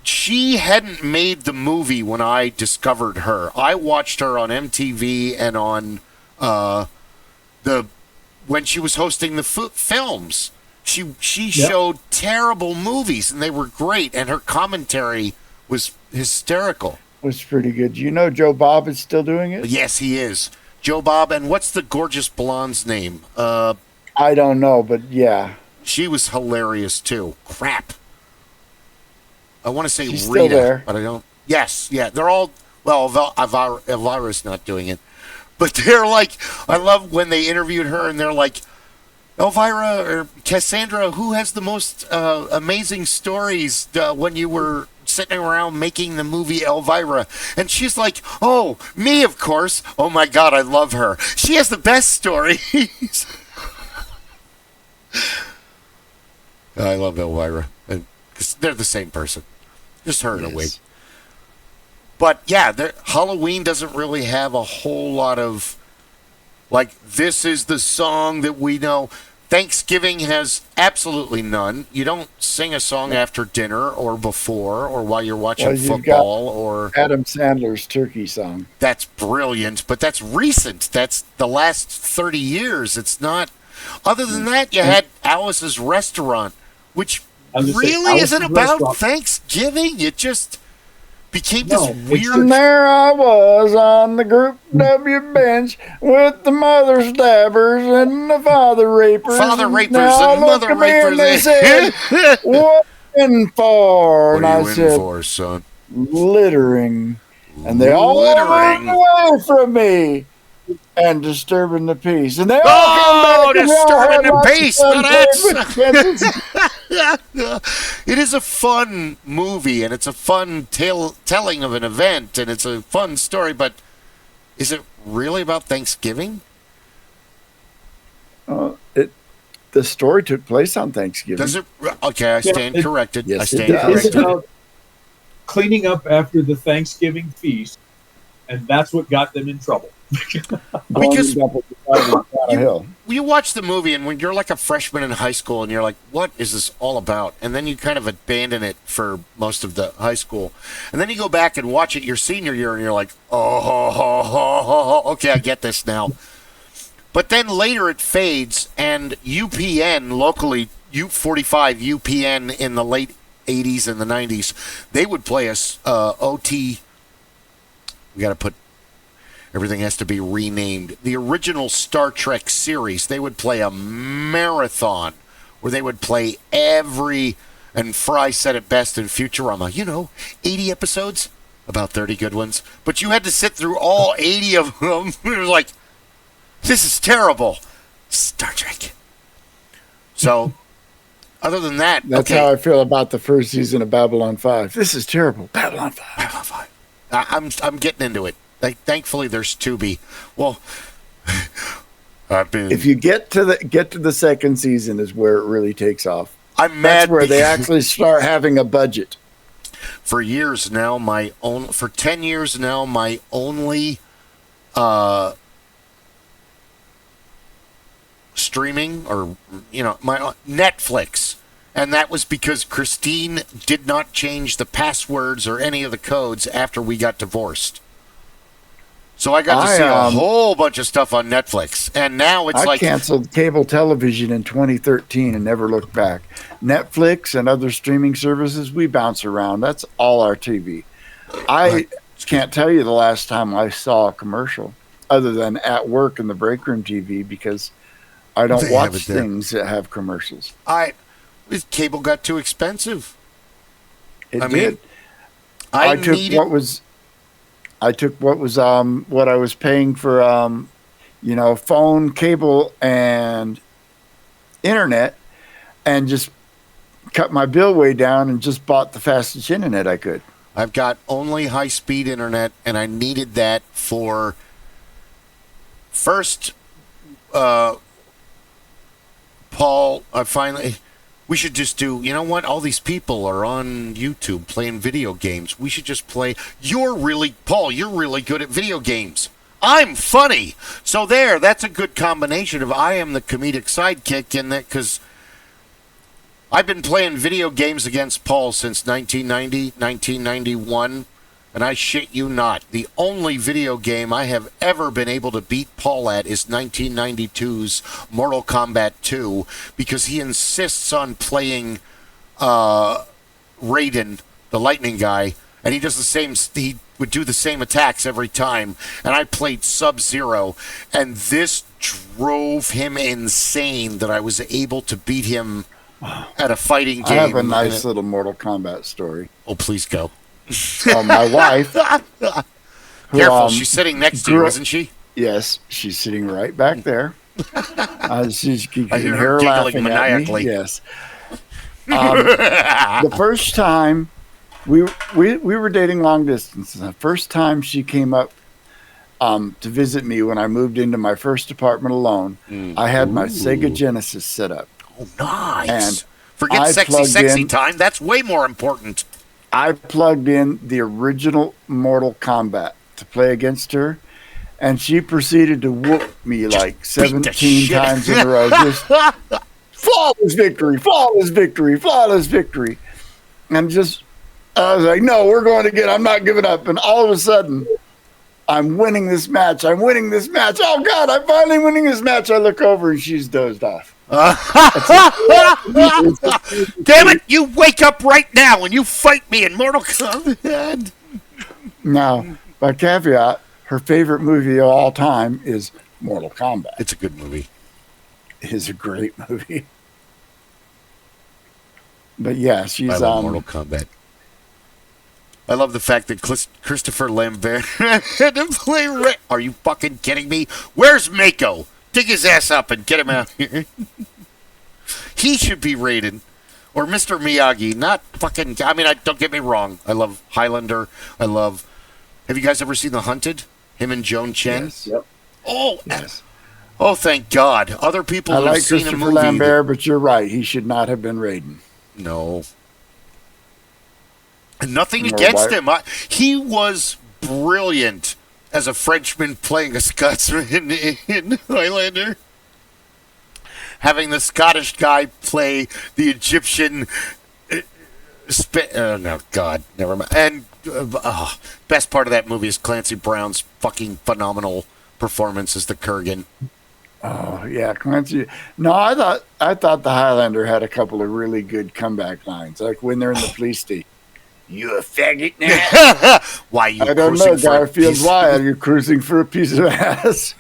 She hadn't made the movie when I discovered her. I watched her on MTV and on when she was hosting the films. She showed terrible movies and they were great, and her commentary was hysterical. Was pretty good. You know Joe Bob is still doing it? Yes, he is. Joe Bob, and what's the gorgeous blonde's name? I don't know, but yeah. She was hilarious too. Crap. I want to say She's Rita, still there. but I don't. Yes, yeah, they're all. Well, Elvira's not doing it, but they're like. I love when they interviewed her, and they're like, Elvira or Cassandra, who has the most amazing stories when you were sitting around making the movie Elvira? And she's like, oh, me, of course. Oh, my God, I love her. She has the best stories. I love Elvira. They're the same person. Just her in a wig. But, yeah, Halloween doesn't really have a whole lot of, like, this is the song that we know. Thanksgiving has absolutely none. You don't sing a song after dinner or before or while you're watching football or Adam Sandler's turkey song. That's brilliant, but that's recent. That's the last 30 years. It's not. Other than that, you had Alice's Restaurant, which really isn't about Thanksgiving. It just became this weird. And there I was on the Group W bench with the mother stabbers and the father rapers. Father rapers and mother rapers. And they said, what in for? What are you in for, son? Littering. And they all ran away from me and disturbing the peace. And they all came back disturbing the peace. It is a fun movie, and it's a fun telling of an event, and it's a fun story, but is it really about Thanksgiving? The story took place on Thanksgiving. Does it? Okay, I stand corrected. Yes, I stand corrected. It's about cleaning up after the Thanksgiving feast, and that's what got them in trouble. Because you watch the movie, and when you're like a freshman in high school, and you're like, what is this all about? And then you kind of abandon it for most of the high school. And then you go back and watch it your senior year, and you're like, okay, I get this now. But then later it fades, and UPN, locally, U45 UPN in the late 80s and the 90s, they would play us OT. We got to put, everything has to be renamed. The original Star Trek series, they would play a marathon where they would play every, and Fry said it best in Futurama, 80 episodes, about 30 good ones. But you had to sit through all 80 of them. It was like, this is terrible. Star Trek. So, other than that, that's how I feel about the first season of Babylon 5. This is terrible. Babylon 5. Babylon 5. I'm getting into it. Thankfully, there's Tubi. Well, if you get to the second season, is where it really takes off. I'm mad. That's where they actually start having a budget. For years now, for 10 years now, my only streaming or my Netflix, and that was because Christine did not change the passwords or any of the codes after we got divorced. So I got to see a whole bunch of stuff on Netflix, and now it's I canceled cable television in 2013 and never looked back. Netflix and other streaming services, we bounce around. That's all our TV. I can't tell you the last time I saw a commercial other than at work in the break room TV, because I don't watch things that have commercials. Cable got too expensive. It did. I took what I was paying for, phone, cable, and internet, and just cut my bill way down and just bought the fastest internet I could. I've got only high-speed internet, and I needed that for first. Paul, we should just do, all these people are on YouTube playing video games. We should just play. Paul, you're really good at video games. I'm funny. So that's a good combination of I am the comedic sidekick in that, because I've been playing video games against Paul since 1990, 1991. And I shit you not, the only video game I have ever been able to beat Paul at is 1992's Mortal Kombat 2, because he insists on playing Raiden, the lightning guy, and he would do the same attacks every time. And I played Sub-Zero, and this drove him insane that I was able to beat him at a fighting game. I have a nice little Mortal Kombat story. Oh, please go. My wife. Who, Careful, she's sitting next to you, isn't she? Yes, she's sitting right back there. You I can hear hear her her giggling laughing maniacally. at me. Yes. The first time we were dating long distance. The first time she came up to visit me when I moved into my first apartment alone, I had my Sega Genesis set up. Oh, nice. And forget I sexy time. That's way more important. I plugged in the original Mortal Kombat to play against her, and she proceeded to whoop me like 17 times in a row. Just flawless victory, flawless victory, flawless victory. And just, I was like, no, we're going to get, I'm not giving up. And all of a sudden, I'm winning this match. I'm winning this match. Oh, God, I'm finally winning this match. I look over and she's dozed off. Damn it, you wake up right now and you fight me in Mortal Kombat. Now, by caveat, her favorite movie of all time is Mortal Kombat. It's a good movie. It is a great movie. But yeah, she's I love Mortal Kombat. I love the fact that Christopher Lambert had to play Are you fucking kidding me? Where's Mako? Dig his ass up and get him out here. He should be rated. Or Mr. Miyagi. Not fucking... I mean, don't get me wrong. I love Highlander. Have you guys ever seen The Hunted? Him and Joan Chen? Yes. Yep. Oh, yes. Oh, thank God. Other people I have like seen a Christopher movie. Lambert, but you're right. He should not have been Raiden. No. Nothing against him. He was brilliant as a Frenchman playing a Scotsman in Highlander. Having the Scottish guy play the Egyptian. No, God, never mind. And best part of that movie is Clancy Brown's fucking phenomenal performance as the Kurgan. Oh yeah, Clancy. No, I thought the Highlander had a couple of really good comeback lines, like when they're in the police station. You a faggot now? Why you? I don't know, Garfield. Why are you cruising for a piece of ass?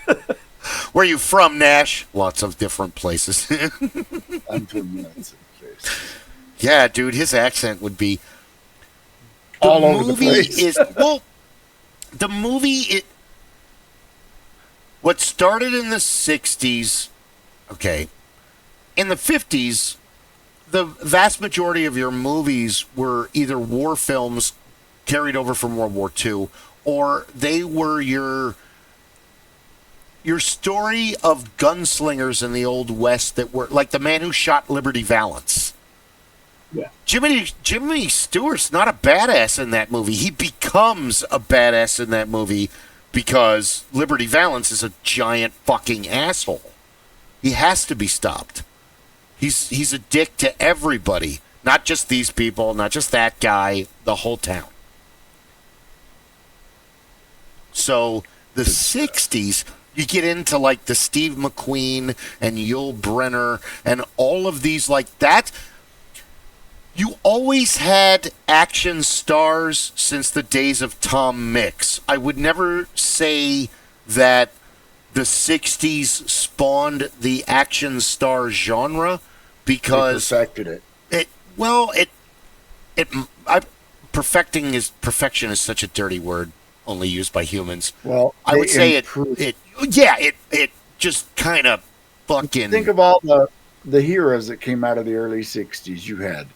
Where are you from, Nash? Lots of different places. I'm from lots of places. Yeah, dude, his accent would be all over the place. The movie. What started in the 60s, okay, in the 50s, the vast majority of your movies were either war films carried over from World War II, or they were your story of gunslingers in the Old West that were like The Man Who Shot Liberty Valance. Yeah. Jimmy Stewart's not a badass in that movie. He becomes a badass in that movie because Liberty Valance is a giant fucking asshole. He has to be stopped. He's a dick to everybody. Not just these people, not just that guy, the whole town. So the 60s, you get into like the Steve McQueen and Yul Brynner and all of these like that. You always had action stars since the days of Tom Mix. I would never say that the 60s spawned the action star genre because perfected it. Perfection is such a dirty word, only used by humans. Well, I would say it just kind of fucking. Think of all the heroes that came out of the early 60s. You had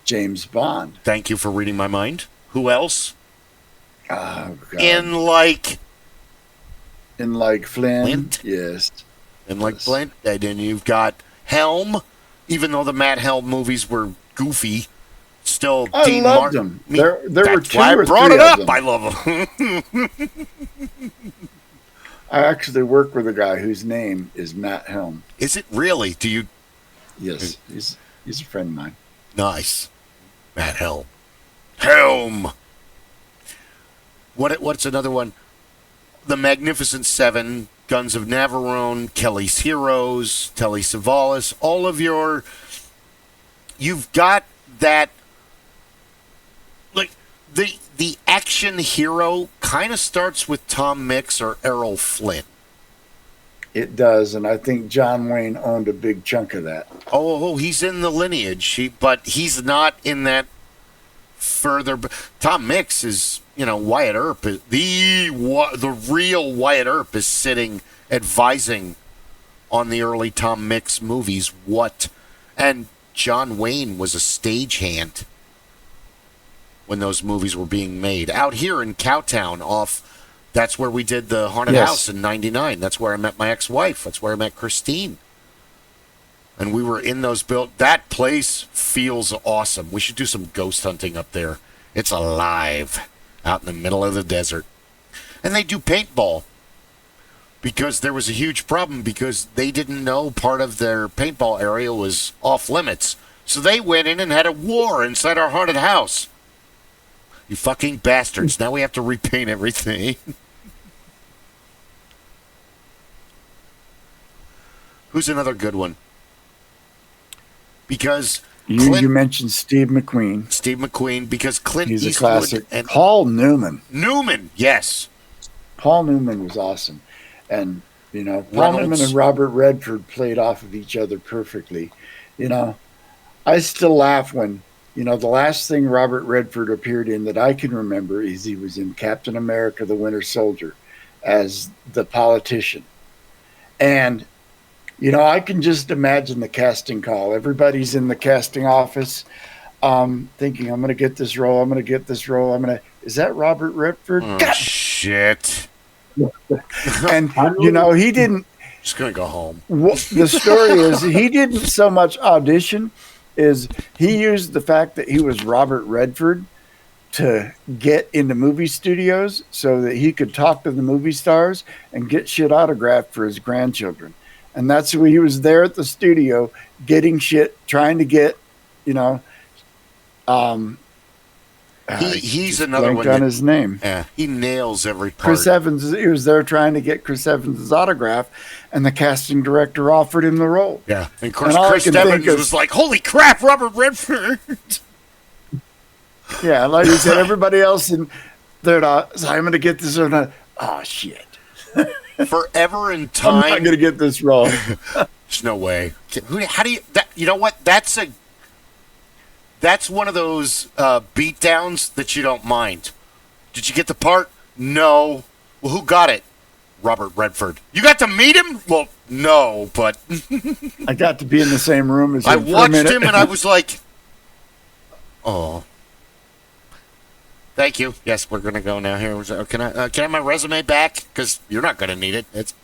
James Bond. Thank you for reading my mind. Who else? Oh, God. In like Flint? Yes. In like Flint. And then you've got Helm. Even though the Matt Helm movies were goofy, still I Dean loved Martin. them. There were two why or I brought three it up. of them. I love them. I actually work with a guy whose name is Matt Helm. Is it really? Do you? Yes, he's a friend of mine. Nice. Matt Helm. Helm. What's another one? The Magnificent Seven, Guns of Navarone, Kelly's Heroes, Telly Savalas, all of you've got that, like, the action hero kind of starts with Tom Mix or Errol Flynn. It does, and I think John Wayne owned a big chunk of that. Oh, he's in the lineage. But he's not in that further. Tom Mix is, Wyatt Earp. The real Wyatt Earp is sitting advising on the early Tom Mix movies. And John Wayne was a stagehand when those movies were being made. Out here in Cowtown that's where we did the Haunted House in 99. That's where I met my ex-wife. That's where I met Christine. And we were in those that place feels awesome. We should do some ghost hunting up there. It's alive out in the middle of the desert. And they do paintball. Because there was a huge problem because they didn't know part of their paintball area was off limits. So they went in and had a war inside our haunted house. You fucking bastards. Now we have to repaint everything. Who's another good one? Because you mentioned Steve McQueen. Steve McQueen, because Clint He's Eastwood a classic. And Paul Newman. Newman, yes. Paul Newman was awesome. And, Paul Reynolds. Newman and Robert Redford played off of each other perfectly. I still laugh when, the last thing Robert Redford appeared in that I can remember is he was in Captain America, the Winter Soldier as the politician. And, I can just imagine the casting call. Everybody's in the casting office thinking, I'm going to get this role. I'm going to get this role. Is that Robert Redford? Oh, shit. And, he didn't. Just going to go home. The story is he didn't so much audition is he used the fact that he was Robert Redford to get into movie studios so that he could talk to the movie stars and get shit autographed for his grandchildren. And that's why he was there at the studio getting shit, trying to get, he's another one on his name. Yeah, he nails every part. Chris Evans, he was there trying to get Chris Evans' autograph, and the casting director offered him the role. Yeah, and of course Chris Evans was like, "Holy crap, Robert Redford!" Yeah, like he said, everybody else in there, so I'm going to get this or not. Oh shit! Forever in time, I'm not going to get this role. There's no way. How do you? You know what? That's one of those beatdowns that you don't mind. Did you get the part? No. Well, who got it? Robert Redford. You got to meet him? Well, no, but I got to be in the same room as him. I watched him and I was like, oh. Thank you. Yes, we're going to go now here. Can I have my resume back? Because you're not going to need it. It's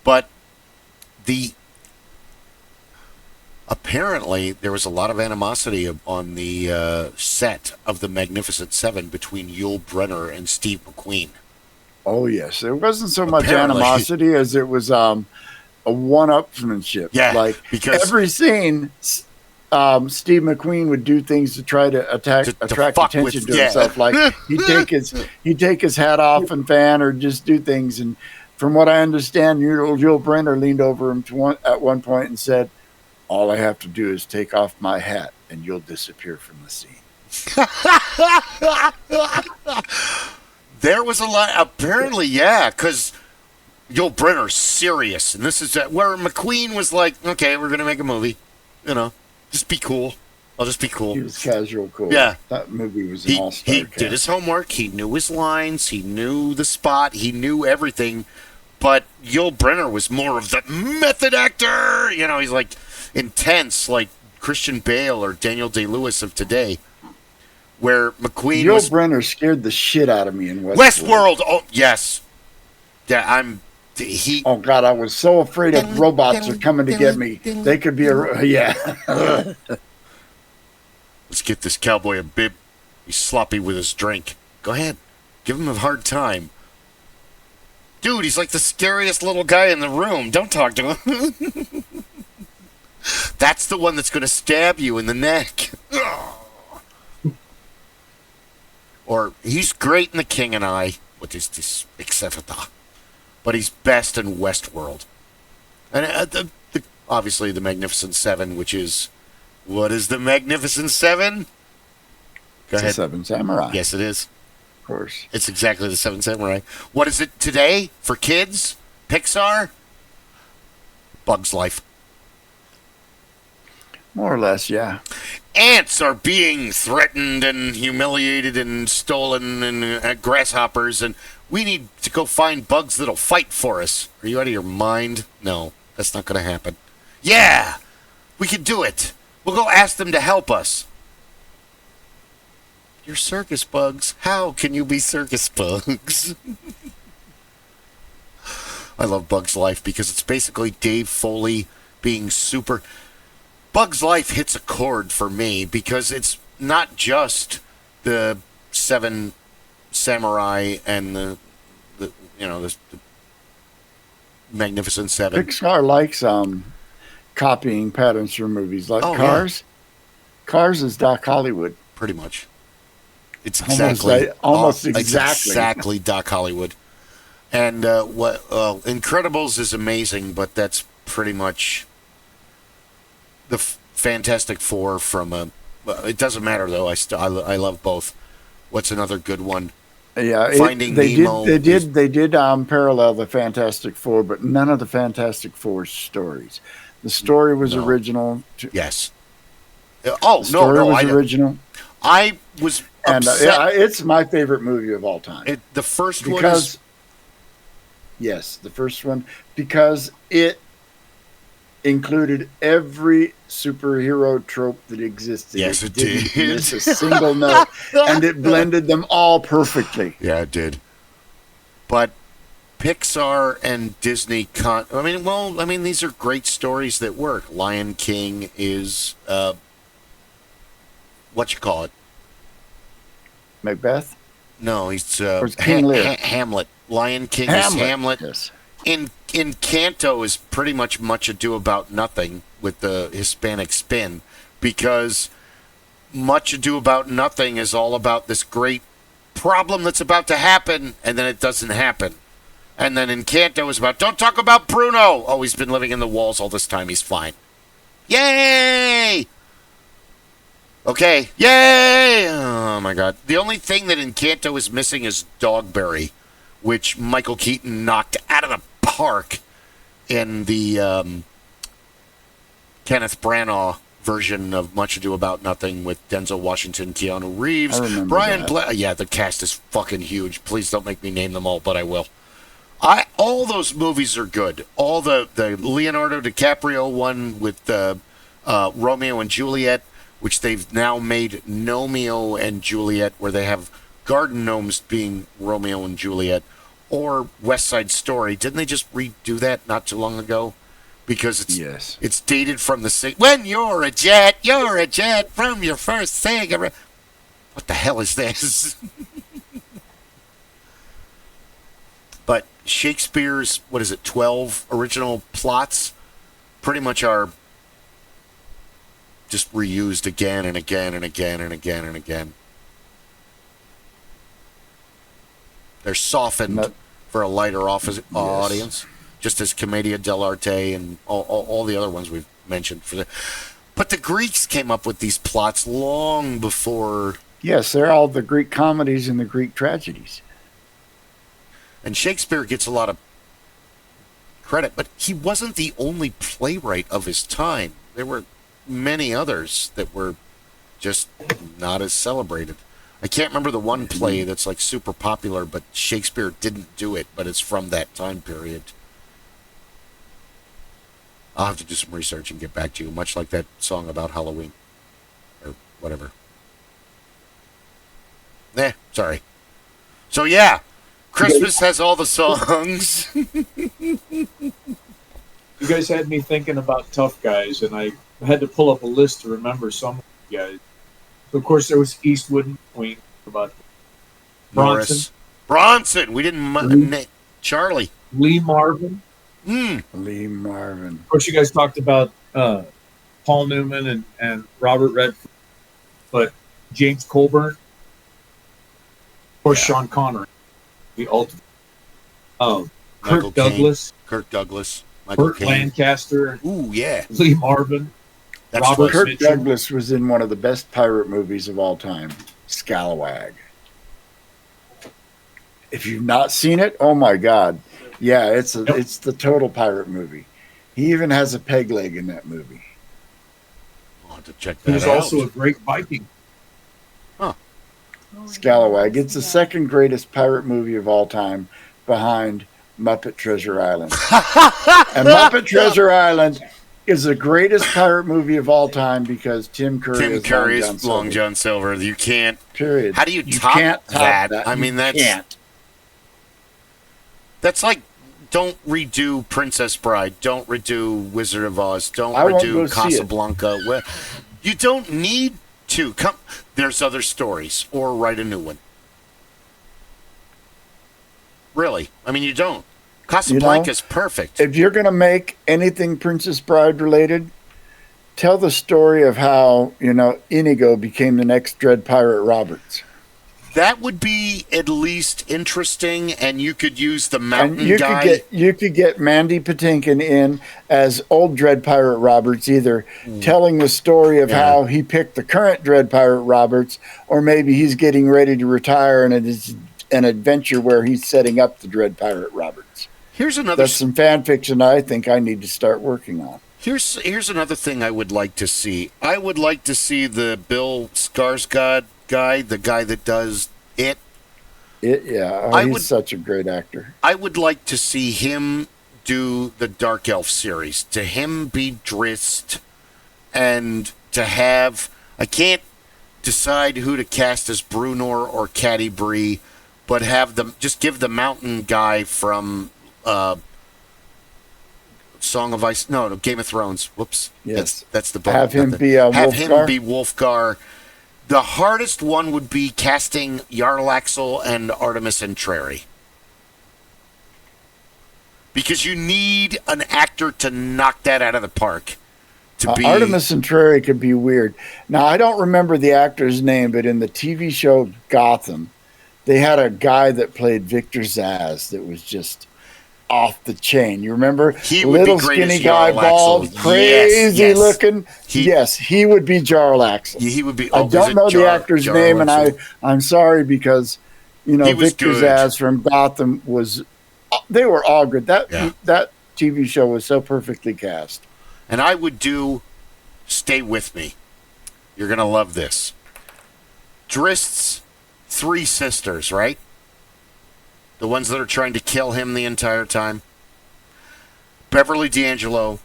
But apparently there was a lot of animosity on the set of The Magnificent Seven between Yul Brynner and Steve McQueen. Oh, yes. There wasn't so much animosity as it was a one-upsmanship. Yeah, like because every scene, Steve McQueen would do things to try to attract attention to himself. Like he'd take his hat off and fan, or just do things. And from what I understand, Yul Brynner leaned over him at one point and said, "All I have to do is take off my hat, and you'll disappear from the scene." There was a lot. Apparently, yeah, because Yul Brynner's serious, and this is where McQueen was like, "Okay, we're gonna make a movie, just be cool. I'll just be cool." He was casual cool. Yeah, that movie was an all-star. He did his homework. He knew his lines. He knew the spot. He knew everything. But Yul Brynner was more of the method actor. He's like intense, like Christian Bale or Daniel Day-Lewis of today. Where McQueen Yul Brynner scared the shit out of me in Westworld. Oh yes, yeah. Oh God, I was so afraid of robots are coming to get me. They could be yeah. Let's get this cowboy a bib. He's sloppy with his drink. Go ahead, give him a hard time. Dude, he's like the scariest little guy in the room. Don't talk to him. That's the one that's going to stab you in the neck. Or he's great in The King and I. What is this? Etc. But he's best in Westworld. And obviously the Magnificent Seven, which is... What is the Magnificent Seven? Go ahead. Seven Samurai. Yes, it is. course. It's exactly the Seven Samurai. What is it today for kids? Pixar? Bug's Life. More or less, yeah. Ants are being threatened and humiliated and stolen, and grasshoppers, and we need to go find bugs that'll fight for us. Are you out of your mind? No, that's not going to happen. Yeah, we can do it. We'll go ask them to help us. You're circus bugs. How can you be circus bugs? I love Bug's Life because it's basically Dave Foley being super... Bug's Life hits a chord for me because it's not just the Seven Samurai and the Magnificent Seven. Pixar likes copying patterns from movies like Cars. Yeah. Cars is Doc Hollywood. Pretty much. It's almost exactly. It's exactly Doc Hollywood. And Incredibles is amazing, but that's pretty much the Fantastic Four from it doesn't matter though. I love both. What's another good one? Yeah, Finding Nemo. They did parallel the Fantastic Four, but none of the Fantastic Four stories. The story was original. Yes. Was original. I was upset. And it's my favorite movie of all time. The first one is... Yes, the first one, because it included every superhero trope that existed. Yes, it didn't did. miss a single note, and it blended them all perfectly. Yeah, it did. But Pixar and Disney... these are great stories that work. Lion King is... what you call it? Macbeth? No, he's King Lear. Hamlet. Lion King is Hamlet. Yes. In Canto is pretty much Much Ado About Nothing with the Hispanic spin, because Much Ado About Nothing is all about this great problem that's about to happen, and then it doesn't happen. And then in Canto is about, don't talk about Bruno. Oh, he's been living in the walls all this time. He's fine. Yay! Okay. Yay! Oh, my God. The only thing that Encanto is missing is Dogberry, which Michael Keaton knocked out of the park in the Kenneth Branagh version of Much Ado About Nothing with Denzel Washington, Keanu Reeves, Brian Black. Yeah, the cast is fucking huge. Please don't make me name them all, but I will. All those movies are good. All the Leonardo DiCaprio one with Romeo and Juliet, which they've now made Gnomeo and Juliet, where they have garden gnomes being Romeo and Juliet, or West Side Story. Didn't they just redo that not too long ago? Because it's dated from the... When you're a jet from your first cigarette. What the hell is this? But Shakespeare's, 12 original plots pretty much are just reused again and again and again and again and again. They're softened for a lighter audience, just as Commedia dell'arte and all the other ones we've mentioned. But the Greeks came up with these plots long before... Yes, they're all the Greek comedies and the Greek tragedies. And Shakespeare gets a lot of credit, but he wasn't the only playwright of his time. There were many others that were just not as celebrated. I can't remember the one play that's like super popular, but Shakespeare didn't do it, but it's from that time period. I'll have to do some research and get back to you, much like that song about Halloween. Or whatever. Sorry. So yeah, Christmas has all the songs. You guys had me thinking about Tough Guys, and I had to pull up a list to remember some of you guys. So of course, there was Eastwood and Queen about Bronson. We didn't Charlie. Lee Marvin. Lee Marvin. Of course, you guys talked about Paul Newman and Robert Redford, but James Colburn. Of course, Sean Connery, the ultimate. Kirk Douglas. Michael Burt Lancaster. Ooh, yeah. Lee Marvin. Kirk Douglas was in one of the best pirate movies of all time, Scalawag. If you've not seen it, oh my God. Yeah, it's the total pirate movie. He even has a peg leg in that movie. I'll have to check that He's out. also a great Viking. Scalawag. It's the second greatest pirate movie of all time behind Muppet Treasure Island. And Muppet Treasure Island is the greatest pirate movie of all time because Tim Curry is Long John Silver. You can't. Period. How do you top that? I mean, can't. That's like, don't redo Princess Bride. Don't redo Wizard of Oz. Don't redo Casablanca. You don't need to. There's other stories, or write a new one. Really? I mean, you don't. Casablanca's perfect. If you're going to make anything Princess Bride related, tell the story of how, Inigo became the next Dread Pirate Roberts. That would be at least interesting, and you could use the mountain guy. You could get Mandy Patinkin in as old Dread Pirate Roberts, either telling the story of how he picked the current Dread Pirate Roberts, or maybe he's getting ready to retire and it is an adventure where he's setting up the Dread Pirate Roberts. That's some fan fiction I think I need to start working on. Here's another thing I would like to see. I would like to see the Bill Skarsgård guy, the guy that does it. He's such a great actor. I would like to see him do the Dark Elf series. To him be Drizzt, and to have, I can't decide who to cast as Brunor or Catti-brie, but have them just give the mountain guy from Song of Ice. No, Game of Thrones. Whoops. Yes, that's the book. Have him be Wolfgar. The hardest one would be casting Jarl Axel and Artemis Entreri. Because you need an actor to knock that out of the park. Artemis Entreri could be weird. Now, I don't remember the actor's name, but in the TV show Gotham, they had a guy that played Victor Zsasz that was just off the chain. You remember? He would be great skinny as guy, Jarl bald, Axel. crazy looking. He would be Jarl Axel. He would be. I don't know the actor's name, and I'm sorry because Victor Zsasz from Gotham was. They were all good. That TV show was so perfectly cast. And I would do. Stay with me. You're gonna love this. Drizzt's 3 sisters, right? The ones that are trying to kill him the entire time. Beverly D'Angelo,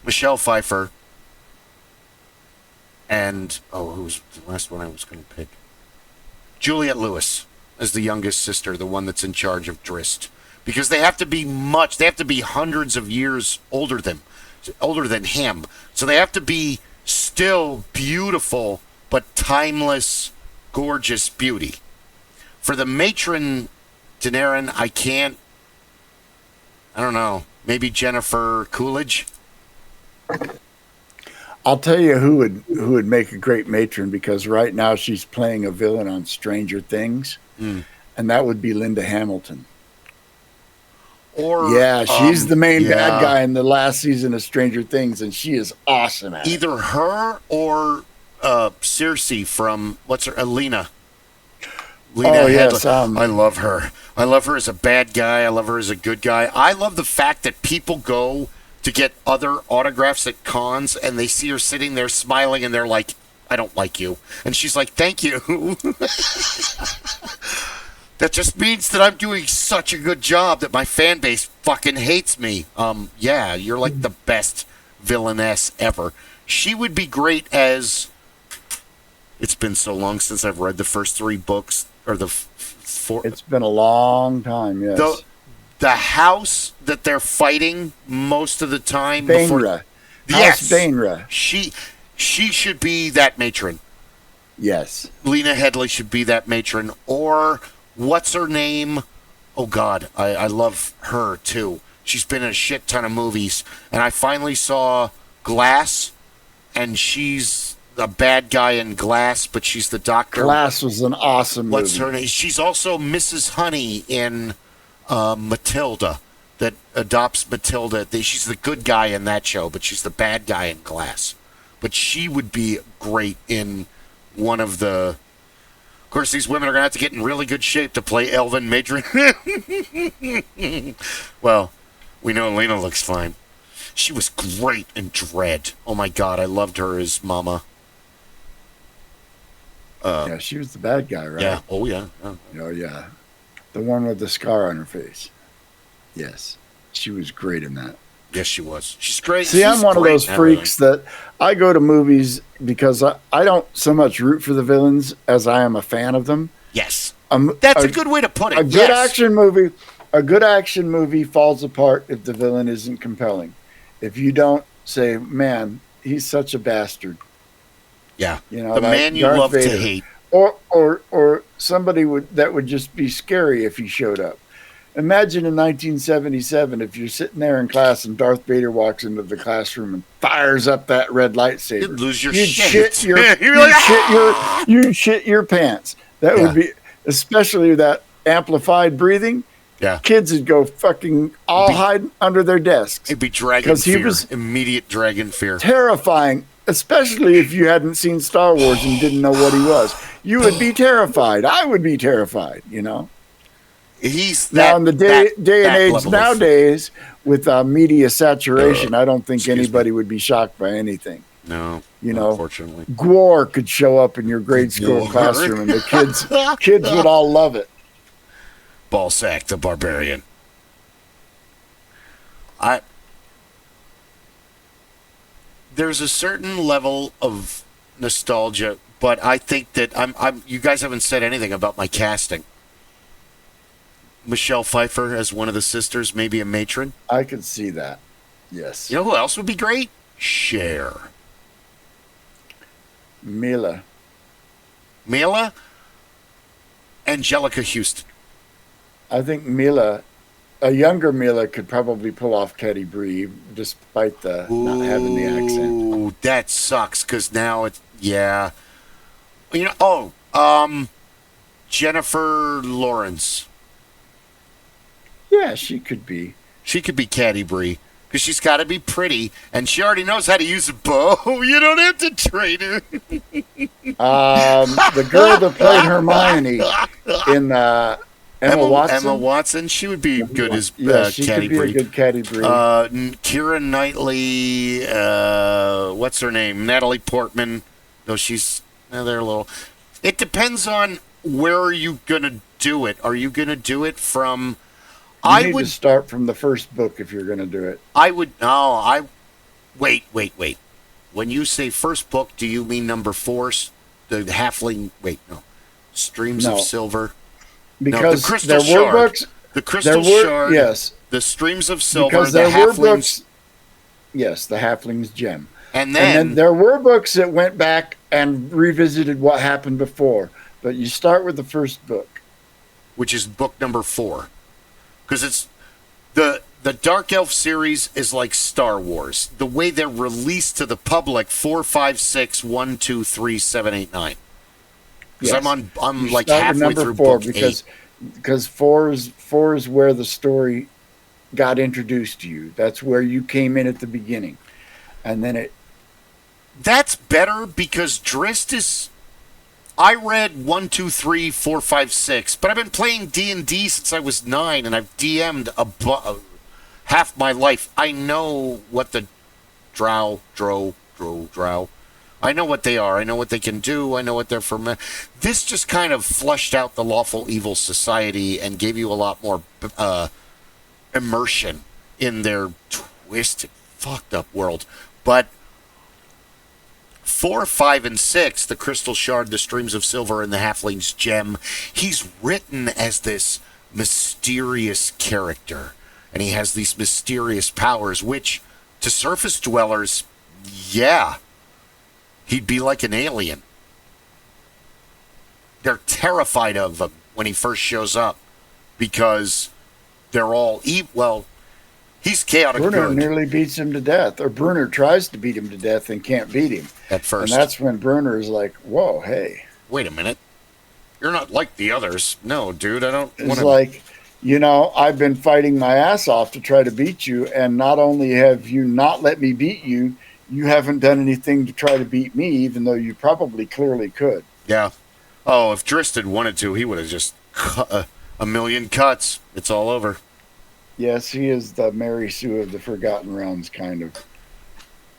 Michelle Pfeiffer, and who's the last one I was going to pick? Juliette Lewis as the youngest sister, the one that's in charge of Drizzt, because they have to be hundreds of years older than him, so they have to be still beautiful but timeless, gorgeous beauty. For the matron Daenerys, I don't know, maybe Jennifer Coolidge. I'll tell you who would make a great matron, because right now she's playing a villain on Stranger Things, and that would be Linda Hamilton. She's the main bad guy in the last season of Stranger Things, and she is awesome at it. Either her or Cersei from Alina. Yes. I love her. I love her as a bad guy. I love her as a good guy. I love the fact that people go to get other autographs at cons and they see her sitting there smiling and they're like, I don't like you. And she's like, thank you. That just means that I'm doing such a good job that my fan base fucking hates me. You're like the best villainess ever. She would be great as... It's been so long since I've read the first 3 books, or the 4. It's been a long time, yes. The house that they're fighting most of the time. Bainra. House Bainra. She should be that matron. Yes. Lena Headey should be that matron. Or, what's her name? Oh, God, I love her, too. She's been in a shit ton of movies. And I finally saw Glass, and she's a bad guy in Glass, but she's the doctor. Glass was an awesome movie. What's her name? She's also Mrs. Honey in Matilda, that adopts Matilda. She's the good guy in that show, but she's the bad guy in Glass. But she would be great in one of the... course, these women are going to have to get in really good shape to play Elvin Madron. Well, we know Lena looks fine. She was great in Dread. Oh, my God. I loved her as Mama. Yeah, she was the bad guy, right? Yeah. Oh, yeah. Oh, yeah. The one with the scar on her face. Yes. She was great in that. Yes, she was. She's great. See, I'm one of those freaks that I go to movies because I don't so much root for the villains as I am a fan of them. Yes. That's a good way to put it. A good action movie falls apart if the villain isn't compelling. If you don't say, man, he's such a bastard. Yeah. You know, the like man you Darth love Vader. to hate. Or somebody that would just be scary if he showed up. Imagine in 1977 if you're sitting there in class and Darth Vader walks into the classroom and fires up that red lightsaber. You'd lose your You'd shit. You'd shit your pants. That would be, especially that amplified breathing. Yeah. Kids would go fucking all hide under their desks. It'd be dragon fear. He was immediate dragon fear. Terrifying, especially if you hadn't seen Star Wars and didn't know what he was. You would be terrified. I would be terrified, you know. He's now in the day and age nowadays with media saturation, I don't think anybody would be shocked by anything. No, you know, unfortunately, Gwar could show up in your grade school classroom, and the kids would all love it. Ballsack the Barbarian. There's a certain level of nostalgia, but I think that you guys haven't said anything about my casting. Michelle Pfeiffer as one of the sisters, maybe a matron. I could see that. Yes. You know who else would be great? Cher. Mila. Angelica Houston. I think Mila, a younger Mila, could probably pull off Teddy Bree, despite the not having the accent. Ooh, that sucks, because now it's, yeah. You know, Jennifer Lawrence. Yeah, she could be. She could be Caddy Bree, because she's got to be pretty, and she already knows how to use a bow. You don't have to train her. The girl that played Hermione in Emma Watson, she would be good as she Caddy could be Bree. a good Caddy Bree. Keira Knightley, what's her name? Natalie Portman. Though they're a little. It depends on where are you gonna do it. Are you gonna do it from? You need to start from the first book if you're going to do it. Wait. When you say first book, do you mean number 4, the Halfling? Wait, no. Streams of Silver. Because the Crystal Shard. Books. The Crystal Shard. Yes. The Streams of Silver. Because the there were Halflings. Books. Yes, the Halfling's Gem. And then there were books that went back and revisited what happened before. But you start with the first book, which is book number 4. Because it's the Dark Elf series is like Star Wars. The way they're released to the public, 4, 5, 6, 1, 2, 3, 7, 8, 9. Because I'm like halfway through 4 book 8. Because 4 is where the story got introduced to you. That's where you came in at the beginning, and then That's better because Drizzt is. I read 1, 2, 3, 4, 5, 6, but I've been playing D&D since I was 9, and I've DM'd half my life. I know what the drow. I know what they are. I know what they can do. I know what they're for. This just kind of flushed out the lawful evil society and gave you a lot more immersion in their twisted, fucked up world. But 4, 5, and 6, the Crystal Shard, the Streams of Silver, and the Halfling's Gem, he's written as this mysterious character. And he has these mysterious powers, which, to surface dwellers, yeah, he'd be like an alien. They're terrified of him when he first shows up, because they're all evil. Well, he's chaotic Bruner good. Nearly beats him to death, or Bruner tries to beat him to death and can't beat him. At first. And that's when Bruner is like, whoa, hey. Wait a minute. You're not like the others. No, dude, I don't want It's to. like, I've been fighting my ass off to try to beat you, and not only have you not let me beat you, you haven't done anything to try to beat me, even though you probably clearly could. Yeah. Oh, if Drist had wanted to, he would have just cut a million cuts. It's all over. Yes, he is the Mary Sue of the Forgotten Realms, kind of.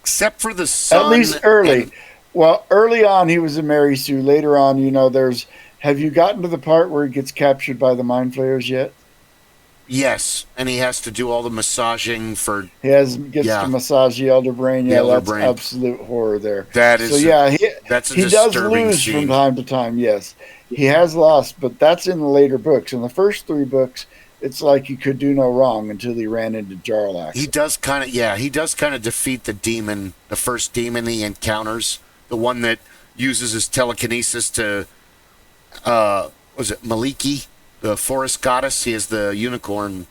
Except for the sun. At least early. Well, early on, he was a Mary Sue. Later on, there's... Have you gotten to the part where he gets captured by the Mind Flayers yet? Yes, and he has to do all the massaging for... Gets to massage the Elder Brain. Yeah, that's absolute horror there. That is... So, yeah, that's a he does lose scene. From time to time, yes. He has lost, but that's in the later books. In the first 3 books, it's like he could do no wrong until he ran into Jarlaxle. He does kind of defeat the demon, the first demon he encounters, the one that uses his telekinesis to... was it Maliki, the forest goddess? He is the unicorn.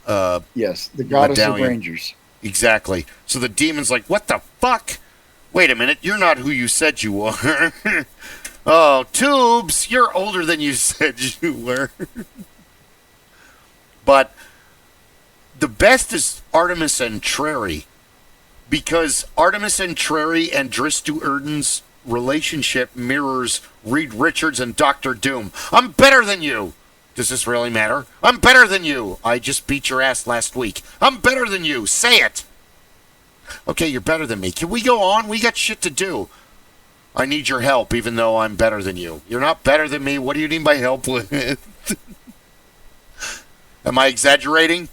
Yes, the goddess medallion. of rangers. Exactly. So the demon's like, what the fuck? Wait a minute, you're not who you said you were. Oh, Tubes, you're older than you said you were. But the best is Artemis and Trary, because Artemis and Trary and Dristu Erden's relationship mirrors Reed Richards and Dr. Doom. I'm better than you. Does this really matter? I'm better than you. I just beat your ass last week. I'm better than you. Say it. Okay, you're better than me. Can we go on? We got shit to do. I need your help, even though I'm better than you. You're not better than me. What do you need my help with? Am I exaggerating?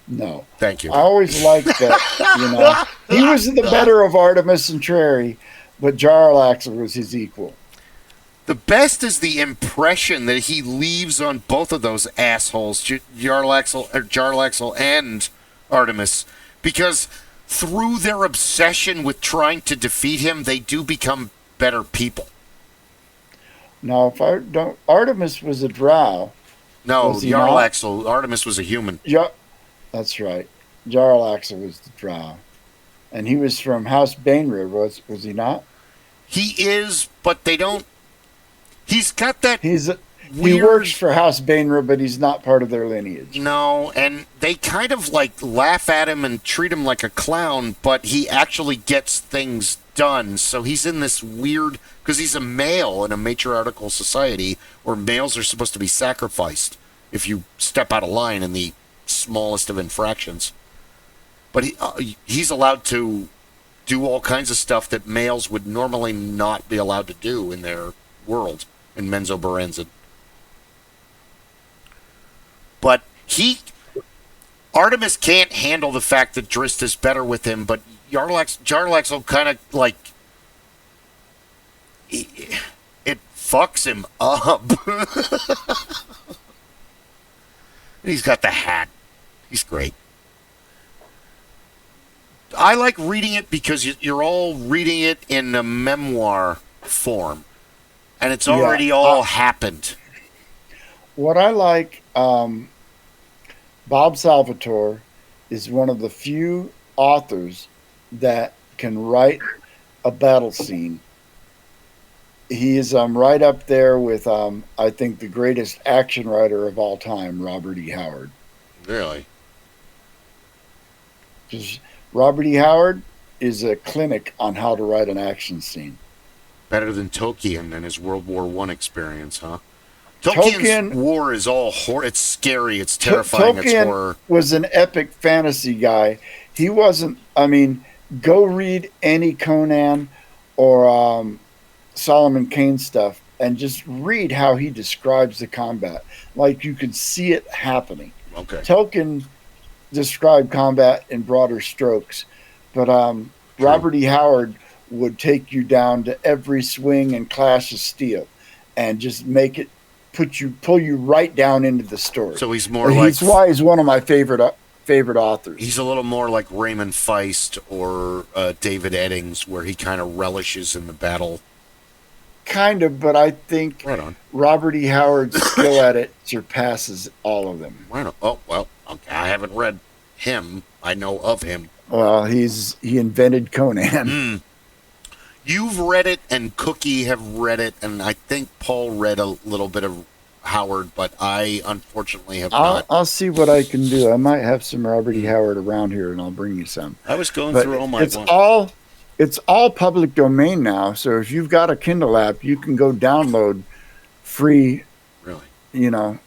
No. Thank you. I always liked that, He was the better of Artemis and Trary, but Jarlaxle was his equal. The best is the impression that he leaves on both of those assholes, Jarlaxle and Artemis, because through their obsession with trying to defeat him, they do become better people. Now, if I don't... Artemis was a drow. No, Jarlaxle. Artemis was a human. That's right. Jarlaxle was the drow. And he was from House Bainrid, was he not? He is, but they don't... He's got that He works for House Bainrid, but he's not part of their lineage. No, and they kind of laugh at him and treat him like a clown, but he actually gets things done. So he's in this weird... Because he's a male in a matriarchal society where males are supposed to be sacrificed if you step out of line in the smallest of infractions. But he's allowed to do all kinds of stuff that males would normally not be allowed to do in their world in Menzoberranzan. But Artemis can't handle the fact that Drist is better with him, but Jarlaxle kind of it fucks him up. He's got the hat. He's great. I like reading it because you're all reading it in a memoir form, and it's already all happened. What I like, Bob Salvatore is one of the few authors that can write a battle scene. He is right up there with, I think, the greatest action writer of all time, Robert E. Howard. Really? Because Robert E. Howard is a clinic on how to write an action scene. Better than Tolkien and his World War I experience, huh? Tolkien's war is all horror. It's scary. It's terrifying. Tolkien it's horror. Was an epic fantasy guy. He wasn't... I mean, go read any Conan or... Solomon Kane stuff and just read how he describes the combat. Like you could see it happening. Okay. Tolkien described combat in broader strokes, but Robert E. Howard would take you down to every swing and clash of steel and just make it pull you right down into the story. So he's more That's why he's one of my favorite authors. He's a little more like Raymond Feist or David Eddings, where he kind of relishes in the battle. Kind of, but I think Robert E. Howard's skill at it surpasses all of them. Right on. Oh, well, okay. I haven't read him. I know of him. Well, he invented Conan. You've read it, and Cookie have read it, and I think Paul read a little bit of Howard, but I unfortunately have not. I'll see what I can do. I might have some Robert E. Howard around here, and I'll bring you some. I was going through all my... it's all public domain now. So if you've got a Kindle app, you can go download free, Really? you know,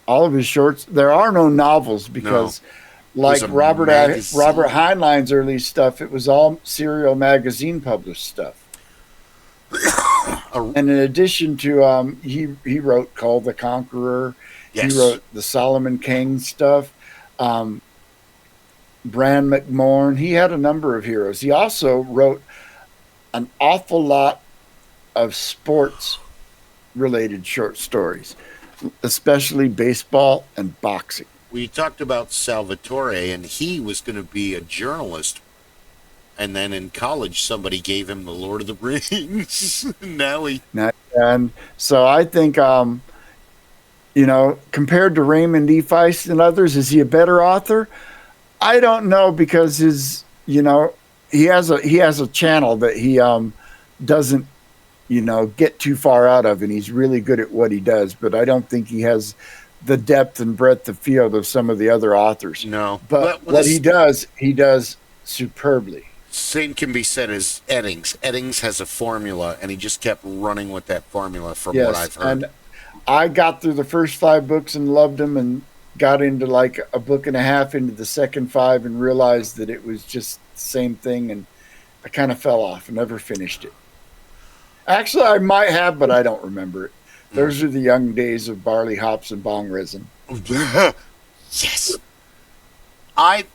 all of his shorts. There are no novels because like a Robert magazine. Heinlein's early stuff, it was all Serial magazine published stuff. And in addition to he wrote Call the Conqueror, Yes. he wrote the Solomon King stuff, Bran McMorn. He had a number of heroes. He also wrote an awful lot of sports related short stories, especially baseball and boxing. We talked about Salvatore, and he was going to be a journalist. And then in college, somebody gave him the Lord of the Rings. And so I think, compared to Raymond E. Feist and others, is he a better author? I don't know, because he has a channel that he doesn't, get too far out of, and he's really good at what he does. But I don't think he has the depth and breadth of field of some of the other authors. No, but what he does superbly. Same can be said as Eddings. Eddings has a formula, and he just kept running with that formula from what I've heard. And I got through the first 5 books and loved them, and got into like a book and a half into the second 5 and realized that it was just the same thing, and I kind of fell off and never finished it. Actually, I might have, but I don't remember it. Those are the young days of barley, hops, and bong resin. Yes. I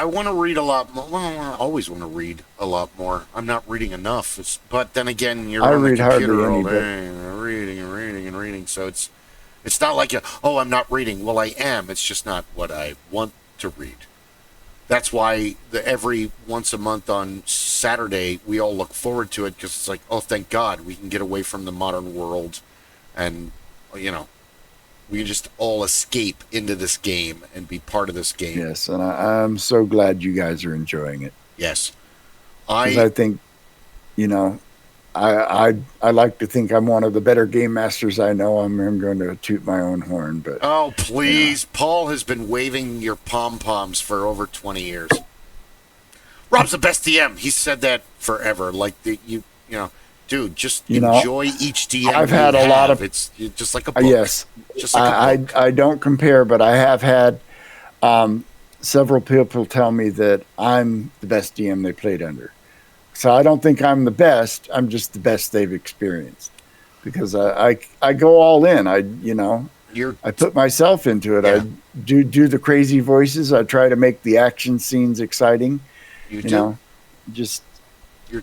want to read a lot more. Well, I always want to read a lot more. I'm not reading enough. But then again, you're on the computer all day, reading and reading and reading. So it's not like, I'm not reading. Well, I am. It's just not what I want to read. That's why every once a month on Saturday, we all look forward to it, because it's like, oh, thank God, we can get away from the modern world, and, we can just all escape into this game and be part of this game. Yes, and I'm so glad you guys are enjoying it. Yes. I think, I like to think I'm one of the better game masters I know. I'm going to toot my own horn, but oh, please. Paul has been waving your pom-poms for over 20 years. Rob's the best DM. He's said that forever. Like, dude, just enjoy each DM. I've had a lot of... It's just like a book. Yes. Just like a book. I don't compare, but I have had several people tell me that I'm the best DM they played under. So I don't think I'm the best. I'm just the best they've experienced, because I go all in. I put myself into it. Yeah. I do the crazy voices. I try to make the action scenes exciting. You're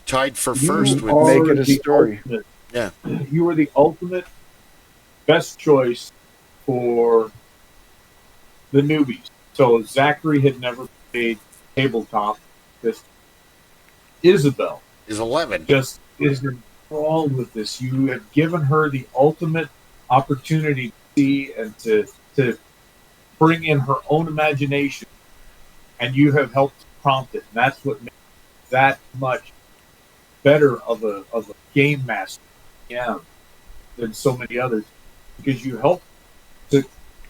tied for first with make it a story. Ultimate. Yeah, you were the ultimate best choice for the newbies. So Zachary had never played tabletop. Just Isabel is 11. Just is enthralled with this. You have given her the ultimate opportunity to see and to bring in her own imagination, and you have helped prompt it. And that's what makes that much better of a game master than so many others, because you help to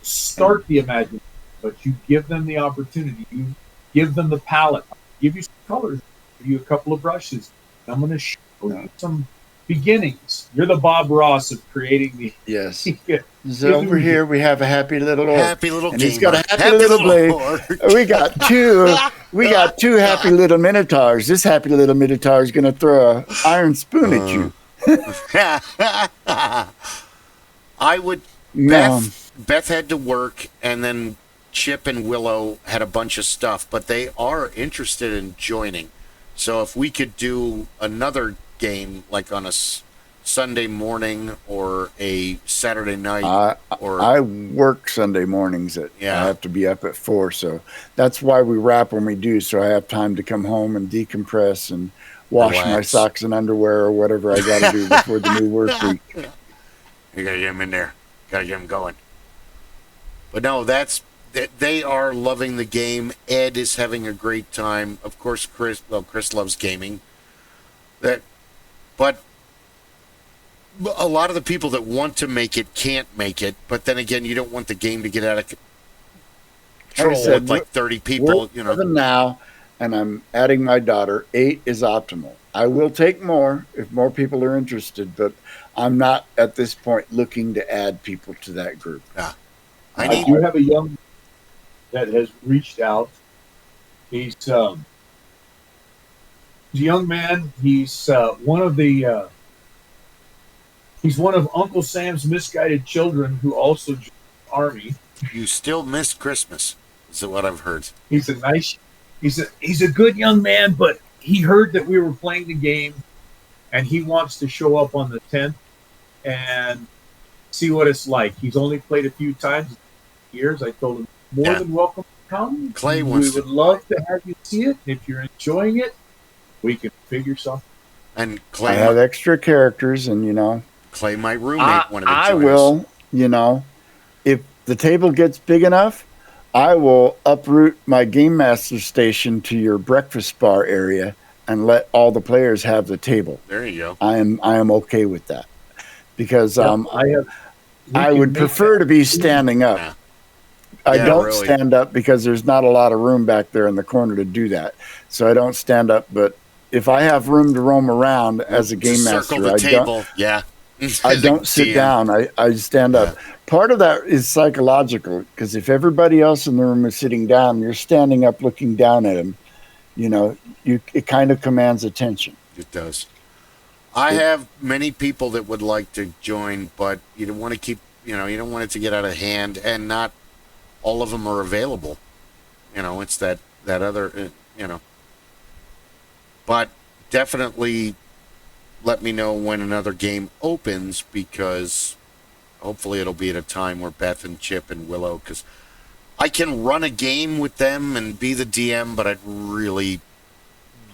start the imagination, but you give them the opportunity. You give them the palette. Give you some colors. Give you a couple of brushes. I'm going to show you some beginnings. You're the Bob Ross of creating the... Yes. So over here we have a happy little orc. Happy little and he's got a happy little blade. We got two happy little minotaurs. This happy little minotaur is going to throw an iron spoon at you. Beth had to work, and then Chip and Willow had a bunch of stuff, but they are interested in joining. So if we could do another game, like on a Sunday morning or a Saturday night, I work Sunday mornings. I have to be up at 4, so that's why we wrap when we do. So I have time to come home and decompress and wash my socks and underwear or whatever I got to do before the new work week. You gotta get them in there. Gotta get them going. But no, they are loving the game. Ed is having a great time. Of course, Chris loves gaming. But a lot of the people that want to make it can't make it. But then again, you don't want the game to get out of control with like 30 people. Even now, and I'm adding my daughter, 8 is optimal. I will take more if more people are interested, but I'm not at this point looking to add people to that group. Yeah. I do have a young that has reached out. He's a young man. He's one of Uncle Sam's misguided children who also joined the army. You still missed Christmas, is what I've heard. He's a good young man, but he heard that we were playing the game, and he wants to show up on the 10th and see what it's like. He's only played a few times years. I told him more than welcome to come. Clay we wants would love to have you see it. If you're enjoying it, we can figure something. And Clay, I have extra characters, and Clay, my roommate, wanted to join I us. will, if the table gets big enough, I will uproot my game master station to your breakfast bar area and let all the players have the table. There you go. I am okay with that because I would prefer that. to be standing up. Yeah. I don't really. stand up because there's not a lot of room back there in the corner to do that. So I don't stand up. But if I have room to roam around as a game Just master, circle the table. Yeah. I don't sit down. I stand up. Part of that is psychological because if everybody else in the room is sitting down, you're standing up looking down at them. It kind of commands attention. It does. I have many people that would like to join, but you don't want to keep, you don't want it to get out of hand, and not all of them are available. It's that other, But definitely let me know when another game opens, because hopefully it'll be at a time where Beth and Chip and Willow, because I can run a game with them and be the DM, but I'd really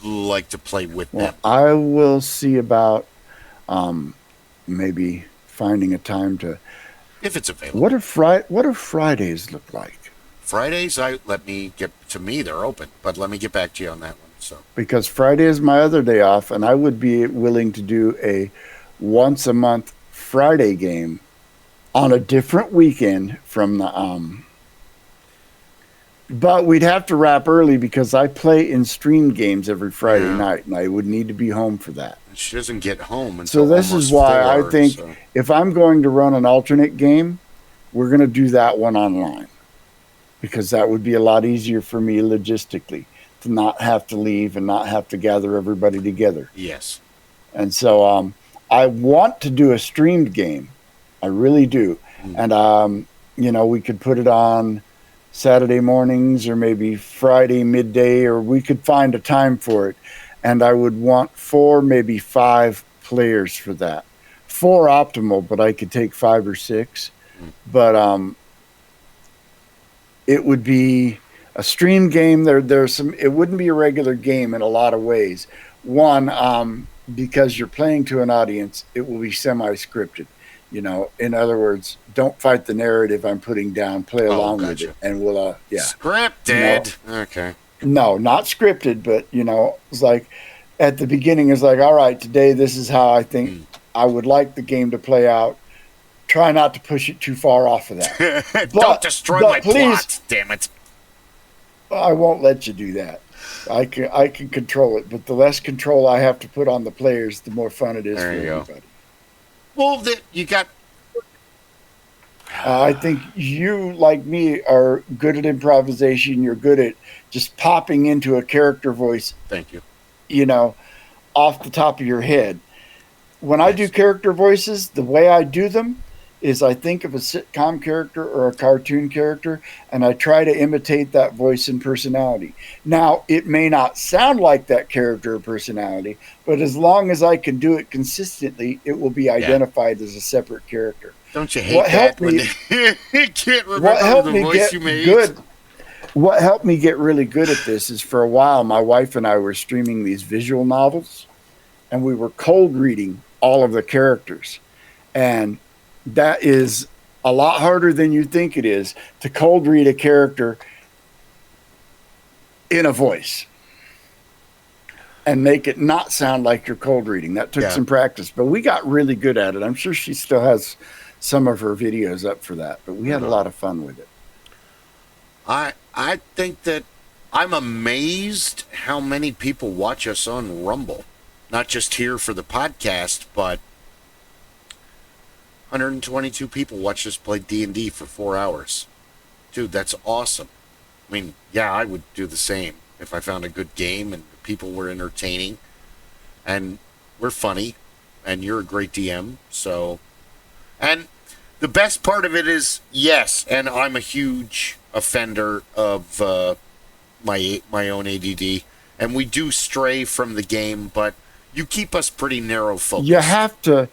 like to play with them. I will see about maybe finding a time to, if it's available. What do Fridays look like? Fridays, they're open, but let me get back to you on that one. So because Friday is my other day off, and I would be willing to do a once a month Friday game on a different weekend from the but we'd have to wrap early because I play in streamed games every Friday night, and I would need to be home for that. She doesn't get home until so this is why 4, I think if I'm going to run an alternate game, we're going to do that one online, because that would be a lot easier for me logistically to not have to leave and not have to gather everybody together. Yes. And so I want to do a streamed game. I really do. And, we could put it on Saturday mornings or maybe Friday midday, or we could find a time for it. And I would want 4, maybe 5 players for that. 4 optimal, but I could take 5 or 6. But it would be a stream game. There's some. It wouldn't be a regular game in a lot of ways. One, because you're playing to an audience, it will be semi-scripted. In other words, don't fight the narrative I'm putting down. Play along with it, and we'll scripted. Okay. No, not scripted, but it's like at the beginning, it's like, all right, today this is how I think I would like the game to play out. Try not to push it too far off of that. Don't destroy my plot, damn it. I won't let you do that. I can control it, but the less control I have to put on the players, the more fun it is for everybody. Well, you got... I think you, like me, are good at improvisation. You're good at just popping into a character voice. Thank you. Off the top of your head. When I do character voices, the way I do them is I think of a sitcom character or a cartoon character, and I try to imitate that voice and personality. Now, it may not sound like that character or personality, but as long as I can do it consistently, it will be identified as a separate character. Don't you hate that when you can't remember the voice you made? What helped me get really good at this is, for a while, my wife and I were streaming these visual novels, and we were cold reading all of the characters. And that is a lot harder than you think it is to cold read a character in a voice and make it not sound like you're cold reading. That took some practice, but we got really good at it. I'm sure she still has some of her videos up for that, but we had a lot of fun with it. I think that I'm amazed how many people watch us on Rumble. Not just here for the podcast, but 122 people watch us play D&D for 4 hours. Dude, that's awesome. I mean, yeah, I would do the same if I found a good game and people were entertaining. And we're funny, and you're a great DM, so... And the best part of it is, yes, and I'm a huge offender of my own ADD, and we do stray from the game, but you keep us pretty narrow focused. You have to...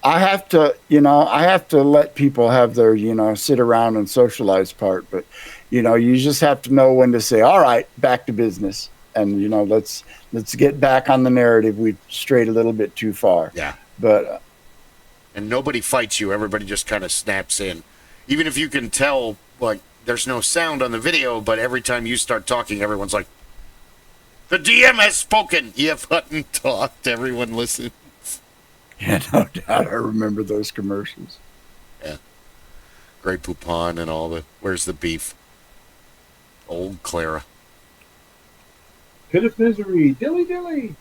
I have to let people have their, sit around and socialize part, but, you just have to know when to say, all right, back to business. And, let's get back on the narrative. We strayed a little bit too far. Yeah. But... and nobody fights you. Everybody just kind of snaps in. Even if you can tell, like, there's no sound on the video, but every time you start talking, everyone's like, the DM has spoken. You've Hutton talked. Everyone listens. Yeah, no doubt. I remember those commercials. Yeah. Great Poupon and all the, where's the beef? Old Clara. Pit of misery, dilly dilly.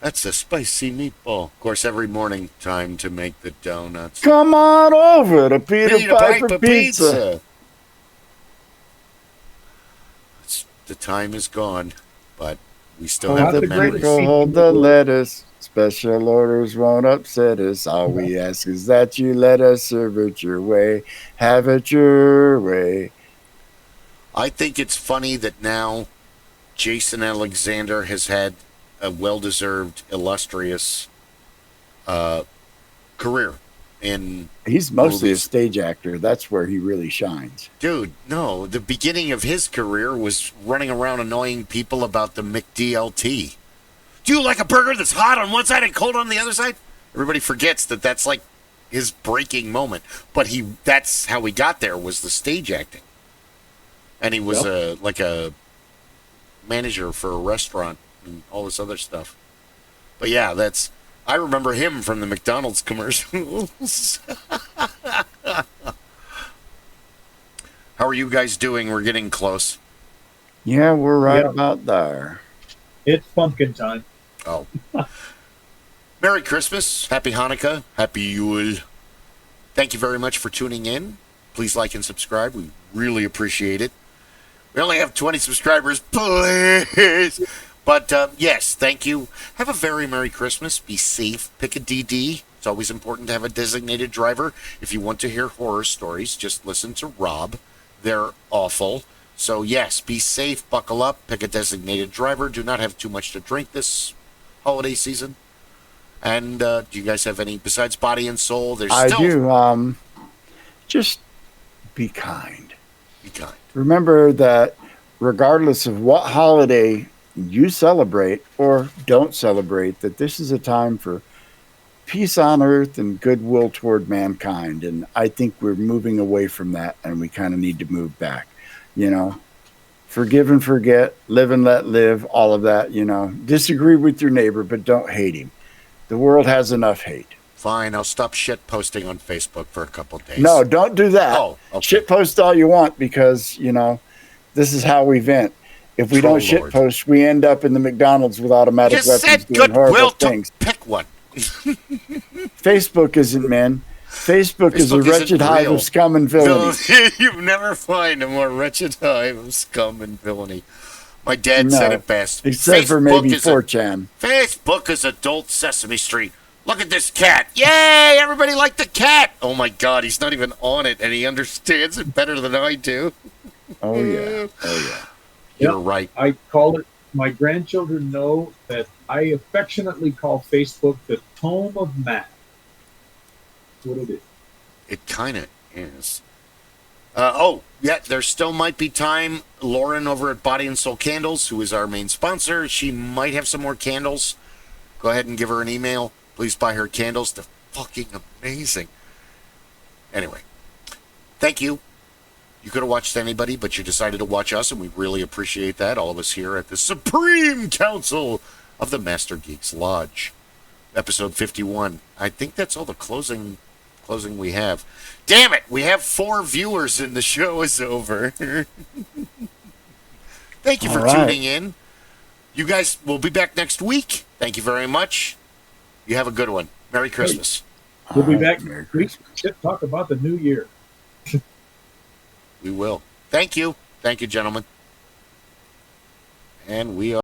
That's a spicy meatball. Of course, every morning, time to make the donuts. Come on over to Peter Piper Pizza. The time is gone, but we still have Hold the the memories. grapefruit, hold the lettuce. Special orders won't upset us. All we ask is that you let us serve it your way. Have it your way. I think it's funny that now Jason Alexander has had a well-deserved, illustrious career in He's mostly movies. a stage actor. That's where he really shines. Dude, no, the beginning of his career was running around annoying people about the McDLT. Do you like a burger that's hot on one side and cold on the other side? Everybody forgets that that's like his breaking moment. But that's how he got there, was the stage acting. And he was like a manager for a restaurant and all this other stuff. But yeah, I remember him from the McDonald's commercials. How are you guys doing? We're getting close. Yeah, we're right Yep. about there. It's pumpkin time. Oh. Merry Christmas. Happy Hanukkah. Happy Yule. Thank you very much for tuning in. Please like and subscribe. We really appreciate it. We only have 20 subscribers. Please. But, yes, thank you. Have a very Merry Christmas. Be safe. Pick a DD. It's always important to have a designated driver. If you want to hear horror stories, just listen to Rob. They're awful. So, yes, be safe. Buckle up. Pick a designated driver. Do not have too much to drink this holiday season. And do you guys have any, besides Body and Soul? I do. Just be kind. Be kind. Remember that regardless of what holiday you celebrate or don't celebrate, that this is a time for peace on earth and goodwill toward mankind. And I think we're moving away from that, and we kind of need to move back. Forgive and forget, live and let live, all of that. Disagree with your neighbor, but don't hate him. The world has enough hate. Fine, I'll stop shit posting on Facebook for a couple days. No, don't do that. Oh, okay. Shit post all you want, because this is how we vent. If we Troll don't shit Lord. post, we end up in the McDonald's with automatic Just weapons said doing horrible goodwill to things. pick one. Facebook isn't, man. Facebook is a Facebook isn't wretched hive real. of scum and villainy. You'll never find a more wretched hive of scum and villainy. My dad said it best. Except for maybe is 4chan. Facebook is adult Sesame Street. Look at this cat. Yay! Everybody liked the cat. Oh my God, he's not even on it, and he understands it better than I do. Oh, yeah. Oh, yeah. You're right. I call it, my grandchildren know that I affectionately call Facebook the tome of math. That's what it is. It kind of is. Yeah, there still might be time. Lauren over at Body and Soul Candles, who is our main sponsor, she might have some more candles. Go ahead and give her an email. Please buy her candles. They're fucking amazing. Anyway, thank you. You could have watched anybody, but you decided to watch us, and we really appreciate that. All of us here at the Supreme Council of the Master Geeks Lodge. Episode 51. I think that's all the closing we have. Damn it! We have 4 viewers and the show is over. Thank you for All right. tuning in. You guys will be back next week. Thank you very much. You have a good one. Merry Christmas. We'll be All right, back Merry next week Christmas. to talk about the new year. We will. Thank you. Thank you, gentlemen. And we are.